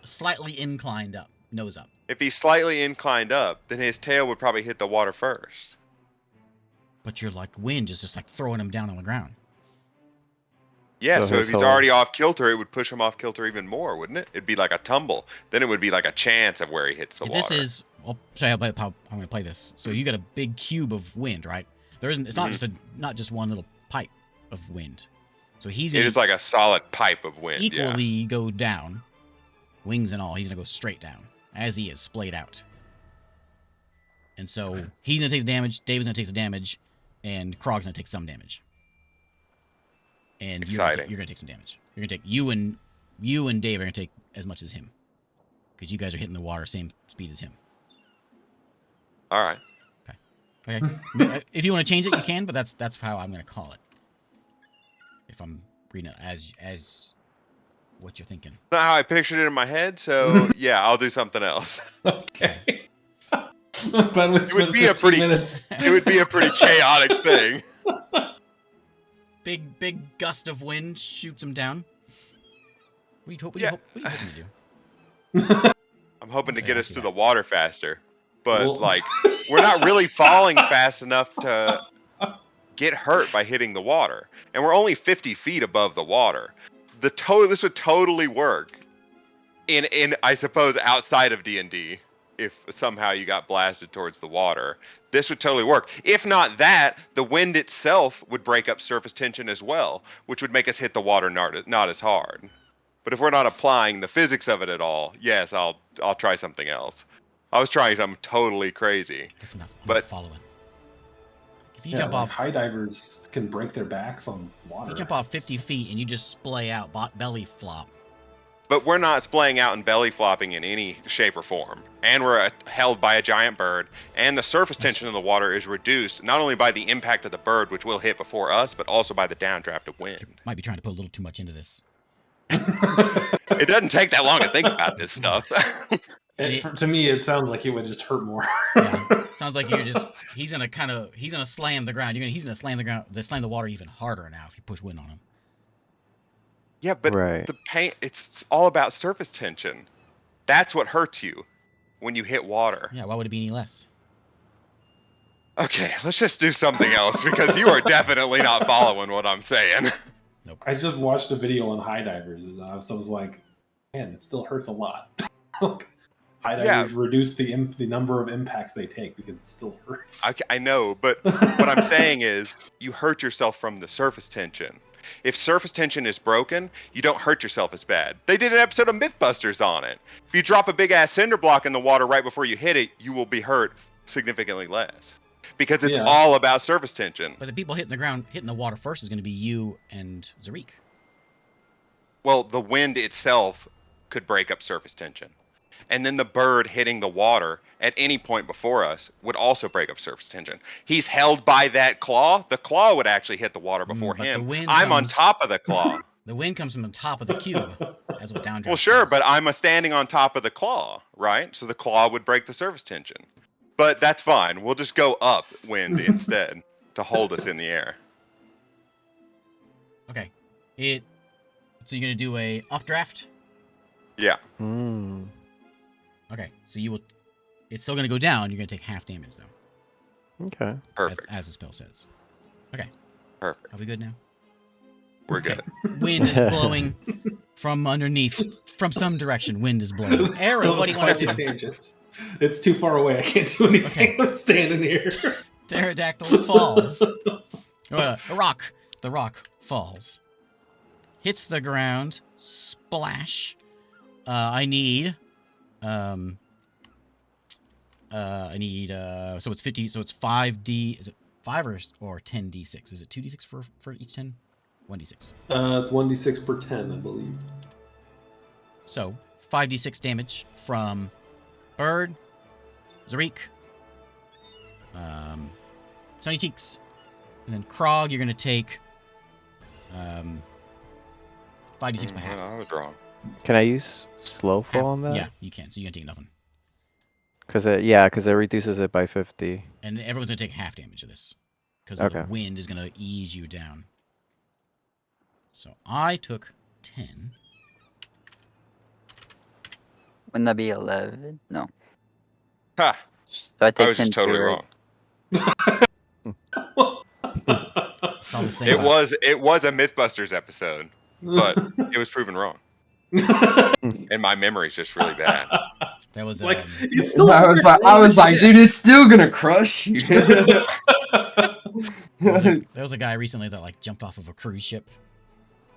slightly inclined up, nose up. If he's slightly inclined up, then his tail would probably hit the water first. But your like wind is just like throwing him down on the ground. Yeah, So so if his he's whole- already off kilter, it would push him off kilter even more, wouldn't it? It'd be like a tumble. Then it would be like a chance of where he hits the If water. this is, I'll show you how I'm going to play this. So you got a big cube of wind, right? There isn't. It's not just one little pipe of wind. So he's It going is to like a solid pipe of wind. equally go down, wings and all. He's going to go straight down as he is splayed out. And so he's going to take the damage. David's going to take the damage, and Krog's going to take some damage. And Exciting. you're gonna take some damage. You're gonna take you and Dave are gonna take as much as him, because you guys are hitting the water same speed as him. All right. Okay. If you want to change it, you can, but that's how I'm gonna call it. If I'm reading it as what you're thinking. Not how I pictured it in my head, so yeah, I'll do something else. Okay. I'm glad we spent be a 15 pretty- minutes. It would be a pretty chaotic thing. Big gust of wind shoots him down. What are you hoping to do? I'm hoping to Okay, get I us see to that. the water faster, but Well- like we're not really falling fast enough to get hurt by hitting the water, and we're only 50 feet above the water. This would totally work in I suppose outside of D&D. If somehow you got blasted towards the water, this would totally work. If not that, the wind itself would break up surface tension as well, which would make us hit the water not as hard. But if we're not applying the physics of it at all, yes, I'll try something else. I was trying something totally crazy. Guess I'm not But- following. If you Yeah, jump like off, high divers can break their backs on water. if you jump off 50 feet and you just splay out, belly flop. But we're not splaying out and belly flopping in any shape or form. And we're held by a giant bird. And the surface tension of the water is reduced not only by the impact of the bird, which will hit before us, but also by the downdraft of wind. Might be trying to put a little too much into this. It doesn't take that long to think about this stuff. To me, it sounds like it would just hurt more. Yeah. Sounds like he's gonna slam the ground. He's gonna slam the ground, slam the water even harder now if you push wind on him. Yeah, but Right. the paint, it's all about surface tension. That's what hurts you when you hit water. Yeah, why would it be any less? Okay, let's just do something else because you are definitely not following what I'm saying. I just watched a video on high divers, and I was like, man, it still hurts a lot. High divers reduce the number of impacts they take because it still hurts. I know, but what I'm saying is you hurt yourself from the surface tension. If surface tension is broken, you don't hurt yourself as bad. They did an episode of Mythbusters on it. If you drop a big ass cinder block in the water right before you hit it, you will be hurt significantly less. Because it's all about surface tension. But the people hitting the water first is going to be you and Zarik. Well, the wind itself could break up surface tension. And then the bird hitting the water at any point before us would also break up surface tension. He's held by that claw. The claw would actually hit the water before but him. the wind I'm on comes- top of the claw. The wind comes from the top of the cube. That's what downdraft Well, sure, says. but I'm standing on top of the claw, right? So the claw would break the surface tension. But that's fine. We'll just go up wind instead to hold us in the air. Okay. So you're going to do a updraft? Yeah. Mm. Okay. So it's still going to go down. You're going to take half damage, though. Okay. Perfect. As the spell says. Okay. Perfect. Are we good now? We're good. Wind is blowing from underneath. From some direction, wind is blowing. Arrow, what do you want to do? Tangent. It's too far away. I can't do anything. Okay. I'm standing here. Pterodactyl falls. The rock falls. Hits the ground. Splash. I need. So it's 50. So it's 5d. Is it 5 or 10 d6? Is it 2 d6 for each 10? 1 d6. It's 1d6 per 10, I believe. So 5d6 damage from Bird, Zarik, Sunny Cheeks, and then Krog. You're gonna take 5d6 by half. I was wrong. Can I use slow Half. fall on that? Yeah, you can. So you're gonna take nothing, Because it reduces it by 50. and everyone's gonna take half damage of this because Okay. the wind is gonna ease you down. So I took 10. Wouldn't that be 11? No. Ha! So I I take was 10 just totally too, right? wrong. That's all this thing It about. was a MythBusters episode, but it was proven wrong, and my memory's just really bad. That was It's like, um, it's still I was like, dude, it's still gonna crush you. there was a guy recently that like jumped off of a cruise ship,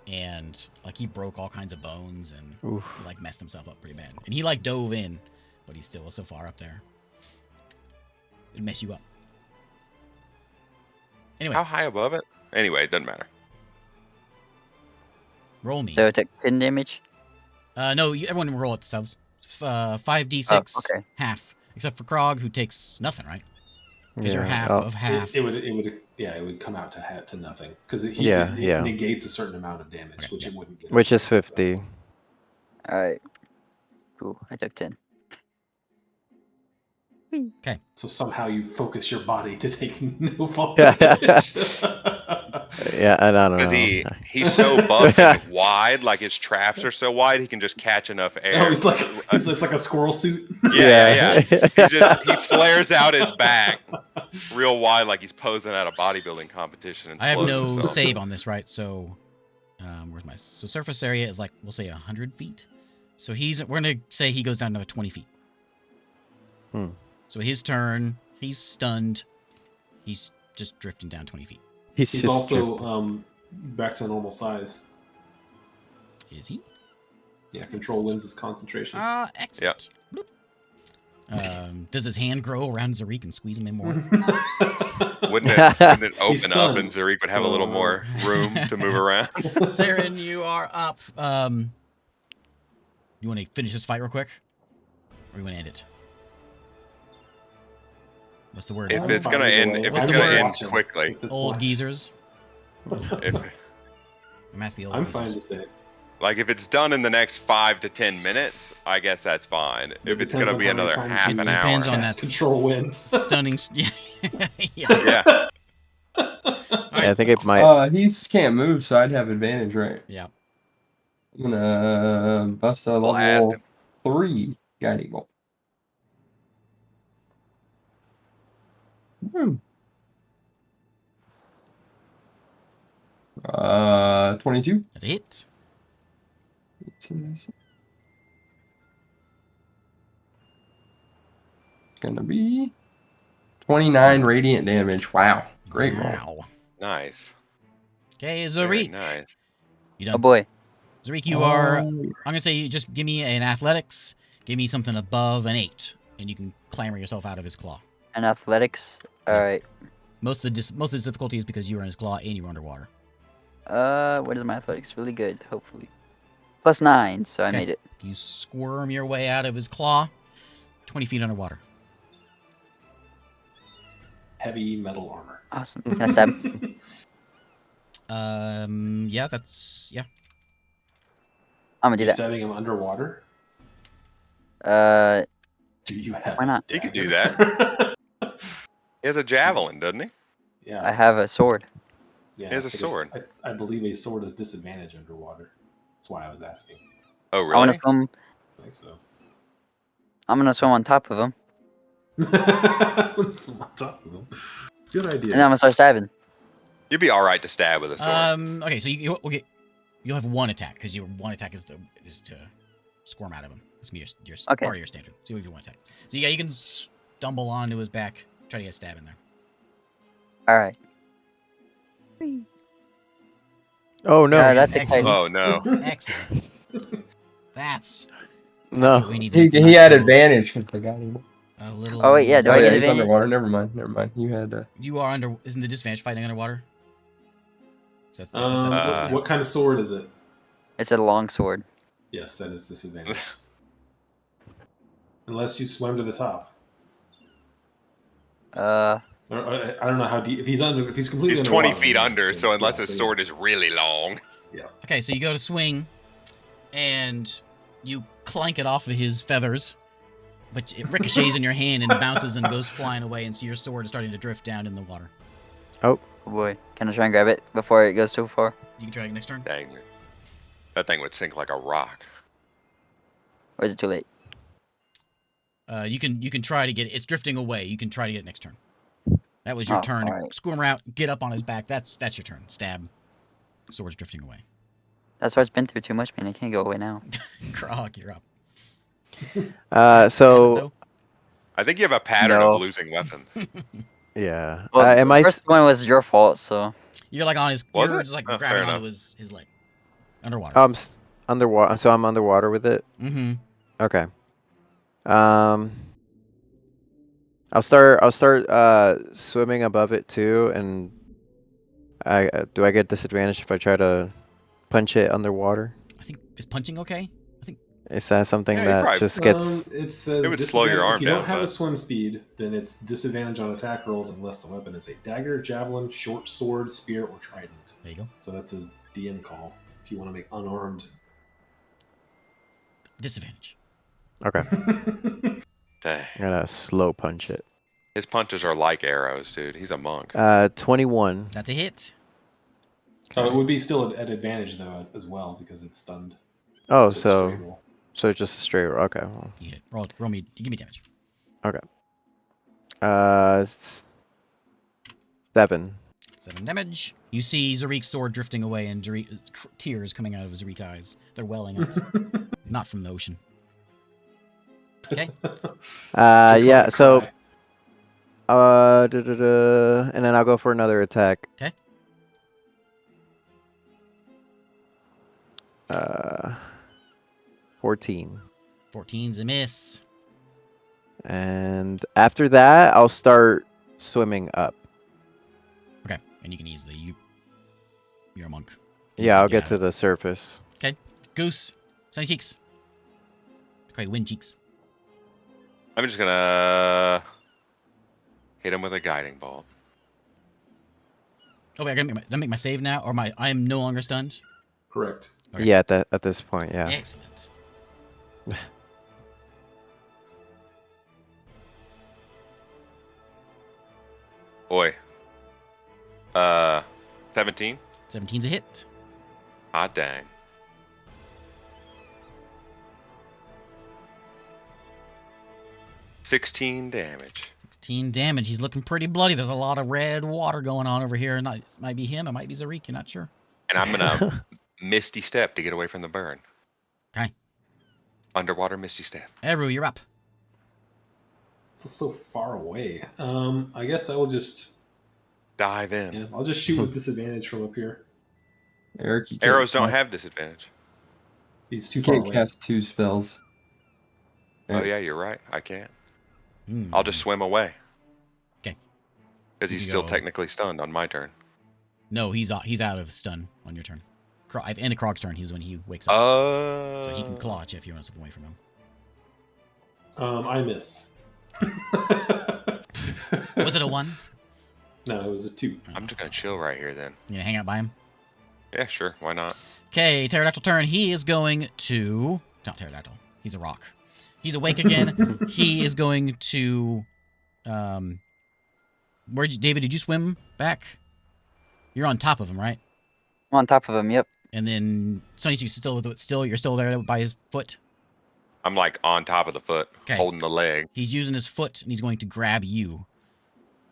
and like he broke all kinds of bones and Oof. he like messed himself up pretty bad. And he like dove in, but he still was so far up there. It'd mess you up. Anyway, How high above it? Anyway, it doesn't matter. roll me. So I took 10 damage? No, everyone roll it themselves. 5d6 okay. half, except for Krog, who takes nothing, right? Because you're half oh, of half. It would come out to nothing because it Yeah. negates a certain amount of damage, Okay, which yeah. it wouldn't get. Which is so. 50. Alright. Cool. I took 10. So somehow you focus your body to take no fall Yeah. damage. Yeah, and I don't Because know. he's so buff and wide, like his traps are so wide, he can just catch enough air. Oh, it's like a squirrel suit. Yeah. He flares out his back real wide, like he's posing at a bodybuilding competition. And I have slows no himself. save on this, right? So, where's my surface area is like we'll say 100 feet. So we're gonna say he goes down to 20 feet. So his turn, he's stunned. He's just drifting down 20 feet. He's just also drifting. back to normal size. Is he? Yeah, control wins his concentration. Excellent. Bloop. Does his hand grow around Zarik and squeeze him in more? Wouldn't it open He's up and stunned. Zarik would have a little more room to move around? Saren, you are up. You want to finish this fight real quick? Or you want to end it? What's the word? If I'm it's fine gonna either end, way. if What's it's the gonna word? end quickly, At this Old point. geezers. if, I'm asking the old I'm geezers. fine to stay. like if it's done in the next 5 to 10 minutes, I guess that's fine. If it's depends gonna on be how many another times half you an do it. hour, Depends on Cast that control wins. Stunning. Yeah. yeah. I think it might. He just can't move, so I'd have advantage, right? Yeah. I'm gonna bust a We'll ask level him. 3 guiding bolt. Hmm. 22. That's a hit. It's gonna be 29 radiant damage. Wow, great roll. Wow. Nice. Okay, Very Zarik. nice. You Oh done? boy. Zarik, you are. Oh, I'm gonna say you just give me an athletics. Give me something above an 8, and you can clamber yourself out of his claw. And athletics? Alright. Most of the difficulty is because you were in his claw and you were underwater. What is my athletics? Really good, hopefully. +9, so I Okay. made it. You squirm your way out of his claw, 20 feet underwater. Heavy metal armor. Awesome. Can I stab? Yeah, that's yeah. I'm gonna do You're that. stabbing him underwater. Uh, Do you have? Why not? You could do that. He has a javelin, doesn't he? Yeah. I have a sword. Yeah, He has a because sword. I believe a sword is disadvantage underwater. That's why I was asking. Oh, I really? wanna swim. I think so. I'm gonna swim on top of him, Let's swim on top of him. Good idea. and then I'm gonna start stabbing. You'd be all right to stab with a sword. Okay, so you'll have one attack because your one attack is to squirm out of him. It's gonna be your Okay. part of your standard. So you have your one attack. So yeah, you can stumble onto his back, try to get a stab in there. Alright. Oh no. Yeah, that's Excellent. exciting. Oh no. Excellent. That's No. what we need. To he had advantage because they got him. A little. Oh, wait, yeah, do Oh I yeah, get he's advantage? underwater. Never mind. Never mind. You had. You are under. Isn't the disadvantage fighting underwater? So that's Uh, What kind of sword is it? It's a long sword. Yes, that is disadvantage. Unless you swim to the top. Or, I don't know how deep. If he's under, if he's completely He's 20 underwater, feet then- under, then- so unless yeah, his sword is really long. Okay, so you go to swing, and you clank it off of his feathers, but it ricochets in your hand and bounces and goes flying away, and so your sword is starting to drift down in the water. Oh boy. Can I try and grab it before it goes too far? You can try it next turn. Dang it. That thing would sink like a rock. Or is it too late? You can try to get it. It's drifting away. You can try to get it next turn. That was your Oh, turn. alright. Squirm around, get up on his back. That's your turn. Stab. Sword's drifting away. That's why it's been through too much, man. It can't go away now. Krog, you're up. Uh, so I think you have a pattern No. of losing weapons. yeah. Well, Am the I? first one was your fault, so. You're like on his. Was You're it? just like Oh, grabbing fair onto his leg. Underwater. Underwater. So I'm underwater with it. Mm-hmm. Okay. I'll start swimming above it too, and do I get disadvantage if I try to punch it underwater? I think is punching okay. Is that something Yeah, you that probably- just gets? It says It would slow your disadvantage- arm If you don't down, have a but- swim speed, then it's disadvantage on attack rolls unless the weapon is a dagger, javelin, short sword, spear, or trident. There you go. So that's a DM call. If you want to make unarmed. Disadvantage. Okay. Dang. I'm gonna slow punch it. His punches are like arrows, dude. He's a monk. 21. That's a hit. So it would be still at advantage though as well because it's stunned. Oh, It's a straight so roll. it's just a straight roll. Okay. Well, You hit. Roll me. Give me damage. okay. 7. 7 damage. You see Zarik's sword drifting away and tears coming out of Zarik's eyes. They're welling up. Not from the ocean. Okay. Yeah. So Cry. and then I'll go for another attack. Okay. 14. 14's a miss. And after that, I'll start swimming up. Okay. And you can easily. You're a monk. Yeah, I'll get to the surface. Goose. Sunny cheeks. Okay, wind cheeks. I'm just gonna hit him with a guiding bolt. Oh wait, I gotta make my save now, or I am no longer stunned. Correct. Okay. Yeah, at this point, yeah. Excellent. Boy. 17? 17's a hit. Ah, dang. $16 damage. 16 damage. He's looking pretty bloody. There's a lot of red water going on over here. It might be him. It might be Zarik. You're not sure. And I'm gonna misty step to get away from the burn. Okay. Underwater misty step. Eru, you're up. It's so far away. I guess I will just Dive in. yeah, I'll just shoot with disadvantage from up here. Eric, you can't Arrows don't cast- have disadvantage. He's too You far can't away. cast 2 spells. Oh yeah, you're right. I can't. Hmm. I'll just swim away. 'Kay. Because You he's can still go- technically stunned on my turn. No, he's out of stun on your turn. And a Krog's turn. He's when he wakes up. So he can claw at you if you want to slip away from him. I miss. Was it a 1? No, it was a 2. I'm just gonna chill right here then. You gonna hang out by him? Yeah, sure. Why not? Okay, Pterodactyl turn. He is going to... Not Pterodactyl. He's a rock. He's awake again. He is going to... David, did you swim back? You're on top of him, right? I'm on top of him, yep. And then Sonny, you're still there by his foot. I'm like on top of the foot, 'Kay. holding the leg. He's using his foot, and he's going to grab you.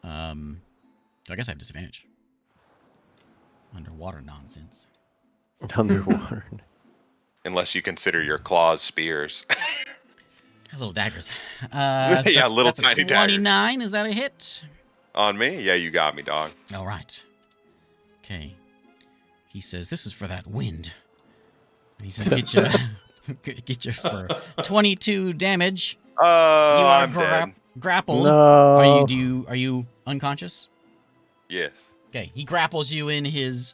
So I guess I have disadvantage. Underwater nonsense. Underwater. Unless you consider your claws spears. Little daggers. Yeah, little that's tiny a daggers. 29. Is that a hit? On me? Yeah, you got me, dog. All right. Okay. He says, "This is for that wind." And he's gonna get you for 22 damage. You are I'm dead. grappled. No. Are you unconscious? Yes. Okay, he grapples you in his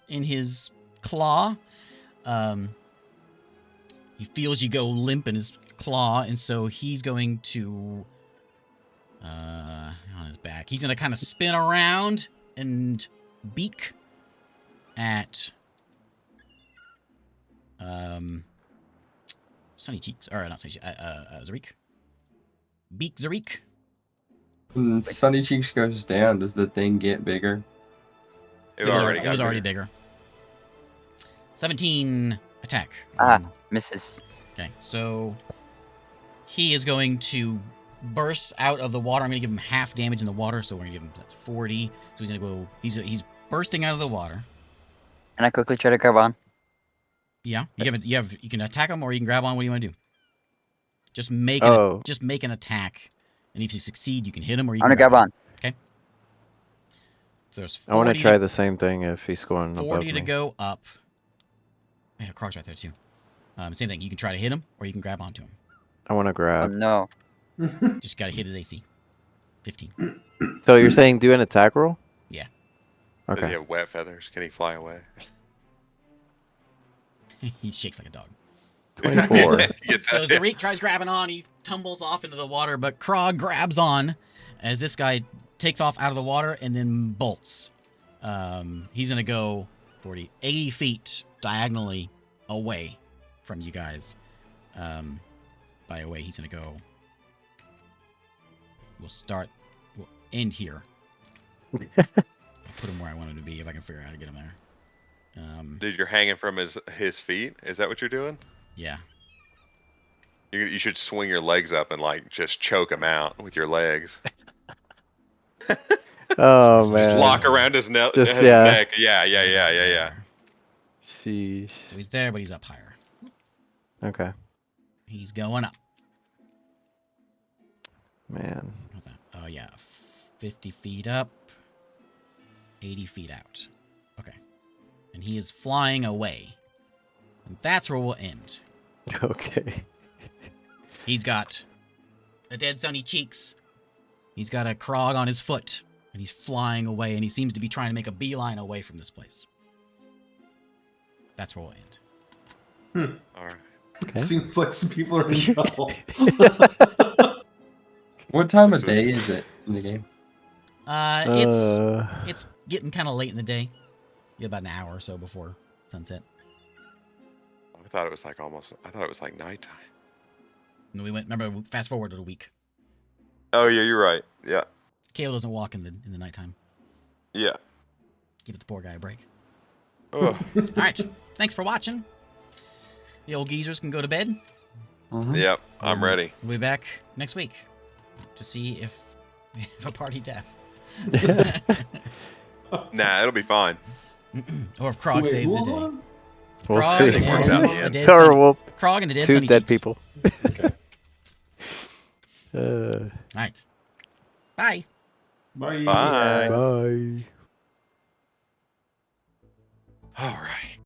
claw. He feels you go limp in his claw, and so he's going to on his back. He's gonna kind of spin around and beak at Sunny Cheeks, or not Sunny Cheeks, Zarik. Beak Zarik. When Sunny Cheeks goes down, does the thing get bigger? It already It got was already bigger. bigger. 17 attack. Misses. Okay, so he is going to burst out of the water. I'm going to give him half damage in the water, so we're going to give him that's 40. So he's going to go. He's bursting out of the water. And I quickly try to grab on. Yeah, you can attack him or you can grab on. What do you want to do? Just make an attack, and if you succeed, you can hit him or you I'm can gonna grab on. Okay. So there's 40 I want to try the same thing if he's going above 40 to me. go up. Man, a Krog's right there too. Same thing. You can try to hit him or you can grab onto him. I want to Oh grab. no. Just got to hit his AC. 15. So you're saying do an attack roll? Yeah. Does he Okay. have wet feathers? Can he fly away? He shakes like a dog. 24. So Zarik tries grabbing on. He tumbles off into the water, but Krog grabs on as this guy takes off out of the water and then bolts. He's going to go 40, 80 feet diagonally away from you guys. By away, he's going to go. We'll end here. I'll put him where I want him to be if I can figure out how to get him there. Dude, you're hanging from his feet? Is that what you're doing? Yeah. You should swing your legs up and like just choke him out with your legs. Oh Just man. Just lock around his, Just, his yeah. neck. Yeah. Sheesh. So he's there, but he's up higher. Okay. He's going up. Man. Oh, yeah. 50 feet up. 80 feet out. Okay. And he is flying away. And that's where we'll end. Okay. He's got a dead Sunny Cheeks. He's got a Krog on his foot. And he's flying away. And he seems to be trying to make a beeline away from this place. That's where we'll end. All right. It seems like some people are in trouble. What time of day is it in the game? It's getting kind of late in the day. You got about an hour or so before sunset. I thought it was like nighttime. And we remember, fast forward a week. Oh yeah, you're right. Yeah. Kale doesn't walk in the nighttime. Yeah. Give the poor guy a break. Ugh. All right. Thanks for watching. The old geezers can go to bed. Yep. I'm ready. We'll be back next week to see if we have a party death. Nah, it'll be fine. Or if Krog saves the day. We'll Krog see. It worked out in the and a end. dead Or Sunny- we'll Krog and a dead two Sunny dead Cheeks. people. Okay. All right. Bye. Bye. Bye. Bye. All right.